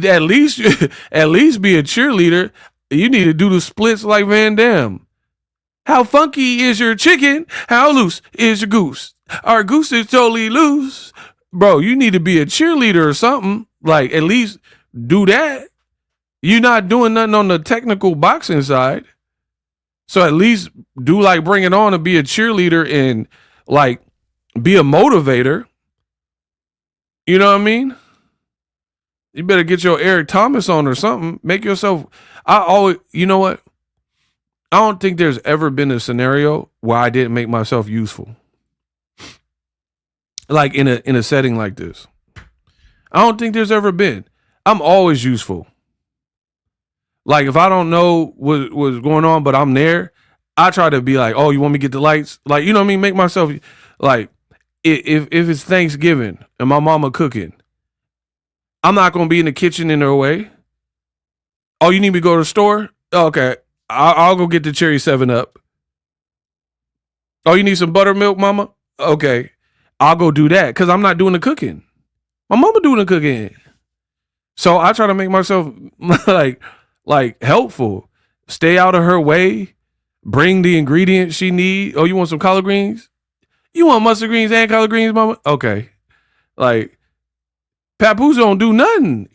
A: At least be a cheerleader. You need to do the splits like Van Damme. How funky is your chicken? How loose is your goose? Our goose is totally loose. Bro, you need to be a cheerleader or something. Like, at least do that. You're not doing nothing on the technical boxing side. So at least do like Bring It On and be a cheerleader and like be a motivator. You know what I mean? You better get your Eric Thomas on or something. Make yourself. You know what? I don't think there's ever been a scenario where I didn't make myself useful. Like in a setting like this. I don't think there's ever been. I'm always useful. Like if I don't know what's going on, but I'm there, I try to be like, oh, you want me to get the lights? Like, you know what I mean? Make myself like, if it's Thanksgiving and my mama cooking, I'm not going to be in the kitchen in her way. Oh, you need me to go to the store? Oh, okay. I'll go get the cherry 7-Up. Oh, you need some buttermilk, mama? Okay. I'll go do that because I'm not doing the cooking. My mama doing the cooking. So I try to make myself like helpful. Stay out of her way. Bring the ingredients she need. Oh, you want some collard greens? You want mustard greens and collard greens, mama? Okay. Like, Papoose don't do nothing.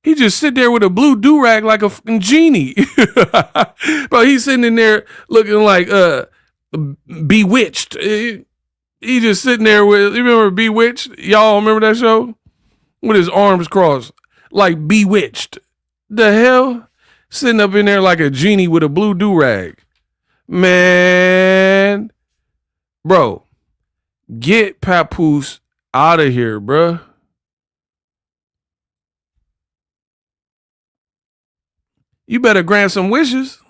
A: He just sit there with a blue do-rag like a fucking genie. But he's sitting in there looking like Bewitched. He just sitting there with, you remember Bewitched? Y'all remember that show? With his arms crossed. Like Bewitched. The hell? Sitting up in there like a genie with a blue do-rag. Man. Bro. Get Papoose out of here, bruh. You better grant some wishes.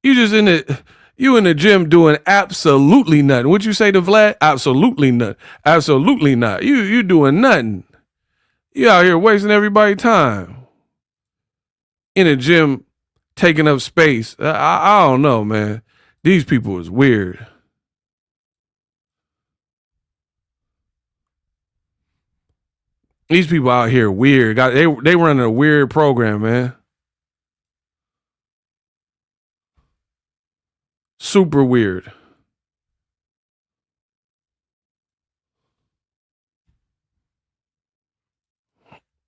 A: You in the gym doing absolutely nothing. What you say to Vlad? Absolutely nothing. Absolutely not. You doing nothing. You out here wasting everybody's time. In a gym, taking up space. I don't know, man. These people is weird. These people out here weird. They running a weird program, man. Super weird.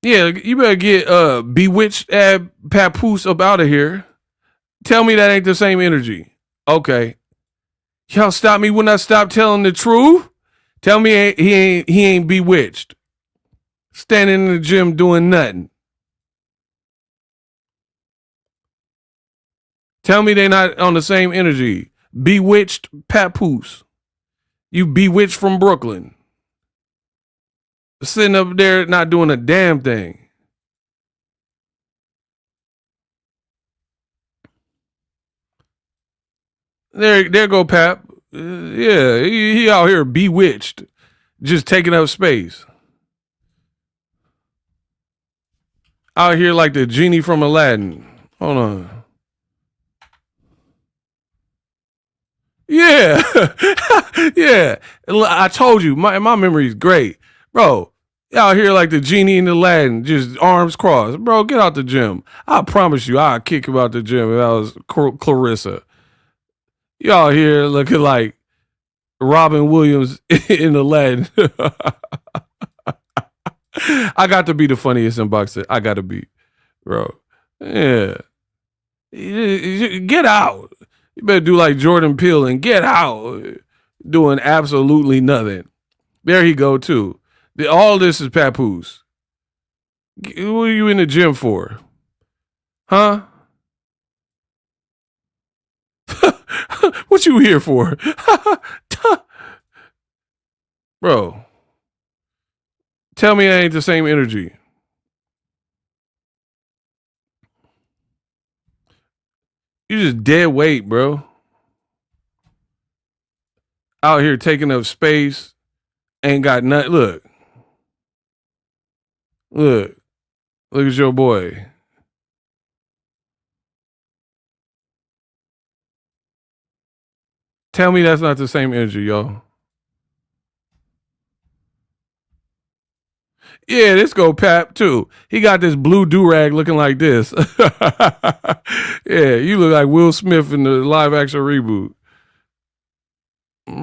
A: Yeah, you better get Bewitched Papoose up out of here. Tell me that ain't the same energy. Okay. Y'all stop me when I stop telling the truth. Tell me he ain't bewitched. Standing in the gym doing nothing. Tell me they not on the same energy. Bewitched Papoose. You bewitched from Brooklyn. Sitting up there not doing a damn thing. There go Pap. Yeah, he out here bewitched. Just taking up space. Out here like the genie from Aladdin. Hold on. Yeah. Yeah. I told you, my memory is great. Bro, out here like the genie in Aladdin, just arms crossed. Bro, get out the gym. I promise you, I'd kick him out the gym if I was Claressa. Y'all here looking like Robin Williams in Aladdin. I got to be the funniest in boxing. I got to be, bro. Yeah. Get out. You better do like Jordan Peele and get out. Doing absolutely nothing. There he go, too. All this is Papoose. What are you in the gym for? Huh? What you here for? Bro. Tell me I ain't the same energy. You just dead weight, bro. Out here taking up space. Ain't got nothing. Look. Look at your boy. Tell me that's not the same energy, y'all. Yeah, this go Pap too. He got this blue do-rag looking like this. Yeah, you look like Will Smith in the live action reboot.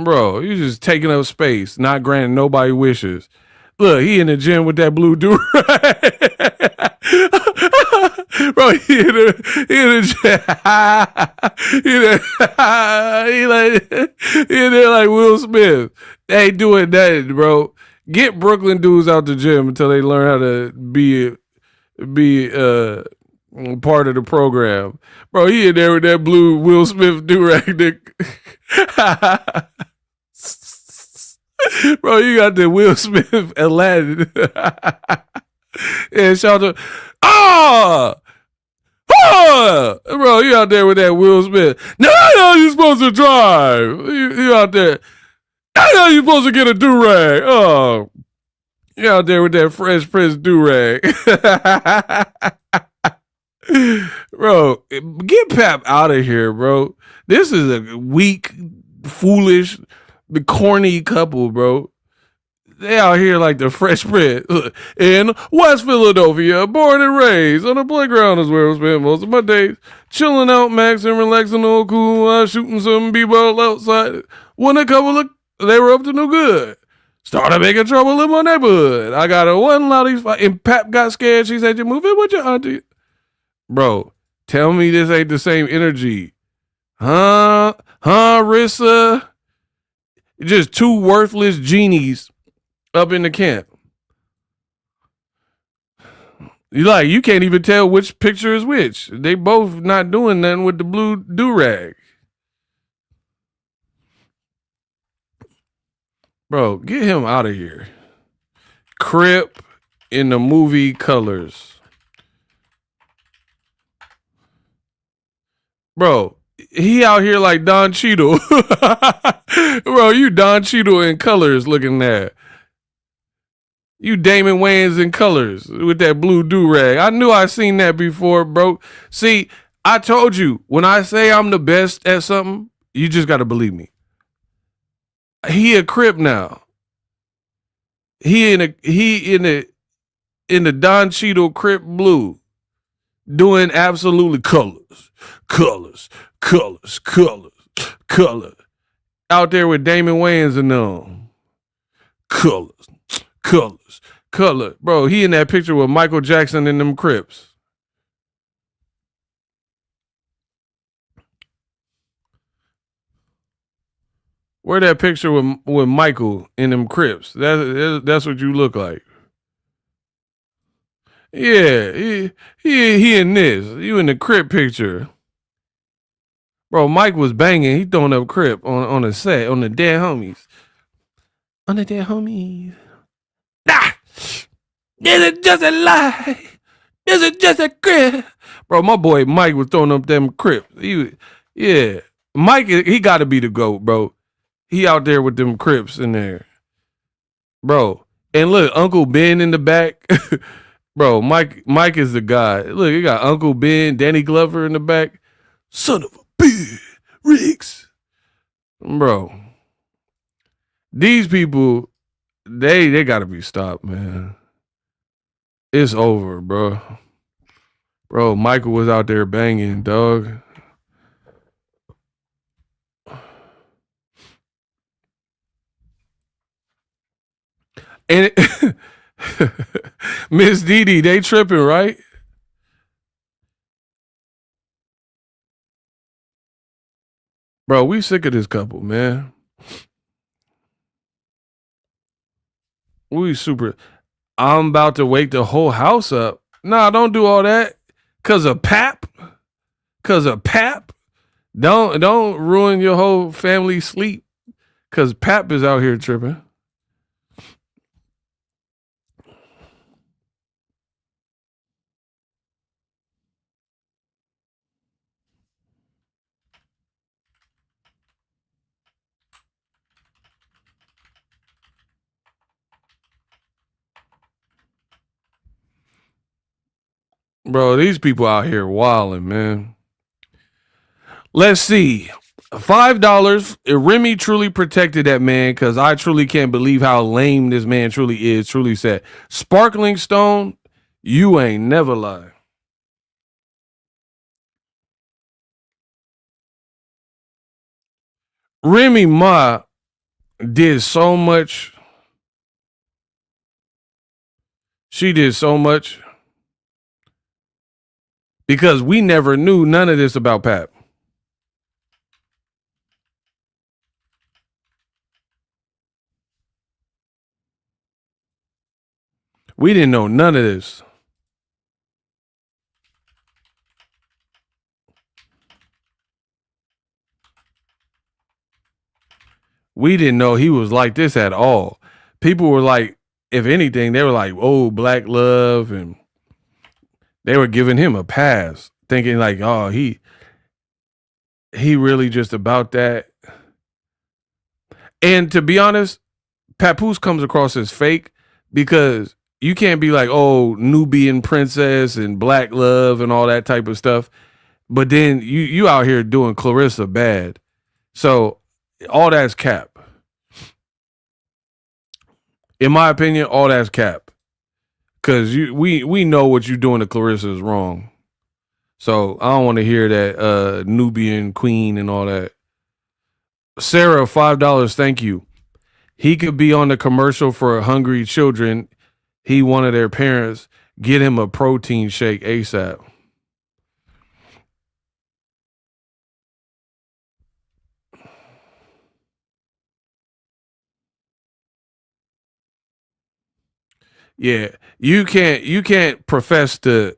A: Bro, you just taking up space, not granting nobody wishes. Look, he in the gym with that blue do-rag. Bro, he in the gym. He in there like Will Smith. They ain't doing that, bro. Get Brooklyn dudes out the gym until they learn how to be part of the program. Bro, he in there with that blue Will Smith do-rag. Bro, you got the Will Smith Aladdin. Yeah, shout out to bro, you out there with that Will Smith. Now I know you're supposed to drive. You out there. I know you're supposed to get a do-rag. Oh, you out there with that Fresh Prince do-rag. Bro, get Pap out of here, bro. This is a weak, foolish, the corny couple, bro. They out here like the Fresh Prince in West Philadelphia, born and raised on the playground is where I spend most of my days, chilling out, maxing, relaxing, all cool, shooting some b-ball outside. When a couple of they were up to no good. Started making trouble in my neighborhood. I got a one loudy fight, and Pap got scared. She said, "You moving with your auntie?" Bro, tell me this ain't the same energy, huh, Rissa? Just two worthless genies up in the camp. You can't even tell which picture is which. They both not doing nothing with the blue do-rag. Bro, get him out of here. Crip in the movie colors. Bro, he out here like Don Cheadle. Bro, you Don Cheadle in colors looking there. You Damon Wayans in colors with that blue do-rag. I knew I seen that before, bro. See, I told you, when I say I'm the best at something, you just got to believe me. He a Crip now. He in the Don Cheadle Crip blue, doing absolutely colors. Out there with Damon Wayans and them. Colors. Bro, he in that picture with Michael Jackson and them Crips. Where that picture with Michael in them Crips? That's what you look like. Yeah, he in this. You in the Crip picture. Bro, Mike was banging. He throwing up Crip on the set, on the dead homies. On the dead homies. Nah! This is just a lie. This is just a Crip. Bro, my boy Mike was throwing up them Crips. Yeah. Mike, he got to be the GOAT, bro. He out there with them Crips in there. Bro. And look, Uncle Ben in the back. Bro, Mike is the guy. Look, you got Uncle Ben, Danny Glover in the back. Son of a bitch, Riggs. Bro. These people, they gotta be stopped, man. It's over, bro. Bro, Michael was out there banging, dog. And Miss Didi, they tripping, right? Bro, we sick of this couple, man. We super. I'm about to wake the whole house up. Nah, don't do all that. Cause of Pap. Cause of Pap. Don't ruin your whole family sleep. Cause Pap is out here tripping. Bro, these people out here wilding, man. Let's see. $5. Remy truly protected that man because I truly can't believe how lame this man truly is. Truly said, Sparkling Stone, you ain't never lie. Remy Ma did so much. She did so much because we never knew none of this about Pap. We didn't know none of this. We didn't know he was like this at all. People were like, if anything, they were like, oh, black love. And they were giving him a pass, thinking like, oh, he really just about that. And to be honest, Papoose comes across as fake because you can't be like, oh, Nubian princess and black love and all that type of stuff. But then you out here doing Claressa bad. So all that's cap. In my opinion, all that's cap. Cause we know what you're doing to Claressa is wrong. So I don't want to hear that Nubian queen and all that. Sarah, $5, thank you. He could be on the commercial for hungry children. He wanted their parents get him a protein shake ASAP. Yeah, you can't profess to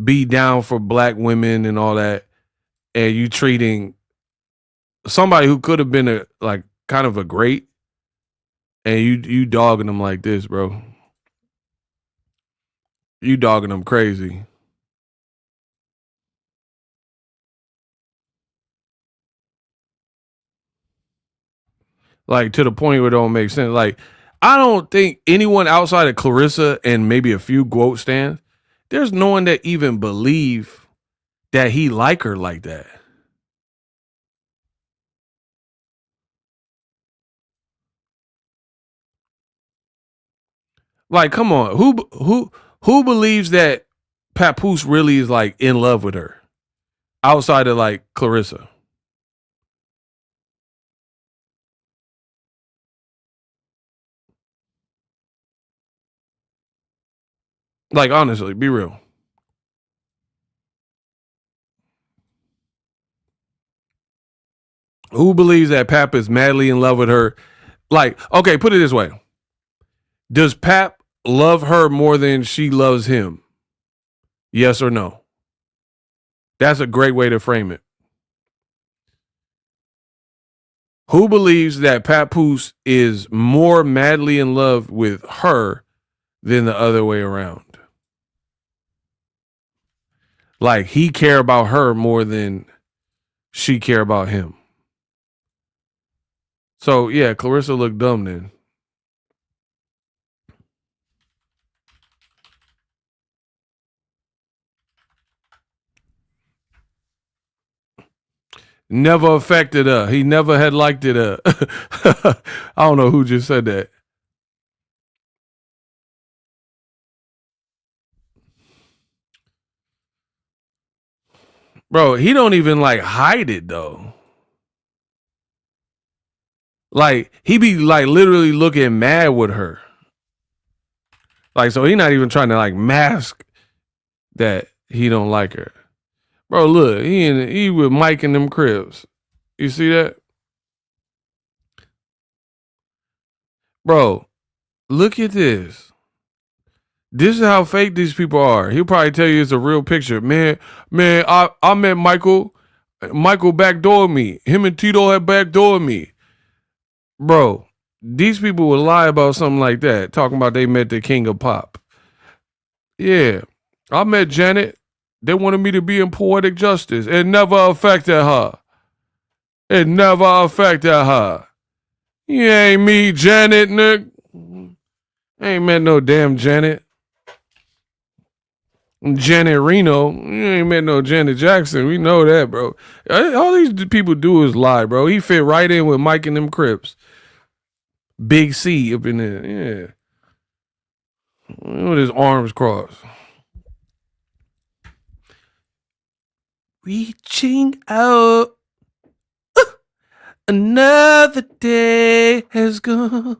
A: be down for black women and all that, and you treating somebody who could have been a like kind of a great, and you dogging them like this, bro. You dogging them crazy. Like to the point where it don't make sense. Like I don't think anyone outside of Claressa and maybe a few GOAT stands, there's no one that even believe that he like her like that. Like, come on, who believes that Papoose really is like in love with her outside of like Claressa? Like, honestly, be real. Who believes that Pap is madly in love with her? Like, okay, put it this way. Does Pap love her more than she loves him? Yes or no? That's a great way to frame it. Who believes that Papoose is more madly in love with her than the other way around? Like, he care about her more than she care about him. So, yeah, Claressa looked dumb then. Never affected her. He never had liked it. I don't know who just said that. Bro, he don't even like hide it though. Like, he be like literally looking mad with her. Like, so he not even trying to like mask that he don't like her. Bro, look, he with Mike in them cribs. You see that? Bro, look at this. This is how fake these people are. He'll probably tell you it's a real picture. Man, I met Michael. Michael backdoored me. Him and Tito had backdoored me. Bro, these people would lie about something like that, talking about they met the king of pop. Yeah, I met Janet. They wanted me to be in poetic justice. It never affected her. It never affected her. You ain't me, Janet, Nick. Ain't met no damn Janet. Janet Reno. You ain't met no Janet Jackson. We know that, bro. All these people do is lie, bro. He fit right in with Mike and them Crips. Big C up in there. Yeah. With his arms crossed. Reaching out. Another day has gone.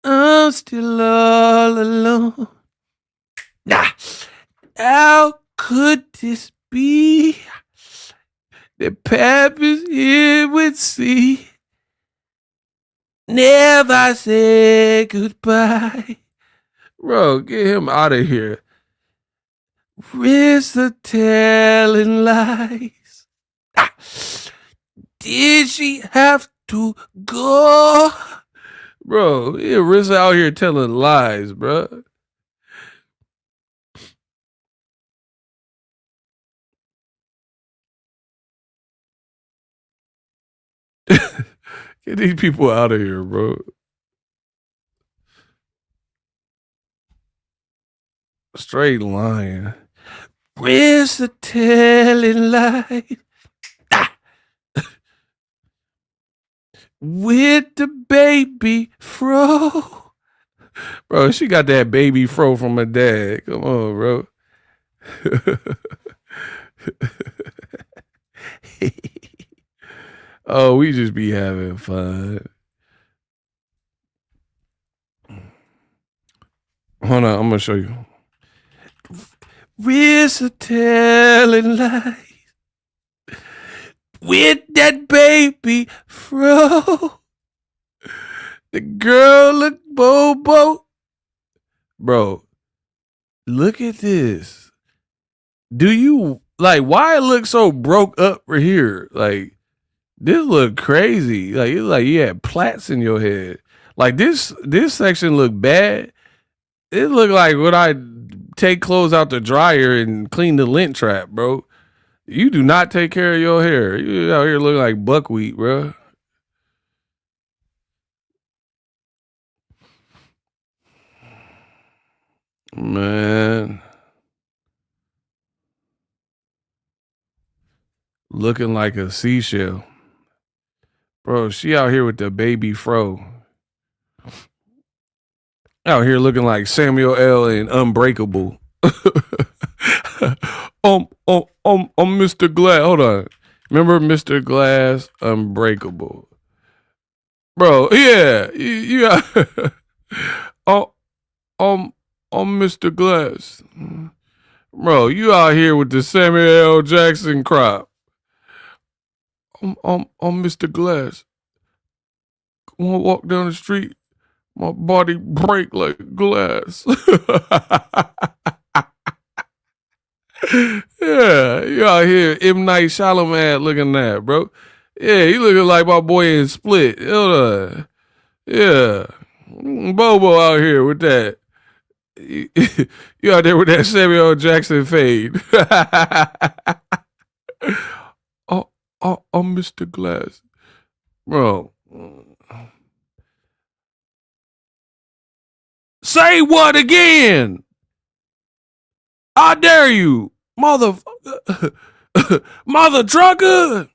A: I'm still all alone. Nah. How could this be? The Pap is here with C. Never say goodbye. Bro, get him out of here. Where's the telling lies? Did she have to go? Bro, Riz out here telling lies, bro. Get these people out of here, bro. Straight lying. Where's the telling lies? With the baby fro. Bro, she got that baby fro from her dad. Come on, bro. Oh, we just be having fun. Hold on, I'm gonna show you. Where's the telling lies? With that baby fro. The girl look bobo. Bro, look at this. Do you like why it look so broke up right here? Like, this look crazy. Like, it's like you had plaits in your head. Like this section look bad. It look like when I take clothes out the dryer and clean the lint trap, bro. You do not take care of your hair. You out here looking like buckwheat, bro. Man. Looking like a seashell. Bro, she out here with the baby fro. Out here looking like Samuel L. and Unbreakable. Mr. Glass. Hold on. Remember Mr. Glass? Unbreakable. Bro, yeah. You Mr. Glass. Bro, you out here with the Samuel L. Jackson crop. I'm Mr. Glass. When I walk down the street, my body break like glass. Yeah, you out here M. Night Shyamalan looking at, bro. Yeah, he looking like my boy in Split. Yeah. Bobo out here with that. You out there with that Samuel L. Jackson fade. I'm Mr. Glass. Bro. Say what again? I dare you, mother trucker.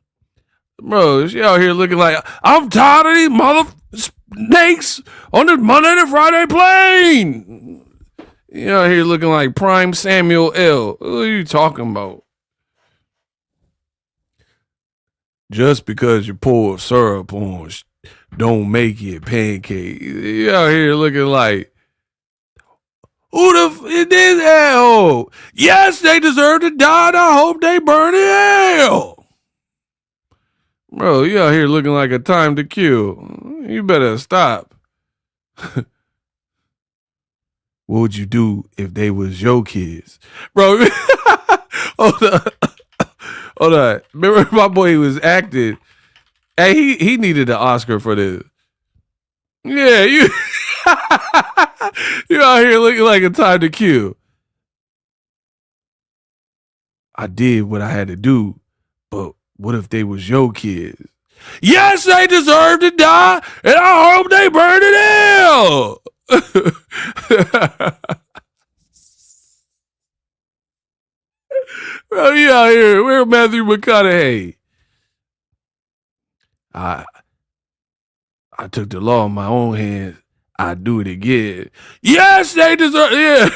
A: Bro, she out here looking like, I'm tired of these mother snakes on this Monday to Friday plane. You out here looking like prime Samuel L. What are you talking about? Just because you pour syrup on don't make it pancake. You out here looking like, who the is this asshole? Yes, they deserve to die, and I hope they burn in hell. Bro, you out here looking like a time to kill. You better stop. What would you do if they was your kids? Bro, hold on. Hold on. Remember my boy was acting. Hey, he needed an Oscar for this. Yeah, you you out here looking like a time to kill. I did what I had to do, but what if they was your kids? Yes, they deserve to die, and I hope they burn in hell. Bro, you out here. Where's Matthew McConaughey? I took the law in my own hands. I do it again. Yes, they deserve. Yeah,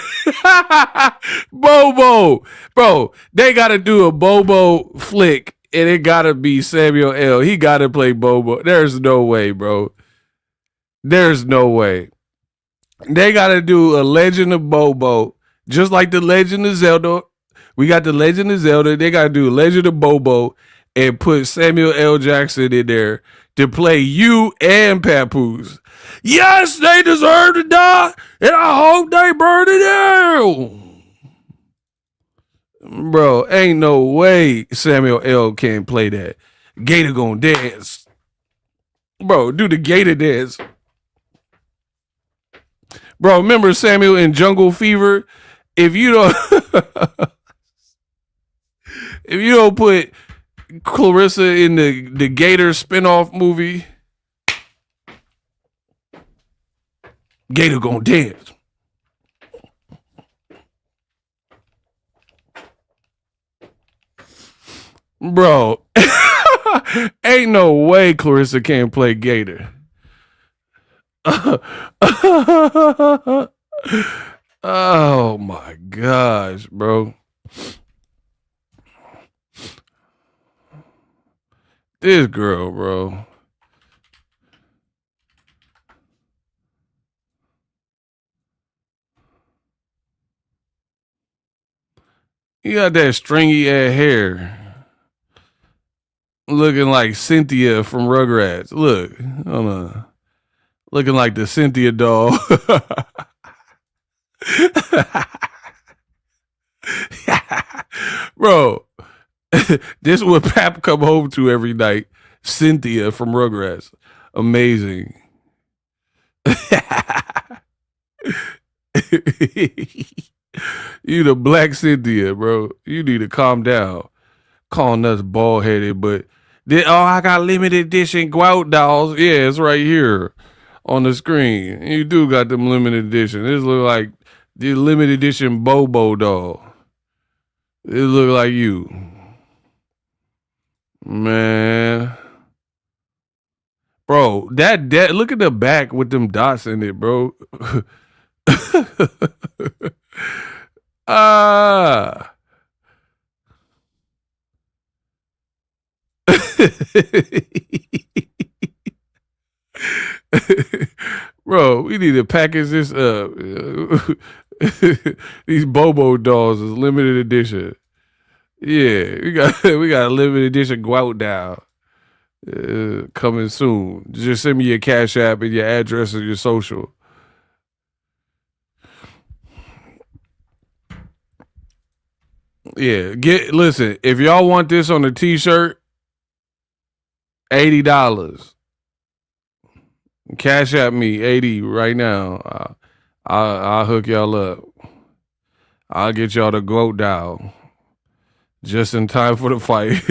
A: Bobo, bro. They gotta do a Bobo flick, and it gotta be Samuel L. He gotta play Bobo. There's no way, bro. There's no way. They gotta do a Legend of Bobo, just like the Legend of Zelda. We got the Legend of Zelda. They gotta do Legend of Bobo and put Samuel L. Jackson in there to play you and Papoose. Yes, they deserve to die, and I hope they burn it hell. Bro, ain't no way Samuel L. can play that. Gator gonna dance. Bro, do the Gator dance. Bro, remember Samuel in Jungle Fever? If you don't if you don't put Claressa in the Gator spinoff movie, Gator gonna dance. Bro, ain't no way Claressa can't play Gator. Oh my gosh, bro. This girl, bro. You got that stringy ass hair. Looking like Cynthia from Rugrats. Look, hold on. Looking like the Cynthia doll. Bro, this is what Pap come home to every night. Cynthia from Rugrats. Amazing. You the black Cynthia, bro. You need to calm down. Calling us bald headed, but I got limited edition Grout dolls. Yeah, it's right here on the screen. You do got them limited edition. This look like the limited edition Bobo doll. It look like you. Man. Bro, that look at the back with them dots in it, bro. Ah. Bro, we need to package this up. These Bobo dolls is limited edition. Yeah, we got a limited edition Grout doll. Coming soon. Just send me your Cash App and your address and your social. Yeah, listen. If y'all want this on a T-shirt, $80. Cash App me 80 right now. I'll hook y'all up. I'll get y'all the goat dial just in time for the fight.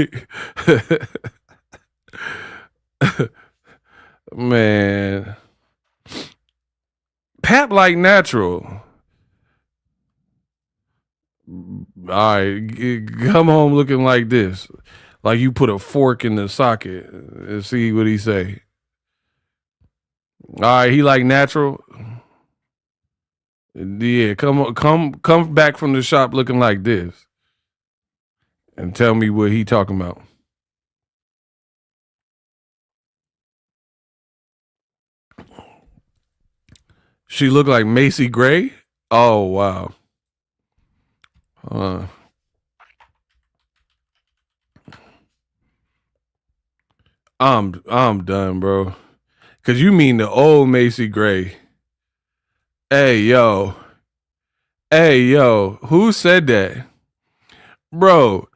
A: Man, Pap like natural. All right, come home looking like this, like you put a fork in the socket, and see what he say. All right, he like natural. Yeah, come back from the shop looking like this, and tell me what he talking about. She look like Macy Gray. Oh wow. I'm done, bro. Cause you mean the old Macy Gray. Hey yo. Who said that? Bro,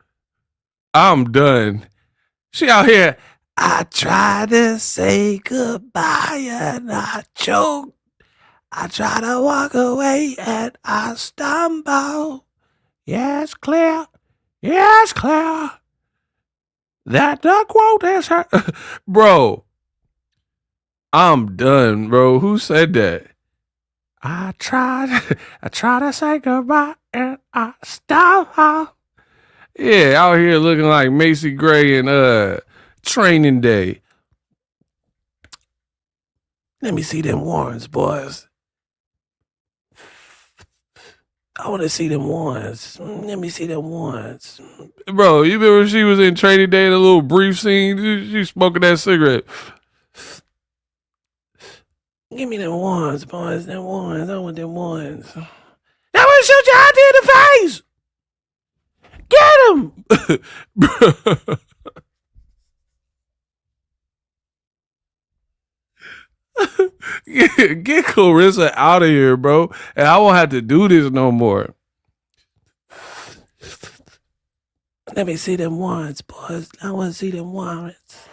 A: I'm done. She out here. I tried to say goodbye and I choked. I try to walk away and I stumble. Yes, Claire. Yes, Claire. That the quote is her. Bro, I'm done, bro. Who said that? I tried to say goodbye and I stumble. Yeah, out here looking like Macy Gray and Training Day. Let me see them warrants, boys. I want to see them warrants. Let me see them warrants. Bro, you remember she was in Training Day in a little brief scene? She smoking that cigarette. Give me them warrants, boys. Them warrants. I want them warrants. I want to shoot your auntie in the face. Get him. Get Claressa out of here, bro. And I won't have to do this no more. Let me see them warrants, boys. I want to see them warrants.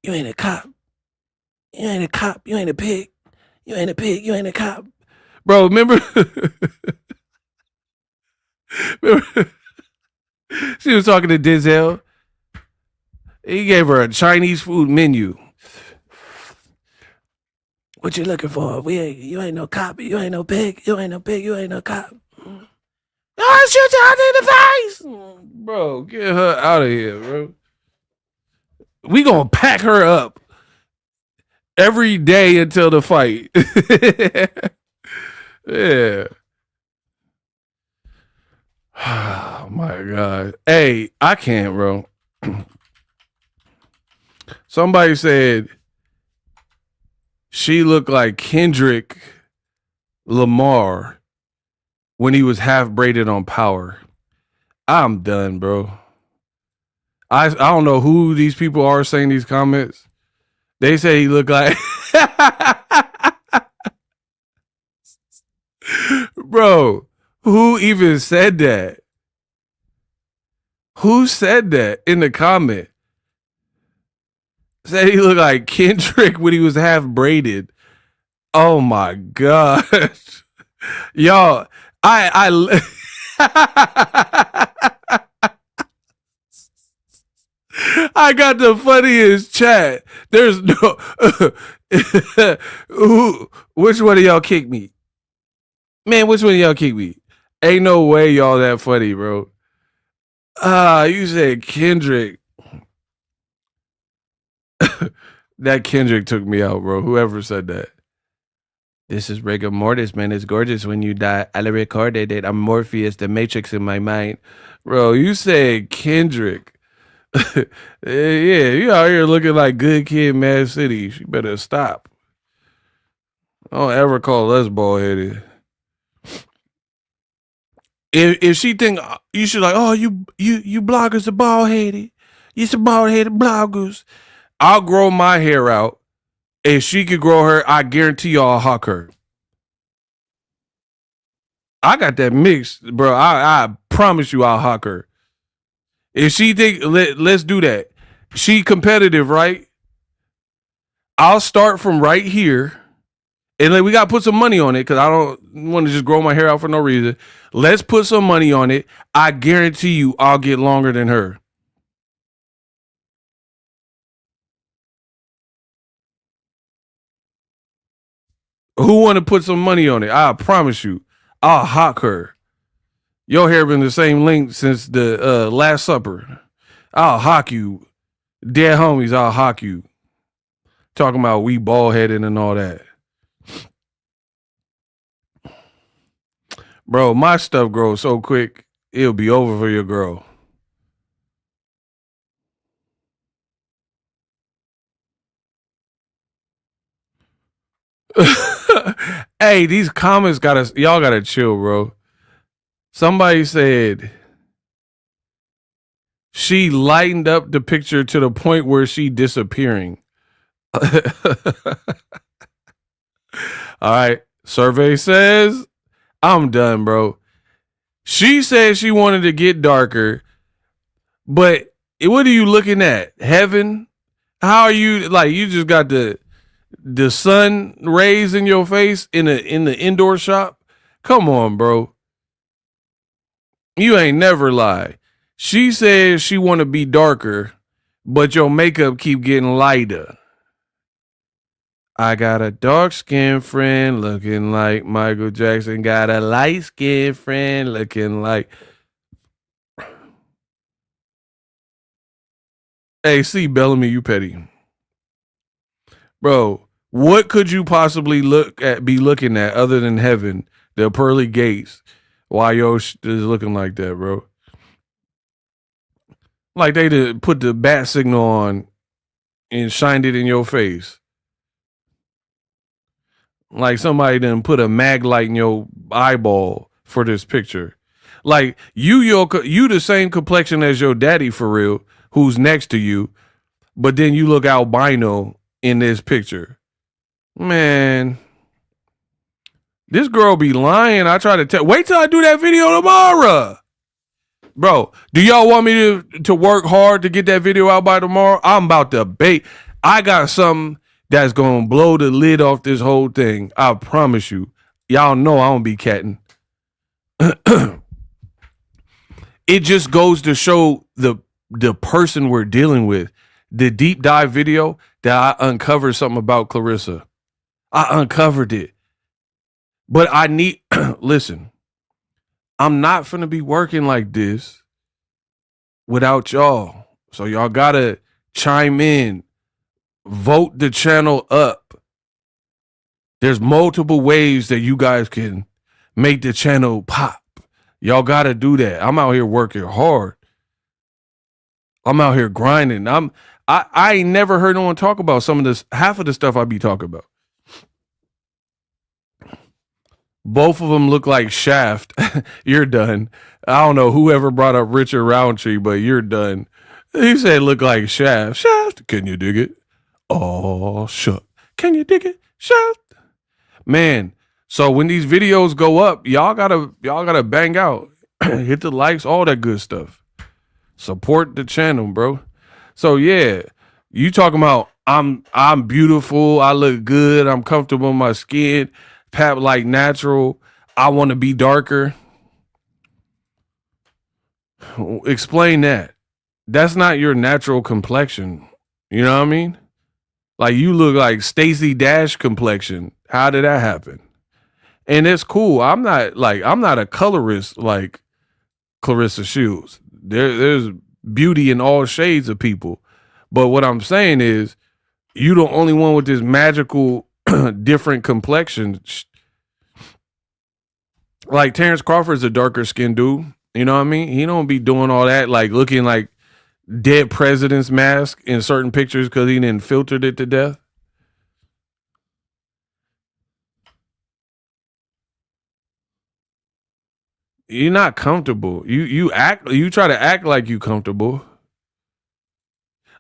A: You ain't a cop. You ain't a cop. You ain't a pig. You ain't a pig. You ain't a cop. Bro, remember? She was talking to Zelle. He gave her a Chinese food menu. What you looking for? You ain't no cop. You ain't no pig. You ain't no pig. You ain't no cop. Oh, shoot you out in the face. Bro, get her out of here, bro. We gonna pack her up every day until the fight. Yeah. Oh my God. Hey, I can't, bro. Somebody said she looked like Kendrick Lamar when he was half braided on Power. I'm done, bro. I don't know who these people are saying these comments. They say he looked like bro, who even said that? Who said that in the comment? Said he looked like Kendrick when he was half braided. Oh my God. Y'all, I I got the funniest chat. There's no which one of y'all kicked me? Man, which one of y'all kicked me? Ain't no way y'all that funny, bro. You said Kendrick. That Kendrick took me out, bro. Whoever said that. This is rigor mortis, man. It's gorgeous when you die. I recorded it. I'm Morpheus, the Matrix in my mind. Bro, you said Kendrick. Yeah, you out here looking like good kid, Mad City. She better stop. Don't ever call us bald headed. If she think you should like, oh, you bloggers are bald headed. It's a bald-headed bloggers. I'll grow my hair out. If she could grow her, I guarantee you I'll hawk her. I got that mixed, bro. I promise you I'll hawk her. If she think, let's do that. She competitive, right? I'll start from right here. And like, we got to put some money on it because I don't want to just grow my hair out for no reason. Let's put some money on it. I guarantee you I'll get longer than her. Who want to put some money on it? I promise you. I'll hawk her. Your hair been the same length since the Last Supper. I'll hawk you. Dead homies, I'll hawk you. Talking about we bald headed and all that. Bro, my stuff grows so quick, it'll be over for your girl. Hey, these comments y'all gotta chill, bro. Somebody said she lightened up the picture to the point where she disappearing. All right. Survey says I'm done, bro. She said she wanted to get darker, but what are you looking at? Heaven? How are you like you just got the sun rays in your face in the indoor shop? Come on, bro. You ain't never lie. She says she want to be darker, but your makeup keep getting lighter. I got a dark-skinned friend looking like Michael Jackson. Got a light-skinned friend looking like... Hey, see, Bellamy, you petty. Bro, what could you possibly be looking at other than heaven, the pearly gates, while yo is looking like that, bro? Like they did put the bat signal on and shined it in your face. Like somebody done put a mag light in your eyeball for this picture. Like you the same complexion as your daddy for real, who's next to you, but then you look albino in this picture. Man, this girl be lying. I try to tell. Wait till I do that video tomorrow. Bro, do y'all want me to work hard to get that video out by tomorrow? I'm about to bait. I got something that's going to blow the lid off this whole thing. I promise you. Y'all know I don't be catting. It just goes to show the person we're dealing with. The deep dive video that I uncovered something about Claressa. I uncovered it. But I need, listen, I'm not finna be working like this without y'all. So y'all gotta chime in, vote the channel up. There's multiple ways that you guys can make the channel pop. Y'all gotta do that. I'm out here working hard. I'm out here grinding. I ain't never heard no one talk about some of this, half of the stuff I be talking about. Both of them look like Shaft. You're done. I don't know whoever brought up Richard Roundtree, but you're done. He said look like Shaft. Shaft, can you dig it? Oh, shuck. Can you dig it? Shaft. Man, so when these videos go up, y'all gotta bang out. Hit the likes, all that good stuff. Support the channel, bro. So yeah, you talking about I'm beautiful, I look good, I'm comfortable in my skin. Pap like natural. I want to be darker. Explain that. That's not your natural complexion. You know what I mean? Like you look like Stacey Dash complexion. How did that happen? And it's cool. I'm not a colorist like Claressa Shields. There's beauty in all shades of people. But what I'm saying is you the only one with this magical different complexion. Like Terrence Crawford's a darker skinned dude. You know what I mean? He don't be doing all that, like looking like dead president's mask in certain pictures because he didn't filtered it to death. You're not comfortable. You try to act like you comfortable.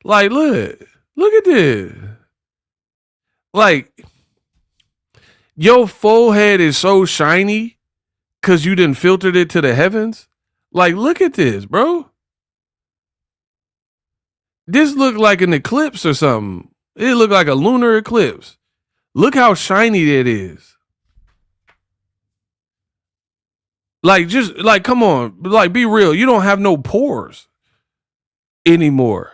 A: Like, look at this. Like, your forehead is so shiny because you didn't filtered it to the heavens. Like, look at this, bro. This looked like an eclipse or something. It looked like a lunar eclipse. Look how shiny it is. Like, just like, come on, like, be real. You don't have no pores anymore.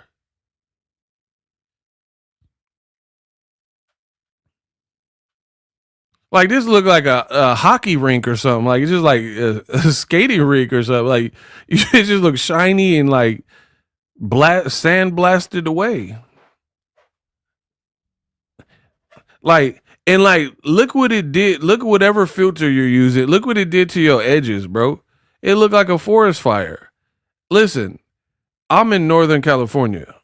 A: Like, this look like a hockey rink or something. Like, it's just like a skating rink or something. Like, it just looks shiny and like sand blasted away. Like, and like, look what it did. Look at whatever filter you're using. Look what it did to your edges, bro. It looked like a forest fire. Listen, I'm in Northern California,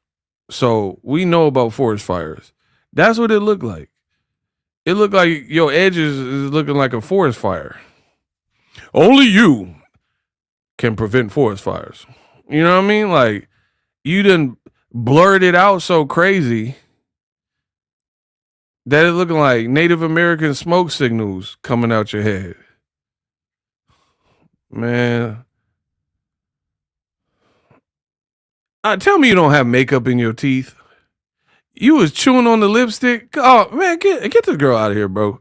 A: so we know about forest fires. That's what it looked like. It looked like your edges is looking like a forest fire. Only you can prevent forest fires. You know what I mean? Like, you done blurred it out so crazy that it looking like Native American smoke signals coming out your head. Man. Tell me you don't have makeup in your teeth. You was chewing on the lipstick. Oh man, get this girl out of here, bro.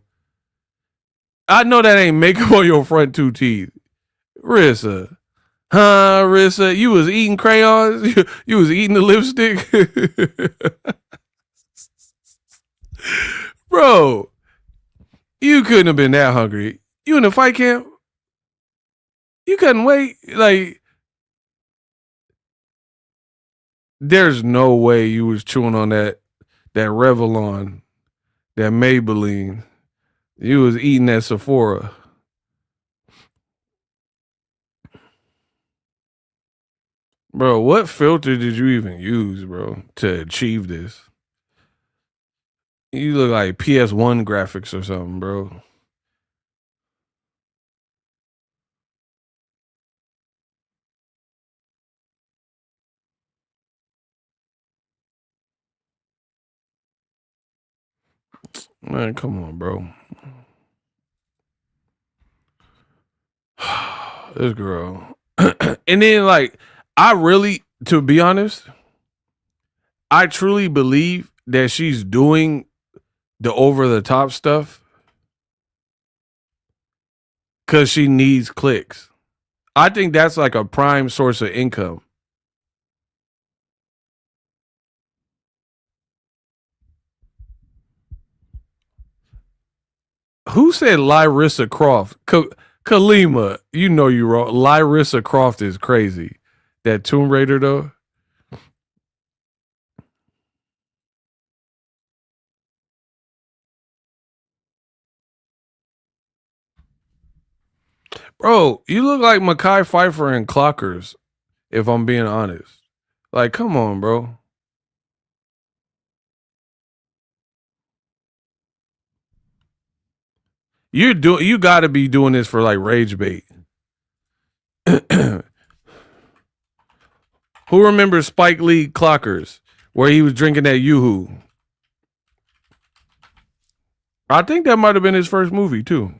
A: I know that ain't makeup on your front two teeth. Rissa. Huh, Rissa? You was eating crayons? You was eating the lipstick? Bro, you couldn't have been that hungry. You in the fight camp? You couldn't wait. Like, there's no way you was chewing on that Revlon, that Maybelline. You was eating that Sephora. Bro, what filter did you even use, bro, to achieve this? You look like PS1 graphics or something, bro. Man, come on, bro. This girl. And then, like, to be honest, I truly believe that she's doing the over the top stuff because she needs clicks. I think that's like a prime source of income. Who said Lyrissa Croft? Kalima, you know you wrong. Lyrissa Croft is crazy. That Tomb Raider though. Bro, you look like Mekhi Phifer and Clockers, if I'm being honest. Like, come on, bro. You gotta be doing this for like rage bait. Who remembers Spike Lee Clockers, where he was drinking that Yoo-Hoo? I think that might have been his first movie too.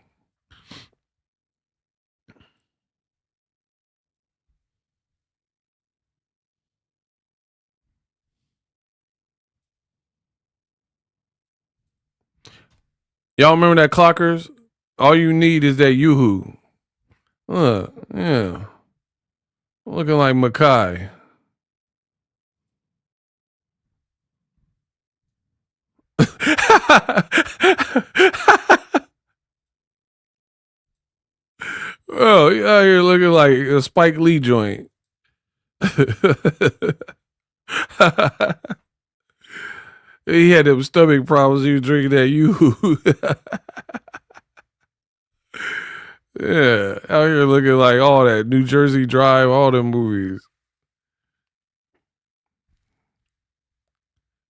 A: Y'all remember that Clockers? All you need is that Yoo-Hoo. Yeah. Looking like Mekhi. Oh, you out here looking like a Spike Lee joint. He had them stomach problems. He was drinking that Yoo-Hoo. Yeah, out here looking like all that New Jersey Drive, all them movies.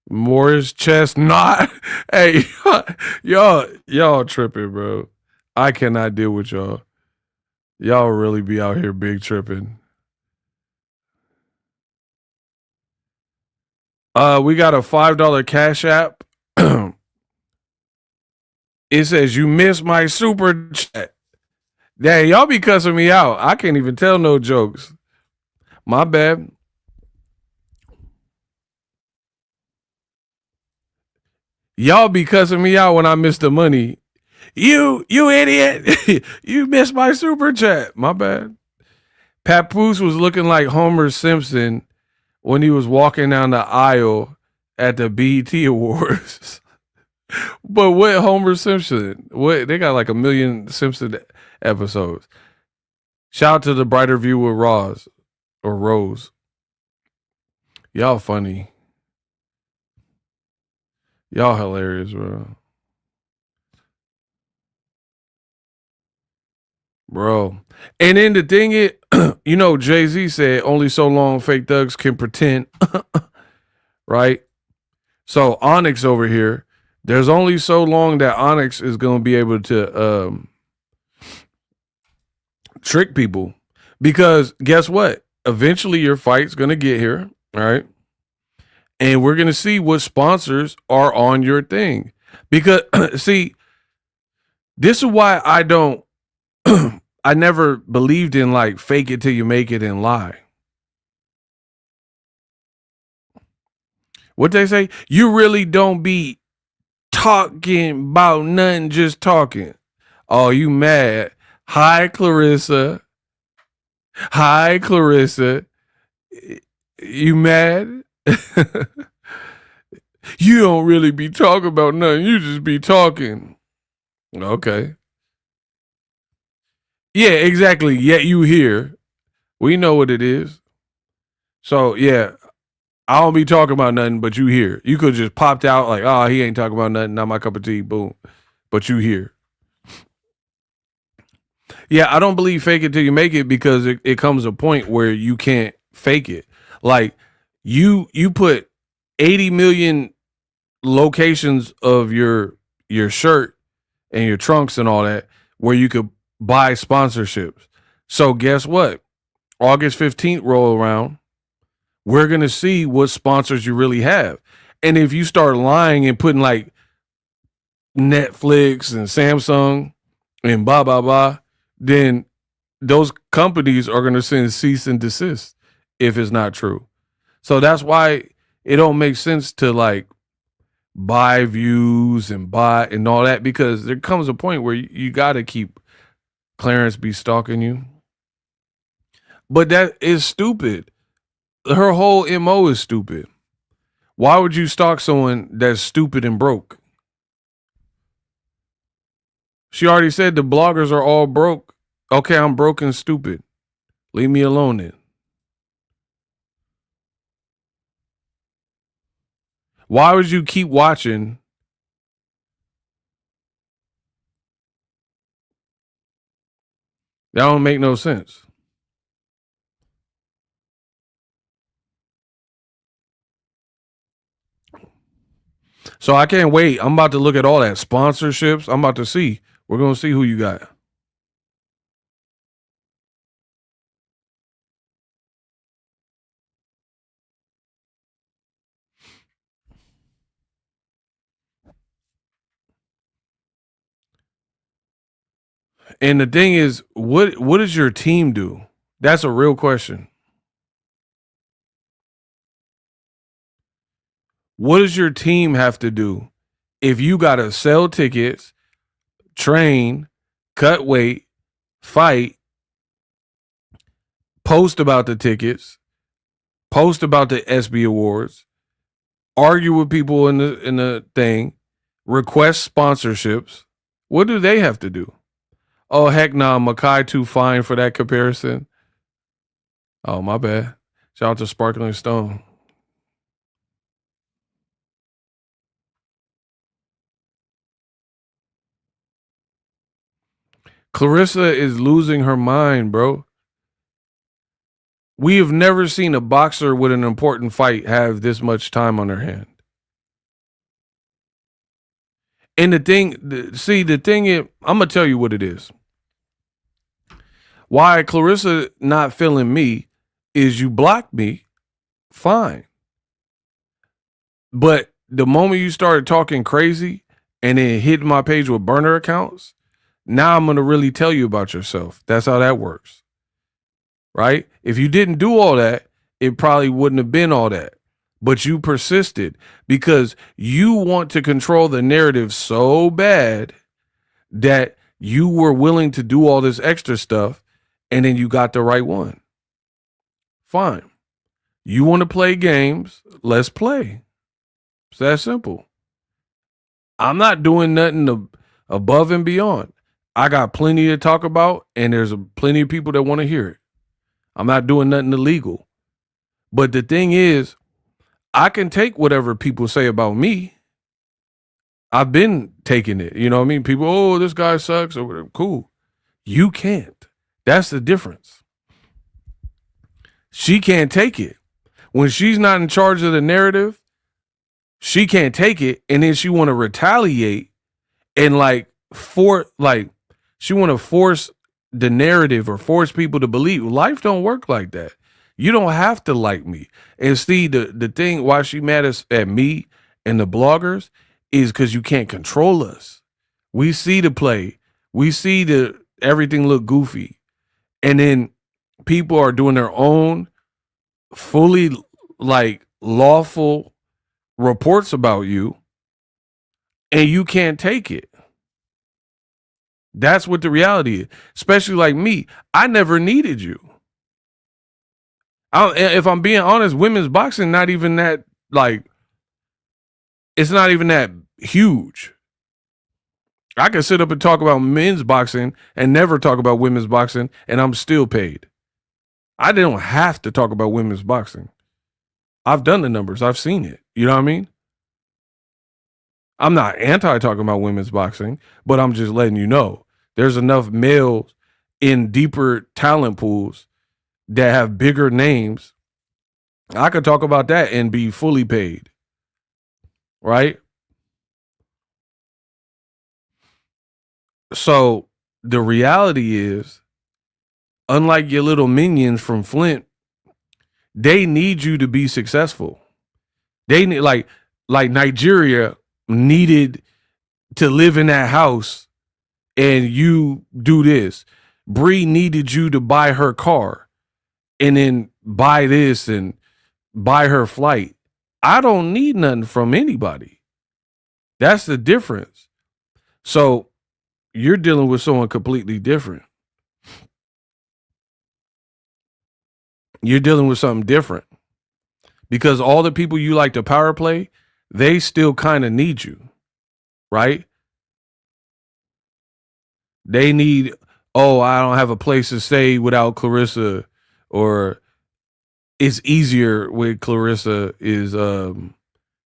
A: Morris Chestnut. Hey, y'all tripping, bro. I cannot deal with y'all. Y'all really be out here big tripping. We got a $5 Cash App. It says you missed my super chat. Dang, y'all be cussing me out. I can't even tell no jokes. My bad. Y'all be cussing me out when I miss the money. You idiot. You missed my super chat. My bad. Papoose was looking like Homer Simpson when he was walking down the aisle at the BET Awards. But what Homer Simpson? What they got like a million Simpson episodes. Shout out to the Brighter View with Roz or Rose. Y'all funny. Y'all hilarious, bro. Bro. And then the thing is, Jay-Z said only so long fake thugs can pretend, right? So Onyx over here, there's only so long that Onyx is going to be able to trick people. Because guess what? Eventually your fight's going to get here, right? And we're going to see what sponsors are on your thing. Because, see, this is why I don't, I never believed in like fake it till you make it and lie. What they say? You really don't be talking about nothing, just talking. Oh, you mad? Hi, Claressa. Hi, Claressa. You mad? You don't really be talking about nothing. You just be talking. Okay. Yeah, exactly. Yet you here. We know what it is. So, yeah, I don't be talking about nothing, but you here. You could just popped out like, oh, he ain't talking about nothing. Not my cup of tea. Boom. But you here. Yeah, I don't believe fake it till you make it because it comes a point where you can't fake it. Like you put 80 million locations of your shirt and your trunks and all that where you could buy sponsorships. So guess what? August 15th roll around, we're going to see what sponsors you really have. And if you start lying and putting like Netflix and Samsung and blah blah blah, then those companies are going to send cease and desist if it's not true. So that's why it don't make sense to like buy views and buy and all that because there comes a point where you got to keep Clarence be stalking you. But that is stupid. Her whole MO is stupid. Why would you stalk someone that's stupid and broke? She already said the bloggers are all broke. Okay, I'm broke and stupid. Leave me alone then. Why would you keep watching? That don't make no sense. So I can't wait. I'm about to look at all that sponsorships. I'm about to see. We're going to see who you got. And the thing is, what does your team do? That's a real question. What does your team have to do if you got to sell tickets, train, cut weight, fight, post about the tickets, post about the SB Awards, argue with people in the thing, request sponsorships? What do they have to do? Oh heck nah, Makai too fine for that comparison. Oh my bad. Shout out to Sparkling Stone. Claressa is losing her mind, bro. We have never seen a boxer with an important fight have this much time on their hand. And the thing is, I'm gonna tell you what it is. Why Claressa not feeling me is you blocked me, fine. But the moment you started talking crazy and then hitting my page with burner accounts, now I'm going to really tell you about yourself. That's how that works. Right? If you didn't do all that, it probably wouldn't have been all that. But you persisted because you want to control the narrative so bad that you were willing to do all this extra stuff, and then you got the right one. Fine. You want to play games? Let's play. It's that simple. I'm not doing nothing above and beyond. I got plenty to talk about, and there's plenty of people that want to hear it. I'm not doing nothing illegal. But the thing is, I can take whatever people say about me. I've been taking it. You know what I mean? People, oh, this guy sucks or whatever. Cool. You can't. That's the difference. She can't take it. When she's not in charge of the narrative, she can't take it. And then she want to retaliate and she want to force the narrative or force people to believe. Life don't work like that. You don't have to like me. And see, the thing why she mad at me and the bloggers is because you can't control us. We see the play. We see everything look goofy. And then people are doing their own fully lawful reports about you, and you can't take it. That's what the reality is. Especially like me. I never needed you. If I'm being honest, women's boxing not even that it's not even that huge. I can sit up and talk about men's boxing and never talk about women's boxing, and I'm still paid. I don't have to talk about women's boxing. I've done the numbers. I've seen it. You know what I mean? I'm not anti talking about women's boxing, but I'm just letting you know there's enough males in deeper talent pools that have bigger names. I could talk about that and be fully paid. Right? So the reality is, unlike your little minions from Flint, they need you to be successful. They need like Nigeria needed to live in that house, and you do this. Bree needed you to buy her car and then buy this and buy her flight. I don't need nothing from anybody. That's the difference. So you're dealing with someone completely different. You're dealing with something different because all the people you like to power play, they still kind of need you, right? They need, oh, I don't have a place to stay without Claressa, or it's easier with Claressa is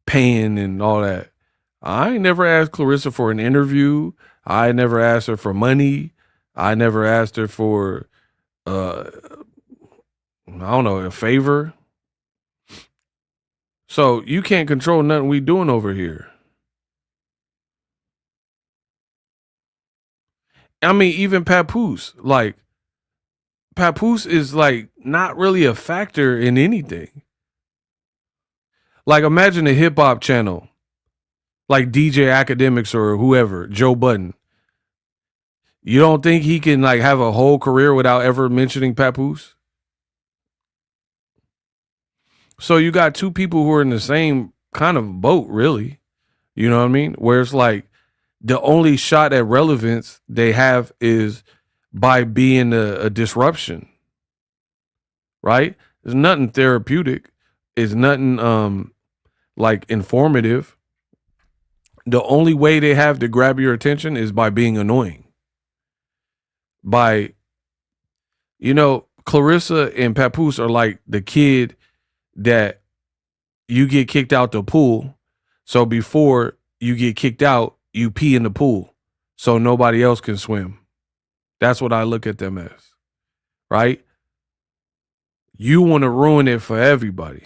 A: paying and all that. I never asked Claressa for an interview. I never asked her for money. I never asked her for I don't know, a favor. So you can't control nothing we doing over here. I mean, even Papoose, Papoose is not really a factor in anything. Like imagine a hip hop channel, like DJ Academics or whoever, Joe Budden. You don't think he can have a whole career without ever mentioning Papoose? So you got two people who are in the same kind of boat, really. You know what I mean? Where it's the only shot at relevance they have is by being a disruption, right? There's nothing therapeutic. It's nothing informative. The only way they have to grab your attention is by being annoying. Claressa and Papoose are like the kid that you get kicked out the pool. So before you get kicked out, you pee in the pool so nobody else can swim. That's what I look at them as, right? You want to ruin it for everybody.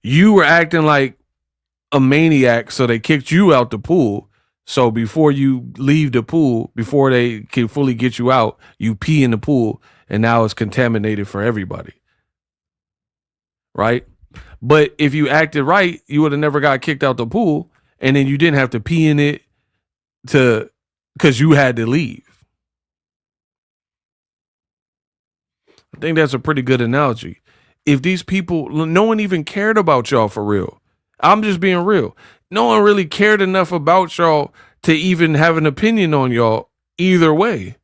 A: You were acting like a maniac, so they kicked you out the pool. So before you leave the pool, before they can fully get you out, you pee in the pool and now it's contaminated for everybody. Right? But if you acted right, you would have never got kicked out the pool, and then you didn't have to pee in it because you had to leave. I think that's a pretty good analogy. If these people, no one even cared about y'all for real. I'm just being real. No one really cared enough about y'all to even have an opinion on y'all either way.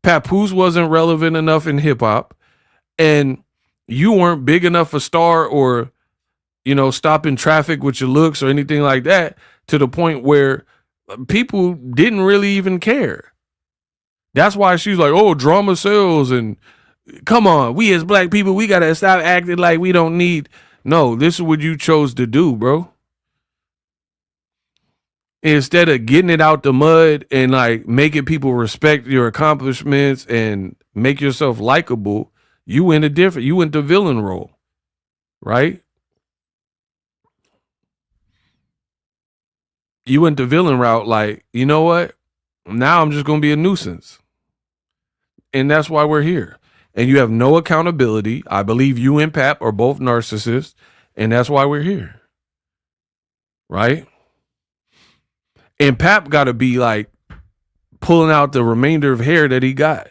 A: Papoose wasn't relevant enough in hip hop, and you weren't big enough a star or, stopping traffic with your looks or anything like that to the point where people didn't really even care. That's why she's like, oh, drama sells, and come on, we as black people, we got to stop acting like we don't need. No, this is what you chose to do, bro. Instead of getting it out the mud and like making people respect your accomplishments and make yourself likable, you went the villain role, right? You went the villain route, like, you know what? Now I'm just going to be a nuisance. And that's why we're here. And you have no accountability. I believe you and Pap are both narcissists, and that's why we're here. Right? And Pap got to be like pulling out the remainder of hair that he got.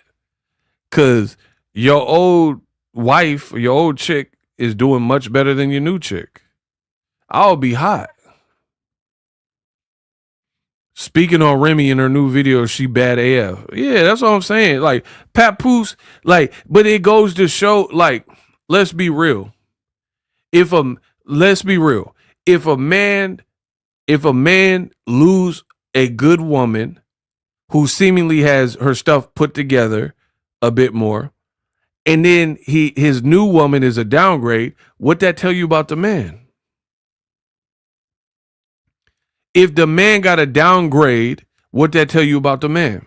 A: Because your old wife, your old chick is doing much better than your new chick. I'll be hot. Speaking on Remy in her new video, she bad AF. Yeah, that's what I'm saying. Like, Papoose, like, but it goes to show, like, let's be real. If a man lose a good woman who seemingly has her stuff put together a bit more, and then his new woman is a downgrade, what that tell you about the man? If the man got a downgrade, what that tell you about the man?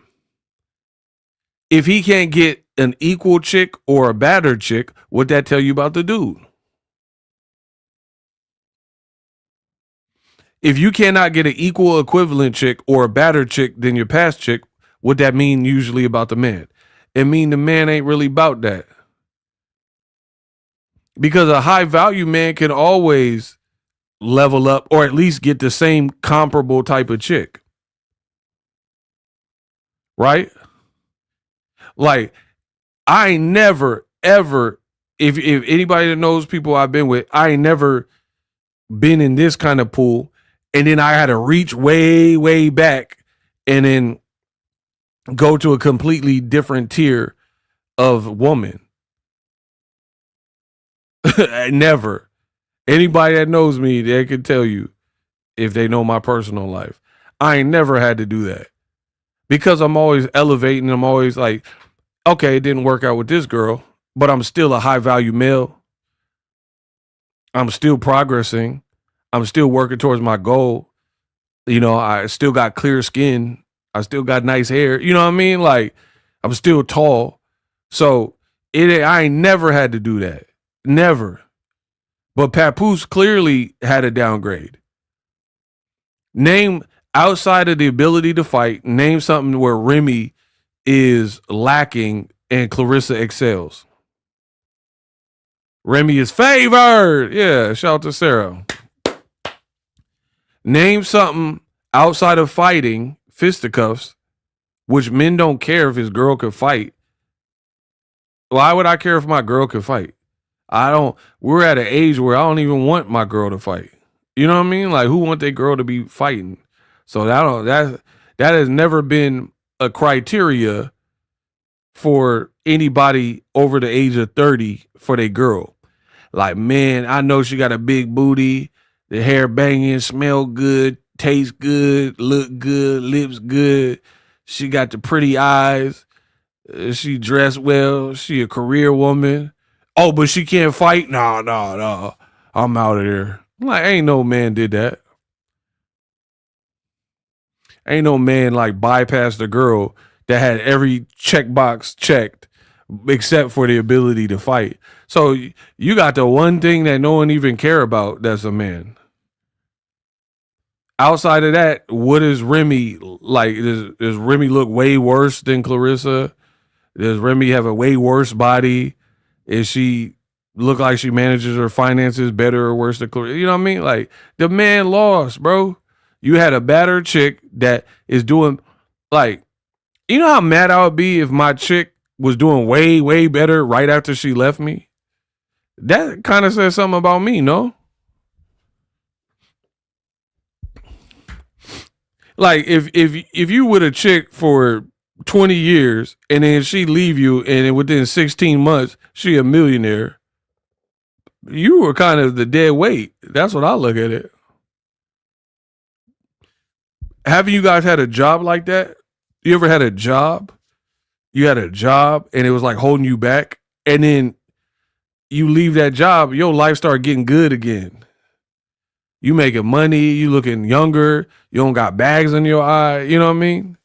A: If he can't get an equal chick or a better chick, what that tell you about the dude? If you cannot get an equal equivalent chick or a better chick than your past chick, what that mean usually about the man? It mean the man ain't really about that. Because a high value man can always level up or at least get the same comparable type of chick. Right? Like, I ain't never, ever, if anybody that knows people I've been with, I ain't never been in this kind of pool. And then I had to reach way, way back and then go to a completely different tier of woman. Never. Anybody that knows me, they can tell you if they know my personal life. I ain't never had to do that because I'm always elevating. I'm always like, okay, it didn't work out with this girl, but I'm still a high value male. I'm still progressing. I'm still working towards my goal. I still got clear skin. I still got nice hair. You know what I mean? Like, I'm still tall. So I ain't never had to do that. Never. But Papoose clearly had a downgrade. Name, outside of the ability to fight, name something where Remy is lacking and Claressa excels. Remy is favored. Yeah, shout out to Sarah. Name something outside of fighting, fisticuffs, which men don't care if his girl could fight. Why would I care if my girl could fight? We're at an age where I don't even want my girl to fight. You know what I mean? Like, who want their girl to be fighting? So that has never been a criteria for anybody over the age of 30 for their girl. Like, man, I know she got a big booty, the hair banging, smell good, taste good, look good, lips good. She got the pretty eyes. She dressed well. She a career woman. Oh, but she can't fight? No. I'm out of here. Like, ain't no man did that. Ain't no man like bypassed a girl that had every checkbox checked except for the ability to fight. So you got the one thing that no one even care about that's a man. Outside of that, what is Remy like? Does Remy look way worse than Claressa? Does Remy have a way worse body? Is she look like she manages her finances better or worse than Claressa? You know what I mean? Like, the man lost, bro. You had a battered chick that is doing, like, you know how mad I would be if my chick was doing way, way better right after she left me? That kind of says something about me, no? Like, if you with a chick for 20 years and then she leave you and then within 16 months she a millionaire, you were kind of the dead weight. That's what I look at it. Haven't you guys had a job like that? You ever had a job? You had a job and it was like holding you back, and then you leave that job, your life start getting good again. You making money, you looking younger, you don't got bags in your eye, you know what I mean?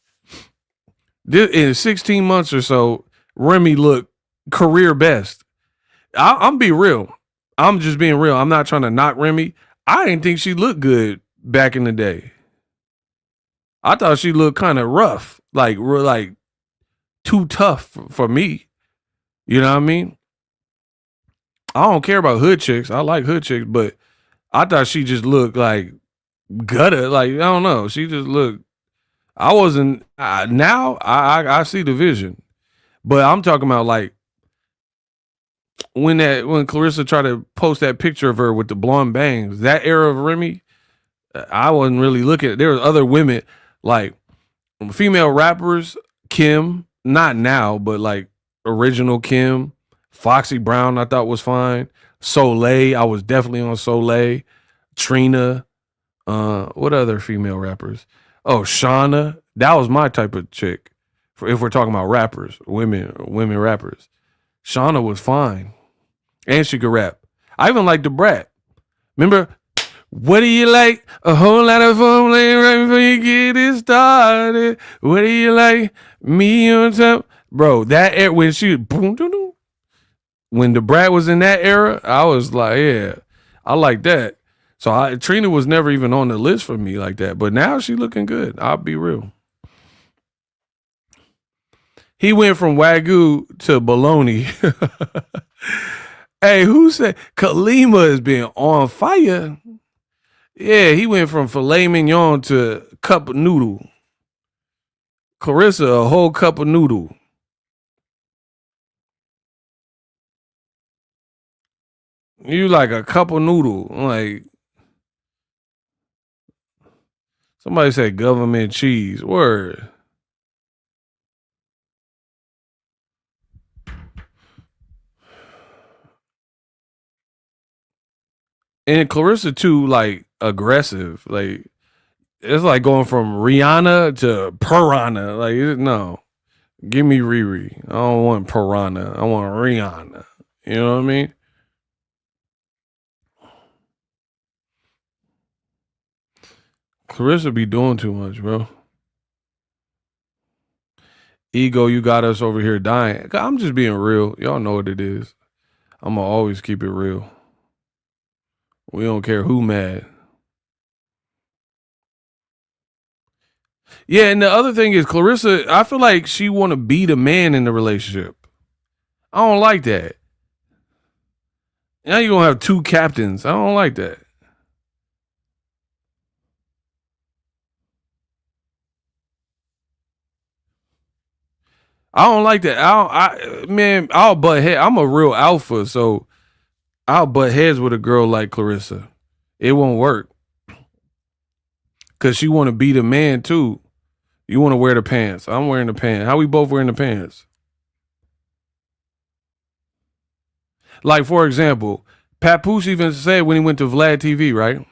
A: In 16 months or so, Remy looked career best. I'm be real. I'm just being real. I'm not trying to knock Remy. I didn't think she looked good back in the day. I thought she looked kind of rough, like too tough for me. You know what I mean? I don't care about hood chicks. I like hood chicks, but I thought she just looked like gutter. Like, I don't know. She just looked. I wasn't. Now I see the vision, but I'm talking about like when Claressa tried to post that picture of her with the blonde bangs. That era of Remy, I wasn't really looking. There was other women like female rappers. Kim, not now, but like original Kim. Foxy Brown, I thought was fine. Soleil, I was definitely on Soleil. Trina, what other female rappers? Oh, Shauna, that was my type of chick. If we're talking about rappers, women rappers, Shauna was fine, and she could rap. I even liked the Brat. Remember, what do you like? A whole lot of fun right before you get it started. What do you like? Me on top, bro. That when she boom, boom, boom. When the Brat was in that era, I was like, yeah, I like that. So Trina was never even on the list for me like that. But now she looking good. I'll be real. He went from Wagyu to bologna. Hey, who said Kalima has been on fire? Yeah, he went from filet mignon to cup of noodle. Claressa, a whole cup of noodle. You like a cup of noodle. Like, somebody said government cheese. Word. And Claressa too, like, aggressive. Like, it's like going from Rihanna to Piranha. Like, no. Give me Riri. I don't want Piranha. I want Rihanna. You know what I mean? Claressa be doing too much, bro. Ego, you got us over here dying. I'm just being real. Y'all know what it is. I'm going to always keep it real. We don't care who mad. Yeah, and the other thing is Claressa, I feel like she want to be the man in the relationship. I don't like that. Now you're going to have two captains. I don't like that. I don't like that. I'll butt head. I'm a real alpha, so I'll butt heads with a girl like Claressa. It won't work. Cause she want to be the man too. You want to wear the pants. I'm wearing the pants. How we both wearing the pants? Like, for example, Papoose even said when he went to Vlad TV, right?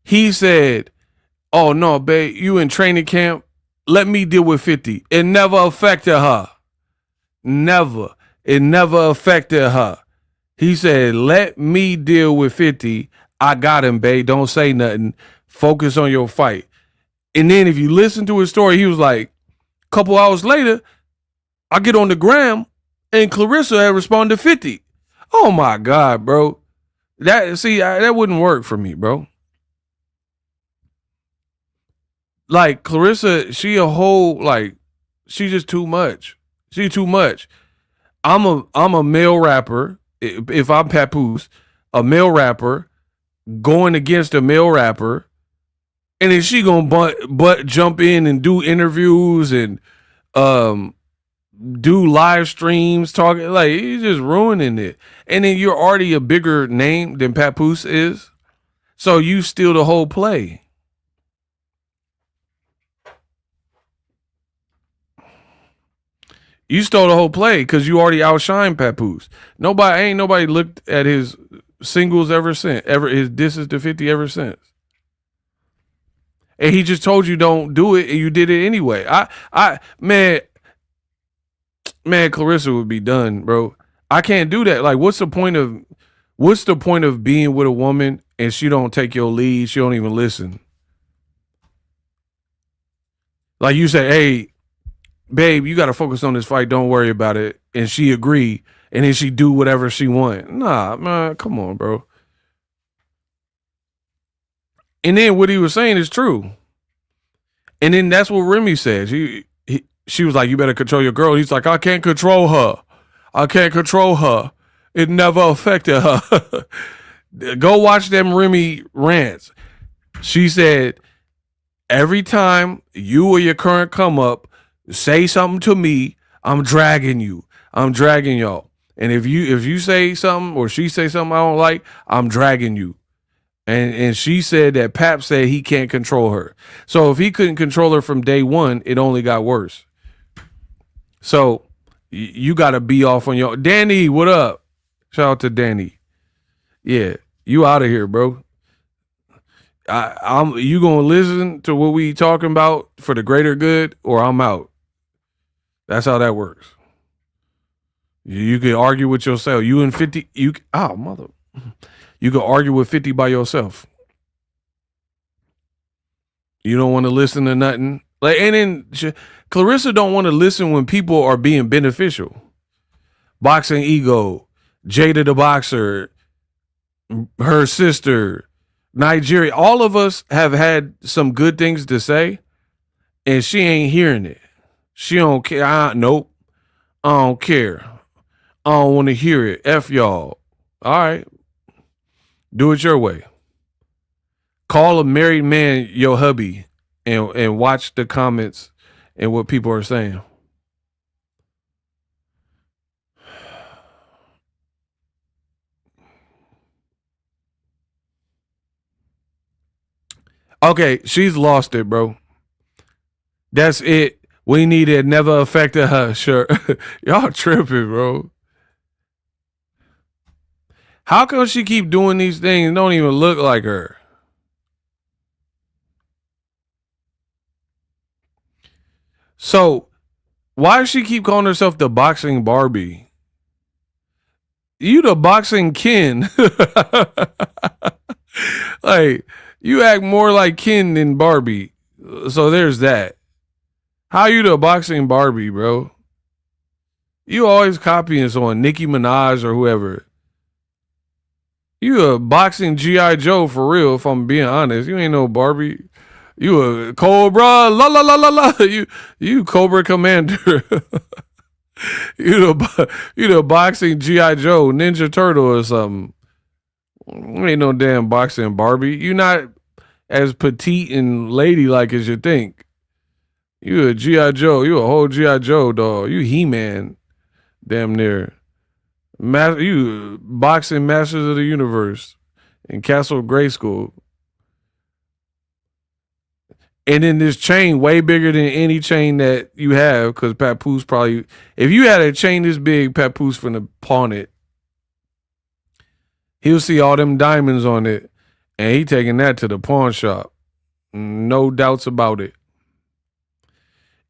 A: He said, oh no, babe, you in training camp. Let me deal with 50. It never affected her. Never. It never affected her. He said, let me deal with 50. I got him, babe. Don't say nothing. Focus on your fight. And then if you listen to his story, he was like, a couple hours later, I get on the gram and Claressa had responded 50. Oh my God, bro. That wouldn't work for me, bro. like Claressa, she a whole like she just too much. She too much. I'm a male rapper. If I'm Papoose, a male rapper going against a male rapper, and then she gonna butt jump in and do interviews and um do live streams talking like he's just ruining it. And then you're already a bigger name than Papoose is, so you steal the whole play. You stole the whole play because you already outshined Papoose. Ain't nobody looked at his singles ever since, his disses to 50 ever since. And he just told you don't do it, and you did it anyway. Man, Claressa would be done, bro. I can't do that. Like, what's the point of being with a woman and she don't take your lead? She don't even listen. Like you say, hey, babe, you got to focus on this fight. Don't worry about it. And she agree, and then she do whatever she want. Nah, man, come on, bro. And then what he was saying is true. And then that's what Remy said. She was like, you better control your girl. He's like, I can't control her. I can't control her. It never affected her. Go watch them Remy rants. She said, every time you or your current come up, say something to me, I'm dragging you. I'm dragging y'all. And if you say something or she say something I don't like, I'm dragging you. And she said that Pap said he can't control her. So if he couldn't control her from day one, it only got worse. So you got to be off on your... Danny, what up? Shout out to Danny. Yeah, you out of here, bro. You gonna listen to what we talking about for the greater good, or I'm out. That's how that works. You can argue with yourself. You and 50, you can argue with 50 by yourself. You don't want to listen to nothing. Like, and then Claressa don't want to listen when people are being beneficial. Boxingego, Jada the Boxer, her sister, Nigeria. All of us have had some good things to say, and she ain't hearing it. She don't care. Nope. I don't care. I don't want to hear it. F y'all. All right. Do it your way. Call a married man your hubby and watch the comments and what people are saying. Okay, she's lost it, bro. That's it. We need it. Never affected her. Sure. Y'all tripping, bro. How come she keep doing these things and don't even look like her? So, why does she keep calling herself the boxing Barbie? You the boxing Ken. Like, you act more like Ken than Barbie. So there's that. How you the boxing Barbie, bro? You always copying someone, Nicki Minaj or whoever. You a boxing G.I. Joe for real, if I'm being honest. You ain't no Barbie. You a Cobra, la la la la la. You Cobra Commander. you the boxing G.I. Joe, Ninja Turtle or something. Ain't no damn boxing Barbie. You not as petite and ladylike as you think. You a G.I. Joe. You a whole G.I. Joe dog. You He-Man. Damn near. You boxing Masters of the Universe in Castle Grayskull. And then this chain way bigger than any chain that you have, because Papoose probably, if you had a chain this big, Papoose finna pawn it. He'll see all them diamonds on it, and he taking that to the pawn shop. No doubts about it.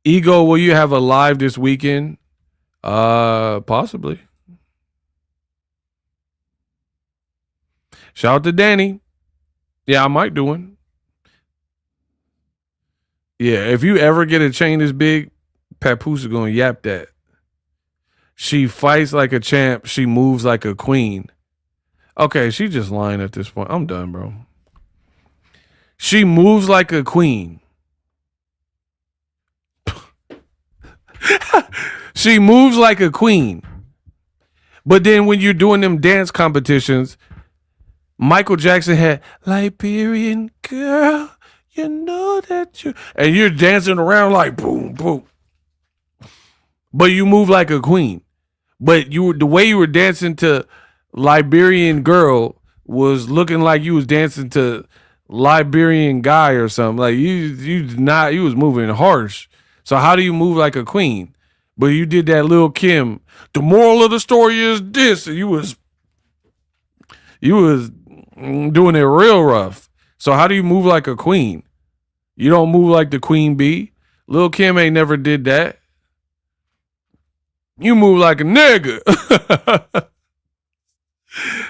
A: Ego, will you have a live this weekend? Possibly. Shout out to Danny. Yeah, I might do one. Yeah, if you ever get a chain this big, Papoose is gonna yap that. She fights like a champ. She moves like a queen. Okay, she just lying at this point. I'm done, bro. She moves like a queen. She moves like a queen. But then when you're doing them dance competitions, Michael Jackson had Liberian girl, you know that you, and you're dancing around like boom, boom. But you move like a queen. But the way you were dancing to Liberian girl was looking like you was dancing to Liberian guy or something. Like you was moving harsh. So how do you move like a queen? But you did that Lil Kim. The moral of the story is this. And you was doing it real rough. So how do you move like a queen? You don't move like the queen bee. Lil Kim ain't never did that. You move like a nigga.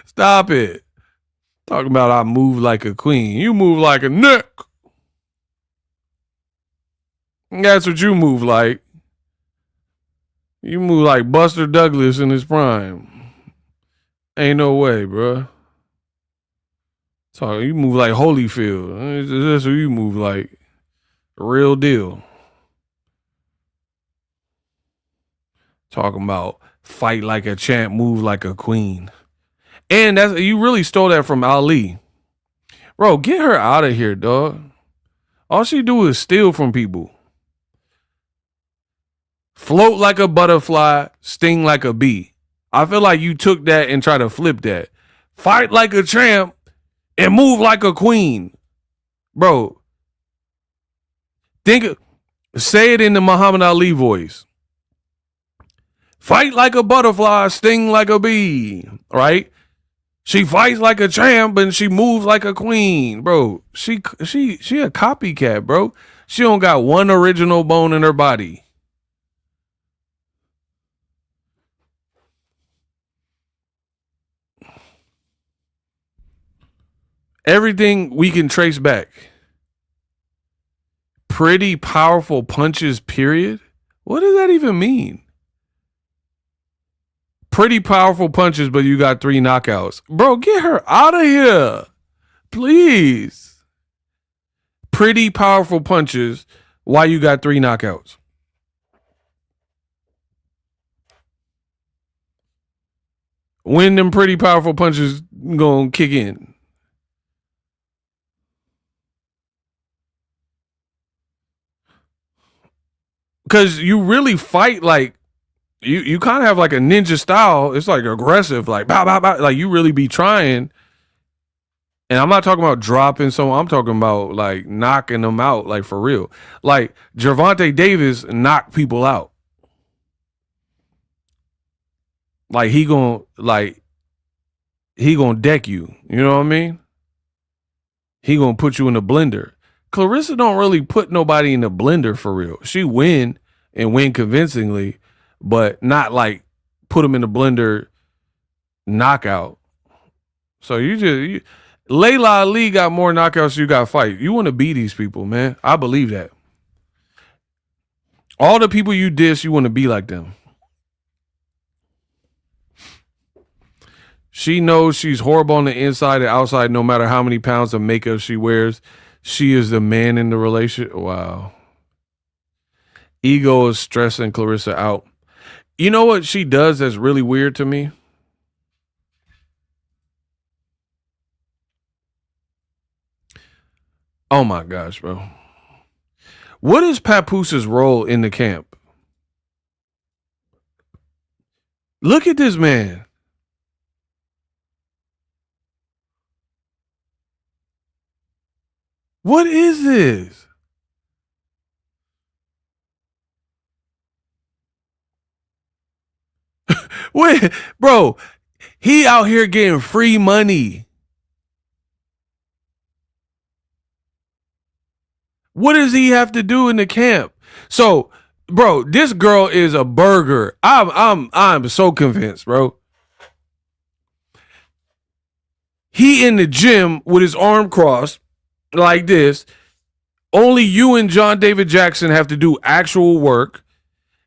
A: Stop it. Talking about I move like a queen. You move like a nick. That's what you move like. You move like Buster Douglas in his prime. Ain't no way, bro. So you move like Holyfield. That's what you move like. Real deal. Talking about fight like a champ, move like a queen. And you really stole that from Ali. Bro, get her out of here, dog. All she do is steal from people. Float like a butterfly, sting like a bee. I feel like you took that and tried to flip that. Fight like a champ and move like a queen. Bro, say it in the Muhammad Ali voice. Fight like a butterfly, sting like a bee, right? She fights like a champ and she moves like a queen, bro. She a copycat, bro. She don't got one original bone in her body. Everything we can trace back. Pretty powerful punches, period. What does that even mean? Pretty powerful punches, but you got 3 knockouts. Bro, get her out of here. Please. Pretty powerful punches. Why you got 3 knockouts? When them pretty powerful punches gonna kick in? Because you really fight like you kind of have like a ninja style. It's like aggressive, like bow, bow, bow. Like you really be trying. And I'm not talking about dropping someone. I'm talking about like knocking them out, like for real. Like Gervonta Davis knocked people out. Like he gonna deck you. You know what I mean? He gonna put you in the blender. Claressa don't really put nobody in the blender for real. She win and win convincingly, but not like put them in the blender knockout. So Layla Ali got more knockouts than you got fight. You want to beat these people, man. I believe that. All the people you diss, you want to be like them. She knows she's horrible on the inside and outside, no matter how many pounds of makeup she wears. She is the man in the relationship. Wow. Ego is stressing Claressa out. You know what she does that's really weird to me? Oh my gosh, bro. What is Papoose's role in the camp? Look at this man. What is this? Wait, bro, he out here getting free money. What does he have to do in the camp? So, bro, this girl is a burger. I'm so convinced, bro. He in the gym with his arm crossed like this. Only you and John David Jackson have to do actual work.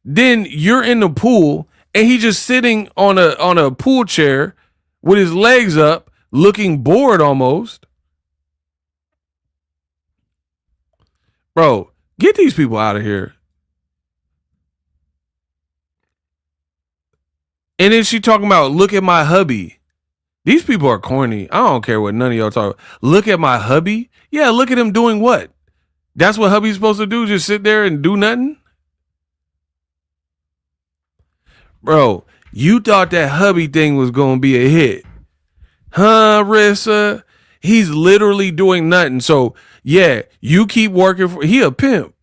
A: Then you're in the pool and he just sitting on a pool chair with his legs up, looking bored almost. Bro, get these people out of here. And then she talking about, look at my hubby. These people are corny. I don't care what none of y'all talk about. Look at my hubby. Yeah, look at him doing what? That's what hubby's supposed to do? Just sit there and do nothing? Bro, you thought that hubby thing was going to be a hit. Huh, Rissa? He's literally doing nothing. So, yeah, you keep working for, he a pimp.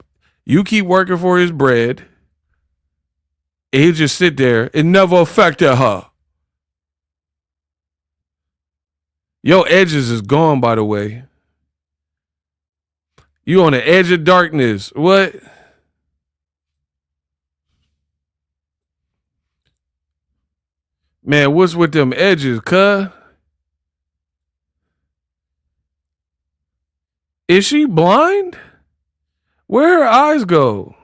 A: You keep working for his bread. And he'll just sit there. It never affected her. Your edges is gone, by the way. You on the edge of darkness. What? Man, what's with them edges, cuh? Is she blind? Where her eyes go?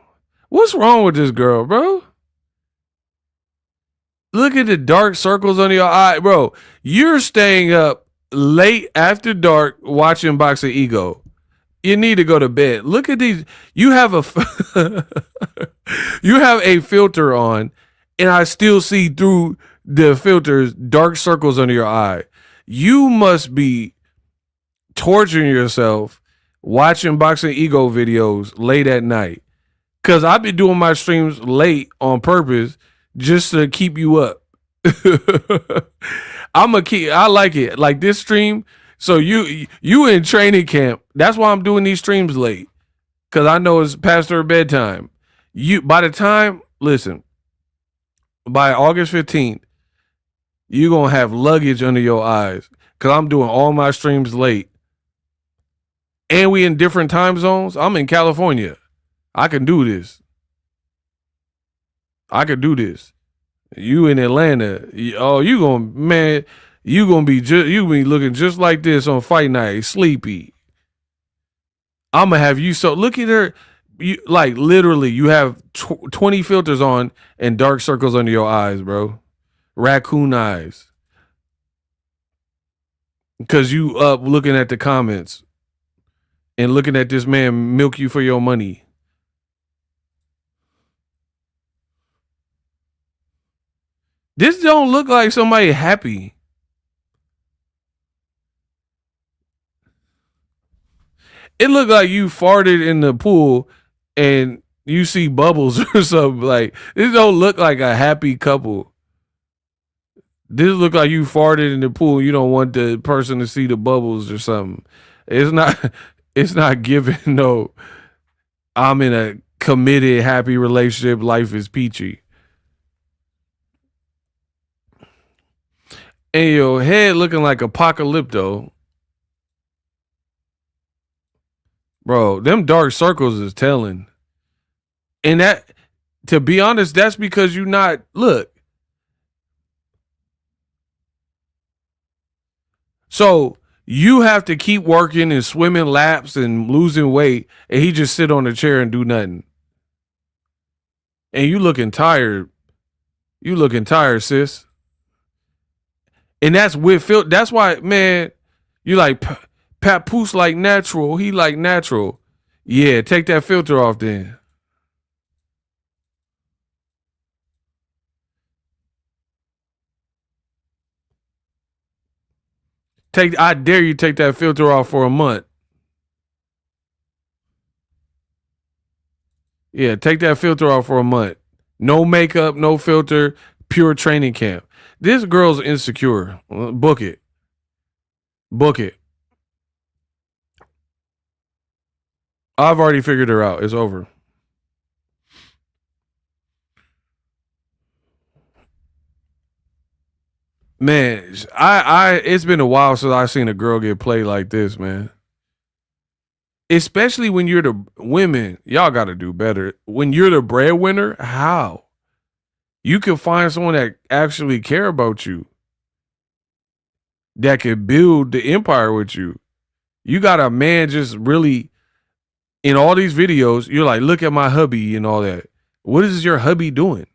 A: What's wrong with this girl, bro? Look at the dark circles under your eye, bro. You're staying up late after dark watching Boxingego. You need to go to bed. Look at these. You have a you have a filter on, and I still see through the filters dark circles under your eye. You must be torturing yourself watching Boxingego videos late at night. Cause I've been doing my streams late on purpose just to keep you up. I like it. Like this stream. So you in training camp. That's why I'm doing these streams late. Cause I know it's past her bedtime. By the time, listen, by August 15th, you're gonna have luggage under your eyes. Cause I'm doing all my streams late. And we in different time zones. I'm in California. I can do this. You in Atlanta. Oh, you gonna be looking just like this on fight night, sleepy. I'm gonna have you look at her. You like literally you have 20 filters on and dark circles under your eyes, bro. Raccoon eyes. Cause you up looking at the comments and looking at this man milk you for your money. This don't look like somebody happy. It looked like you farted in the pool and you see bubbles or something. Like this don't look like a happy couple. This look like you farted in the pool. You don't want the person to see the bubbles or something. It's not giving no. I'm in a committed, happy relationship. Life is peachy. And your head looking like Apocalypto. Bro, them dark circles is telling. And that, to be honest, that's because you not, look. So you have to keep working and swimming laps and losing weight, and he just sit on the chair and do nothing. And you looking tired. You looking tired, sis. And that's that's why, man, you like Papoose like natural. He like natural. Yeah, take that filter off then. I dare you take that filter off for a month. Yeah, take that filter off for a month. No makeup, no filter, pure training camp. This girl's insecure. Book it. Book it. I've already figured her out. It's over. Man, it's been a while since I've seen a girl get played like this, man. Especially when you're the women, y'all got to do better. When you're the breadwinner, how? You can find someone that actually care about you, that could build the empire with you. You got a man just really in all these videos. You're like, look at my hubby and all that. What is your hubby doing?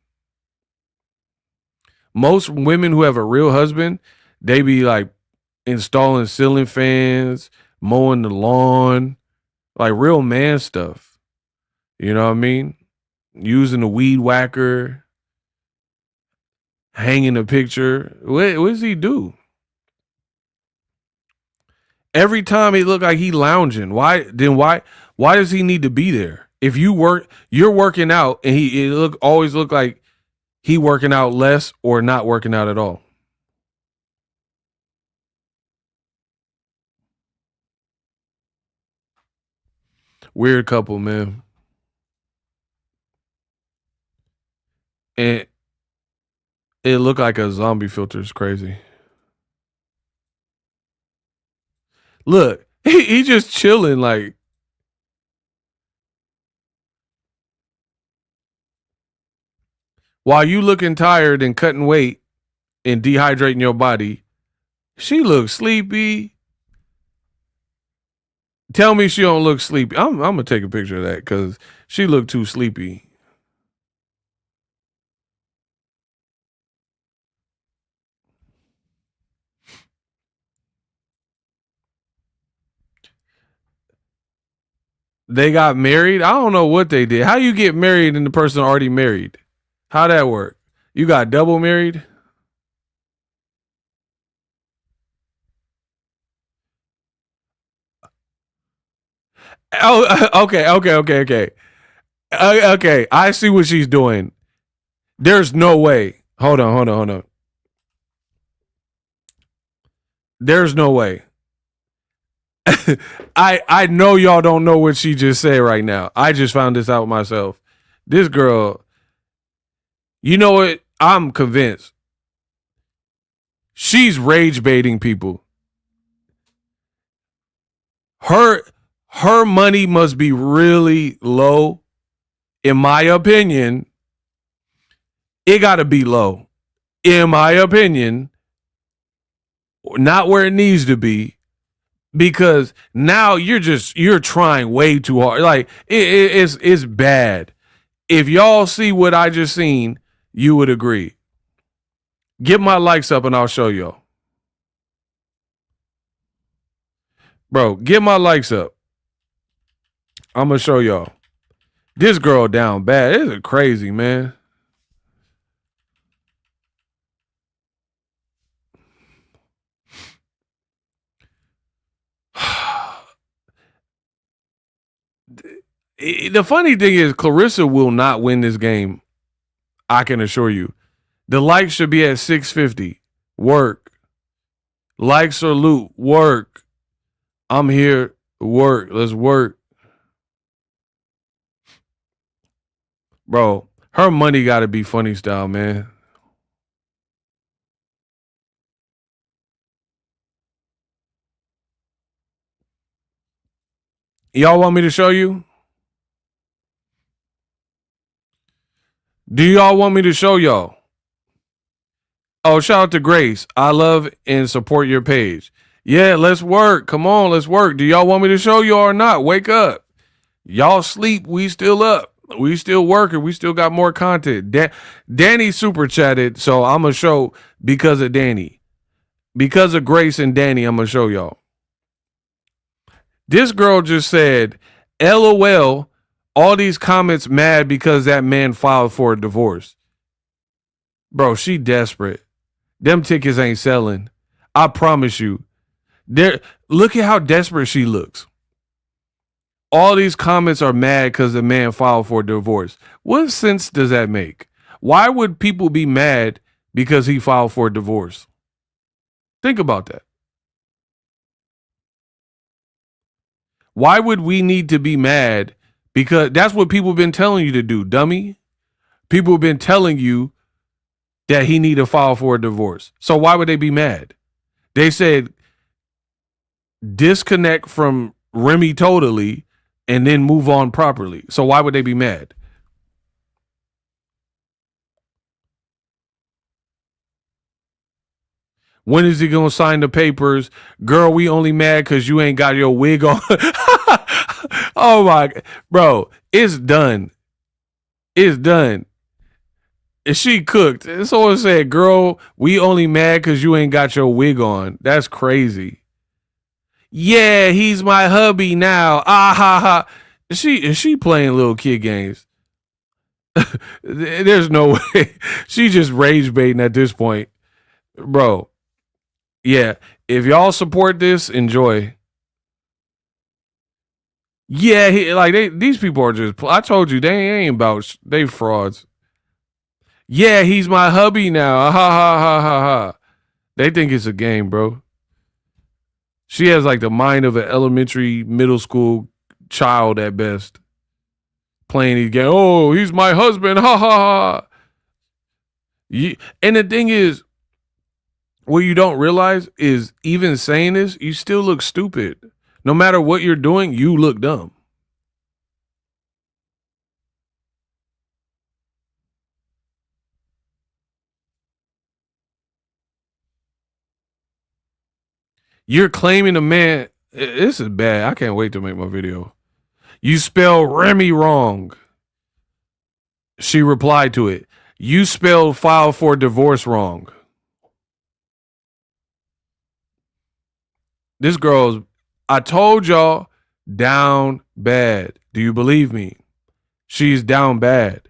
A: Most women who have a real husband, they be like installing ceiling fans, mowing the lawn, like real man stuff. You know what I mean? Using the weed whacker. hanging a picture. What does he do? Every time it look like he lounging. Why does he need to be there? If you're working out and always look like he working out less or not working out at all. Weird couple, man. And it looked like a zombie filter. Is crazy. Look, he just chilling like. While you looking tired and cutting weight and dehydrating your body, she looks sleepy. Tell me she don't look sleepy. I'm gonna take a picture of that because she looked too sleepy. They got married. I don't know what they did. How you get married and the person already married? How that work? You got double married? Oh, okay. Okay, I see what she's doing. There's no way. Hold on. There's no way. I know y'all don't know what she just said right now. I just found this out myself. This girl, you know what? I'm convinced. She's rage baiting people. Her money must be really low. In my opinion, it got to be low. In my opinion, not where it needs to be, because now you're trying way too hard. Like it's bad. If y'all see what I just seen, you would agree. Get my likes up and I'll show y'all. Bro, get my likes up. I'm gonna show y'all. This girl down bad. This is crazy, man. The funny thing is, Claressa will not win this game. I can assure you. The likes should be at 650. Work. Likes or loot. Work. I'm here. Work. Let's work. Bro, her money got to be funny style, man. Y'all want me to show you? Do y'all want me to show y'all? Oh, shout out to Grace. I love and support your page. Yeah, let's work. Come on, let's work. Do y'all want me to show y'all or not? Wake up. Y'all sleep. We still up. We still working. We still got more content. Danny super chatted, so I'm going to show because of Danny. Because of Grace and Danny, I'm going to show y'all. This girl just said, LOL, all these comments mad because that man filed for a divorce. Bro, she desperate. Them tickets ain't selling. I promise you. Look at how desperate she looks. All these comments are mad because the man filed for a divorce. What sense does that make? Why would people be mad because he filed for a divorce? Think about that. Why would we need to be mad? Because that's what people have been telling you to do, dummy. People have been telling you that he need to file for a divorce. So why would they be mad? They said disconnect from Remy totally and then move on properly. So why would they be mad? When is he going to sign the papers? Girl, we only mad because you ain't got your wig on. Oh, my. Bro, it's done. It's done. She cooked. Someone said, girl, we only mad because you ain't got your wig on. That's crazy. Yeah, he's my hubby now. Ah, ha, ha. Is she playing little kid games? There's no way. She's just rage baiting at this point. Bro, yeah. If y'all support this, enjoy. Yeah, these people are just. I told you they ain't about. They frauds. Yeah, he's my hubby now. Ha ha ha ha ha. They think it's a game, bro. She has like the mind of an elementary, middle school child at best. Playing these games. Oh, he's my husband. Ha ha ha. And the thing is, what you don't realize is even saying this, you still look stupid. No matter what you're doing, you look dumb. You're claiming a man. This is bad. I can't wait to make my video. You spell Remy wrong. She replied to it. You spelled file for divorce wrong. This girl's, I told y'all, down bad. Do you believe me? She's down bad.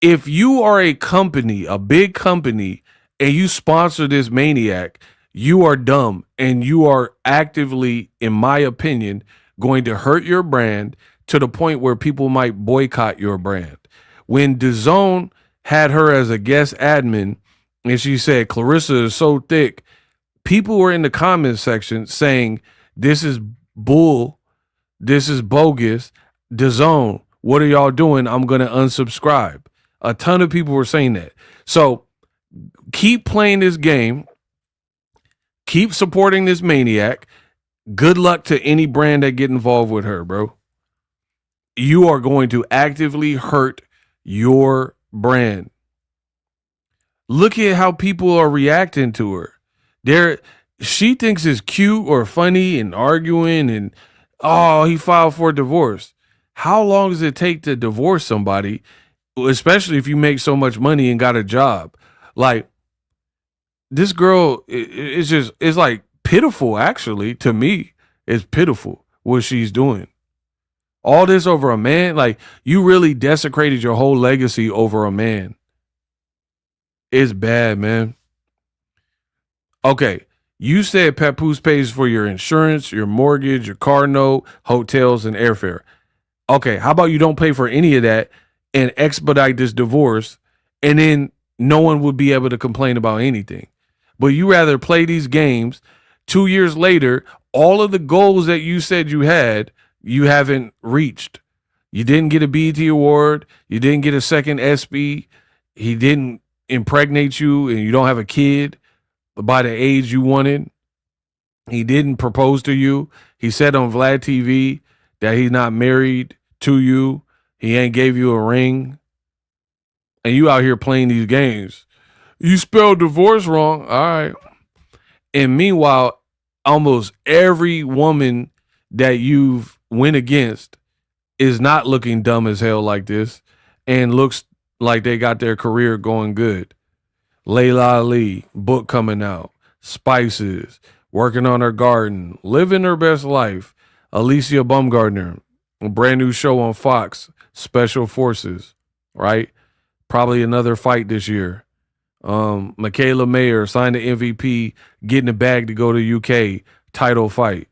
A: If you are a company, a big company, and you sponsor this maniac, you are dumb and you are actively, in my opinion, going to hurt your brand to the point where people might boycott your brand. When DAZN had her as a guest admin and she said, Claressa is so thick, people were in the comments section saying, this is bull, this is bogus, DAZN, what are y'all doing? I'm going to unsubscribe. A ton of people were saying that. So keep playing this game. Keep supporting this maniac. Good luck to any brand that get involved with her, bro. You are going to actively hurt your brand. Look at how people are reacting to her. She thinks it's cute or funny and arguing and, oh, he filed for divorce. How long does it take to divorce somebody, especially if you make so much money and got a job? Like, this girl is just, it's like pitiful, actually. To me, it's pitiful what she's doing. All this over a man. Like, you really desecrated your whole legacy over a man. It's bad, man. Okay, you said Papoose pays for your insurance, your mortgage, your car note, hotels, and airfare. Okay, how about you don't pay for any of that and expedite this divorce, and then no one would be able to complain about anything. But you rather play these games. 2 years later, all of the goals that you said you had, you haven't reached. You didn't get a BET award. You didn't get a second ESPY. He didn't impregnate you, and you don't have a kid by the age you wanted. He didn't propose to you. He said on Vlad TV that he's not married to you. He ain't gave you a ring. And you out here playing these games. You spelled divorce wrong. All right. And meanwhile, almost every woman that you've went against is not looking dumb as hell like this and looks like they got their career going good. Layla Ali, book coming out. Spices, working on her garden, living her best life. Alicia Baumgartner, a brand new show on Fox, Special Forces, right? Probably another fight this year. Michaela Mayer signed the MVP, getting the bag to go to UK, title fight.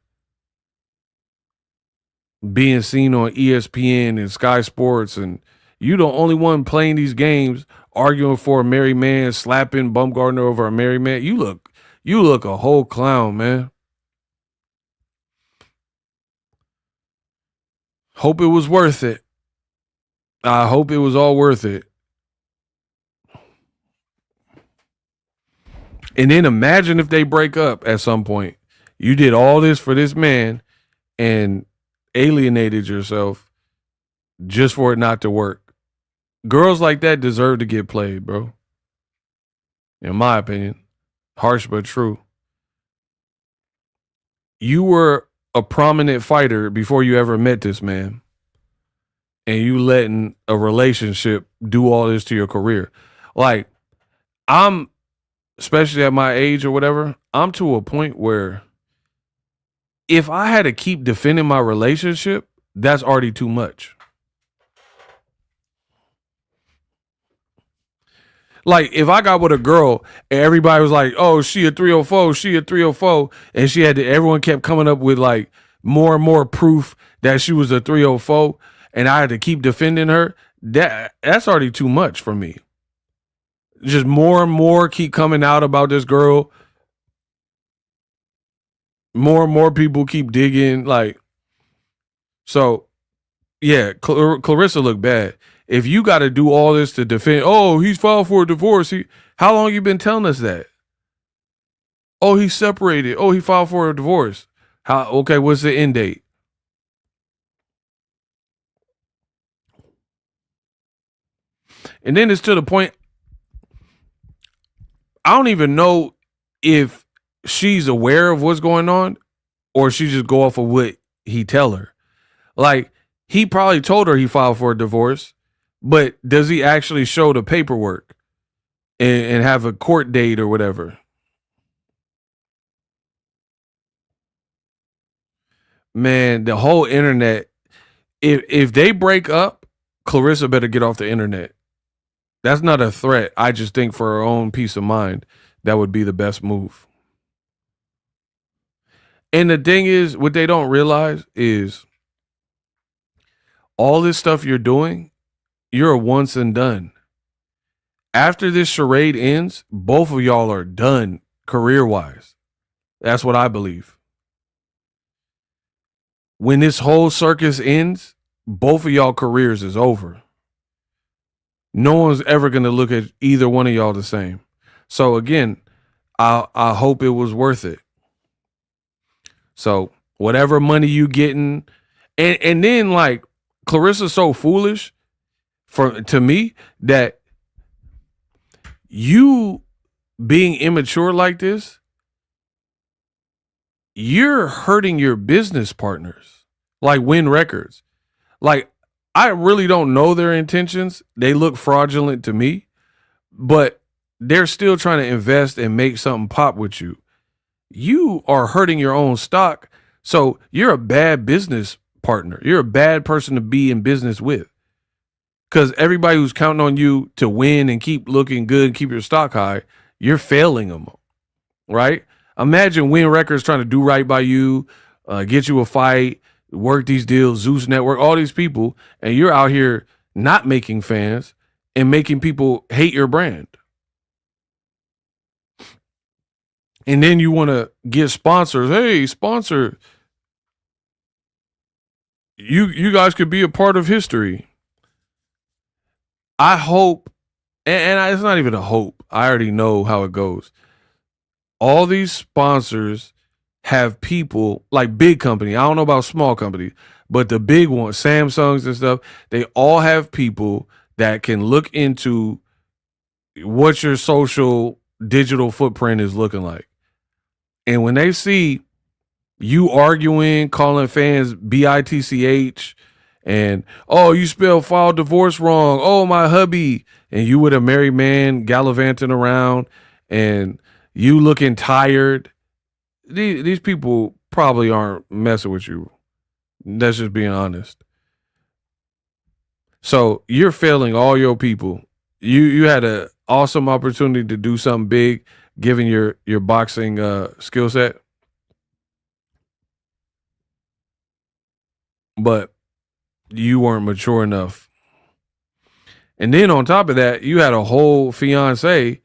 A: Being seen on ESPN and Sky Sports, and you the only one playing these games, arguing for a married man, slapping Baumgartner over a married man. You look a whole clown, man. Hope it was worth it. I hope it was all worth it. And then imagine if they break up at some point. You did all this for this man and alienated yourself just for it not to work. Girls like that deserve to get played, bro. In my opinion. Harsh but true. You were a prominent fighter before you ever met this man. And you letting a relationship do all this to your career. Like, I'm, especially at my age or whatever, I'm to a point where if I had to keep defending my relationship, that's already too much. Like, if I got with a girl and everybody was like, oh, she a 304, she a 304, and everyone kept coming up with like more and more proof that she was a 304, and I had to keep defending her, that's already too much for me. Just more and more keep coming out about this girl. More and more people keep digging. Like, so yeah, Claressa looked bad. If you got to do all this to defend, oh, he's filed for a divorce. How long you been telling us that? Oh, he's separated. Oh, he filed for a divorce. Okay, what's the end date? And then it's to the point, I don't even know if she's aware of what's going on or she just go off of what he tell her. Like, he probably told her he filed for a divorce, but does he actually show the paperwork and have a court date or whatever? Man, the whole internet, if they break up, Claressa better get off the internet. That's not a threat. I just think for her own peace of mind, that would be the best move. And the thing is, what they don't realize is all this stuff you're doing, you're a once and done. After this charade ends, both of y'all are done career-wise. That's what I believe. When this whole circus ends, both of y'all careers is over. No one's ever going to look at either one of y'all the same. So again, I hope it was worth it. So whatever money you getting, and then like Claressa's so foolish to me that you being immature like this, you're hurting your business partners, like Win Records. Like, I really don't know their intentions. They look fraudulent to me, but they're still trying to invest and make something pop with you. You are hurting your own stock. So you're a bad business partner. You're a bad person to be in business with. Because everybody who's counting on you to win and keep looking good and keep your stock high, you're failing them, right? Imagine Win Records trying to do right by you, get you a fight, work these deals, Zeus Network, all these people, and you're out here not making fans and making people hate your brand. And then you want to get sponsors. Hey, sponsor, you guys could be a part of history. I hope, and it's not even a hope. I already know how it goes. All these sponsors have people like big company. I don't know about small companies, but the big ones, Samsungs and stuff, they all have people that can look into what your social digital footprint is looking like. And when they see you arguing, calling fans bitch, and oh, you spelled file divorce wrong. Oh, my hubby. And you with a married man gallivanting around and you looking tired. These people probably aren't messing with you. That's just being honest. So you're failing all your people. You had an awesome opportunity to do something big, given your boxing skill set. But you weren't mature enough. And then on top of that, you had a whole fiance.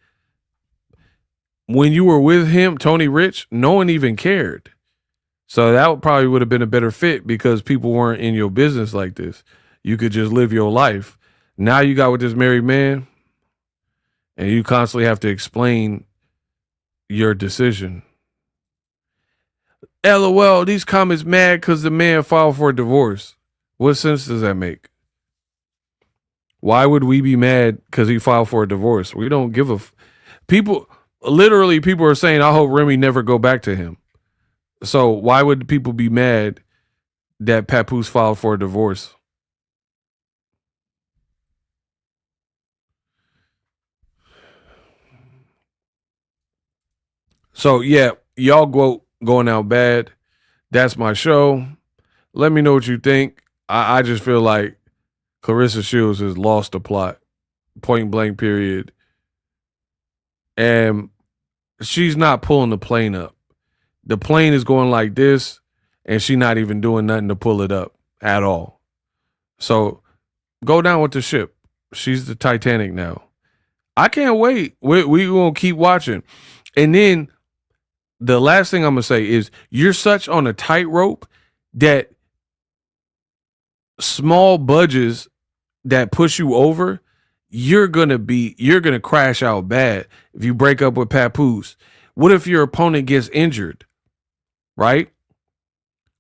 A: When you were with him, Tony Rich, no one even cared. So that probably would have been a better fit because people weren't in your business like this. You could just live your life. Now you got with this married man and you constantly have to explain your decision. LOL, these comments mad because the man filed for a divorce. What sense does that make? Why would we be mad because he filed for a divorce? We don't give a people. Literally, people are saying, I hope Remy never go back to him. So why would people be mad that Papoose filed for a divorce? So yeah, y'all going out bad. That's my show. Let me know what you think. I just feel like Claressa Shields has lost the plot, point blank, period. And she's not pulling the plane up. The plane is going like this, and she's not even doing nothing to pull it up at all. So go down with the ship. She's the Titanic now. I can't wait. We going to keep watching. And then the last thing I'm going to say is you're such on a tightrope that small budges that push you over, you're going to crash out bad if you break up with Papoose. What if your opponent gets injured, right?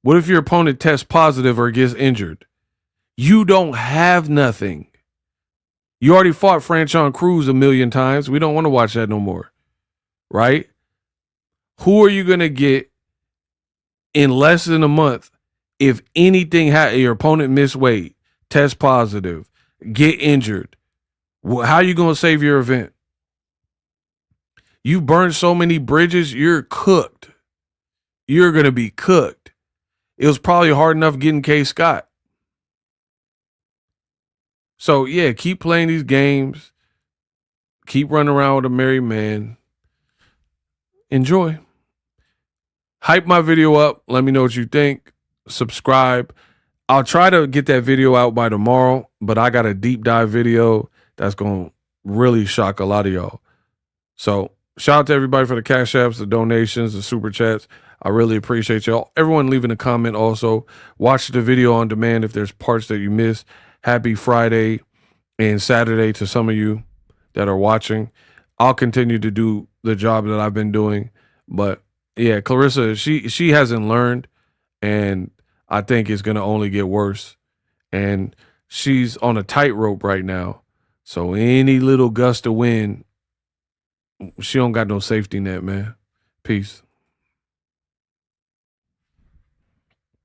A: What if your opponent tests positive or gets injured? You don't have nothing. You already fought Franchon Cruz a million times. We don't want to watch that no more, right? Who are you going to get in less than a month if anything your opponent miss weight, test positive, get injured? How are you going to save your event? You burned so many bridges, you're cooked. You're going to be cooked. It was probably hard enough getting K. Scott. So, yeah, keep playing these games. Keep running around with a married man. Enjoy. Hype my video up. Let me know what you think. Subscribe. I'll try to get that video out by tomorrow, but I got a deep dive video that's going to really shock a lot of y'all. So, shout out to everybody for the cash apps, the donations, the super chats. I really appreciate y'all. Everyone leaving a comment also. Watch the video on demand if there's parts that you missed. Happy Friday and Saturday to some of you that are watching. I'll continue to do the job that I've been doing. But yeah, Claressa, she hasn't learned, and I think it's going to only get worse. And she's on a tightrope right now. So any little gust of wind, she don't got no safety net, man. Peace.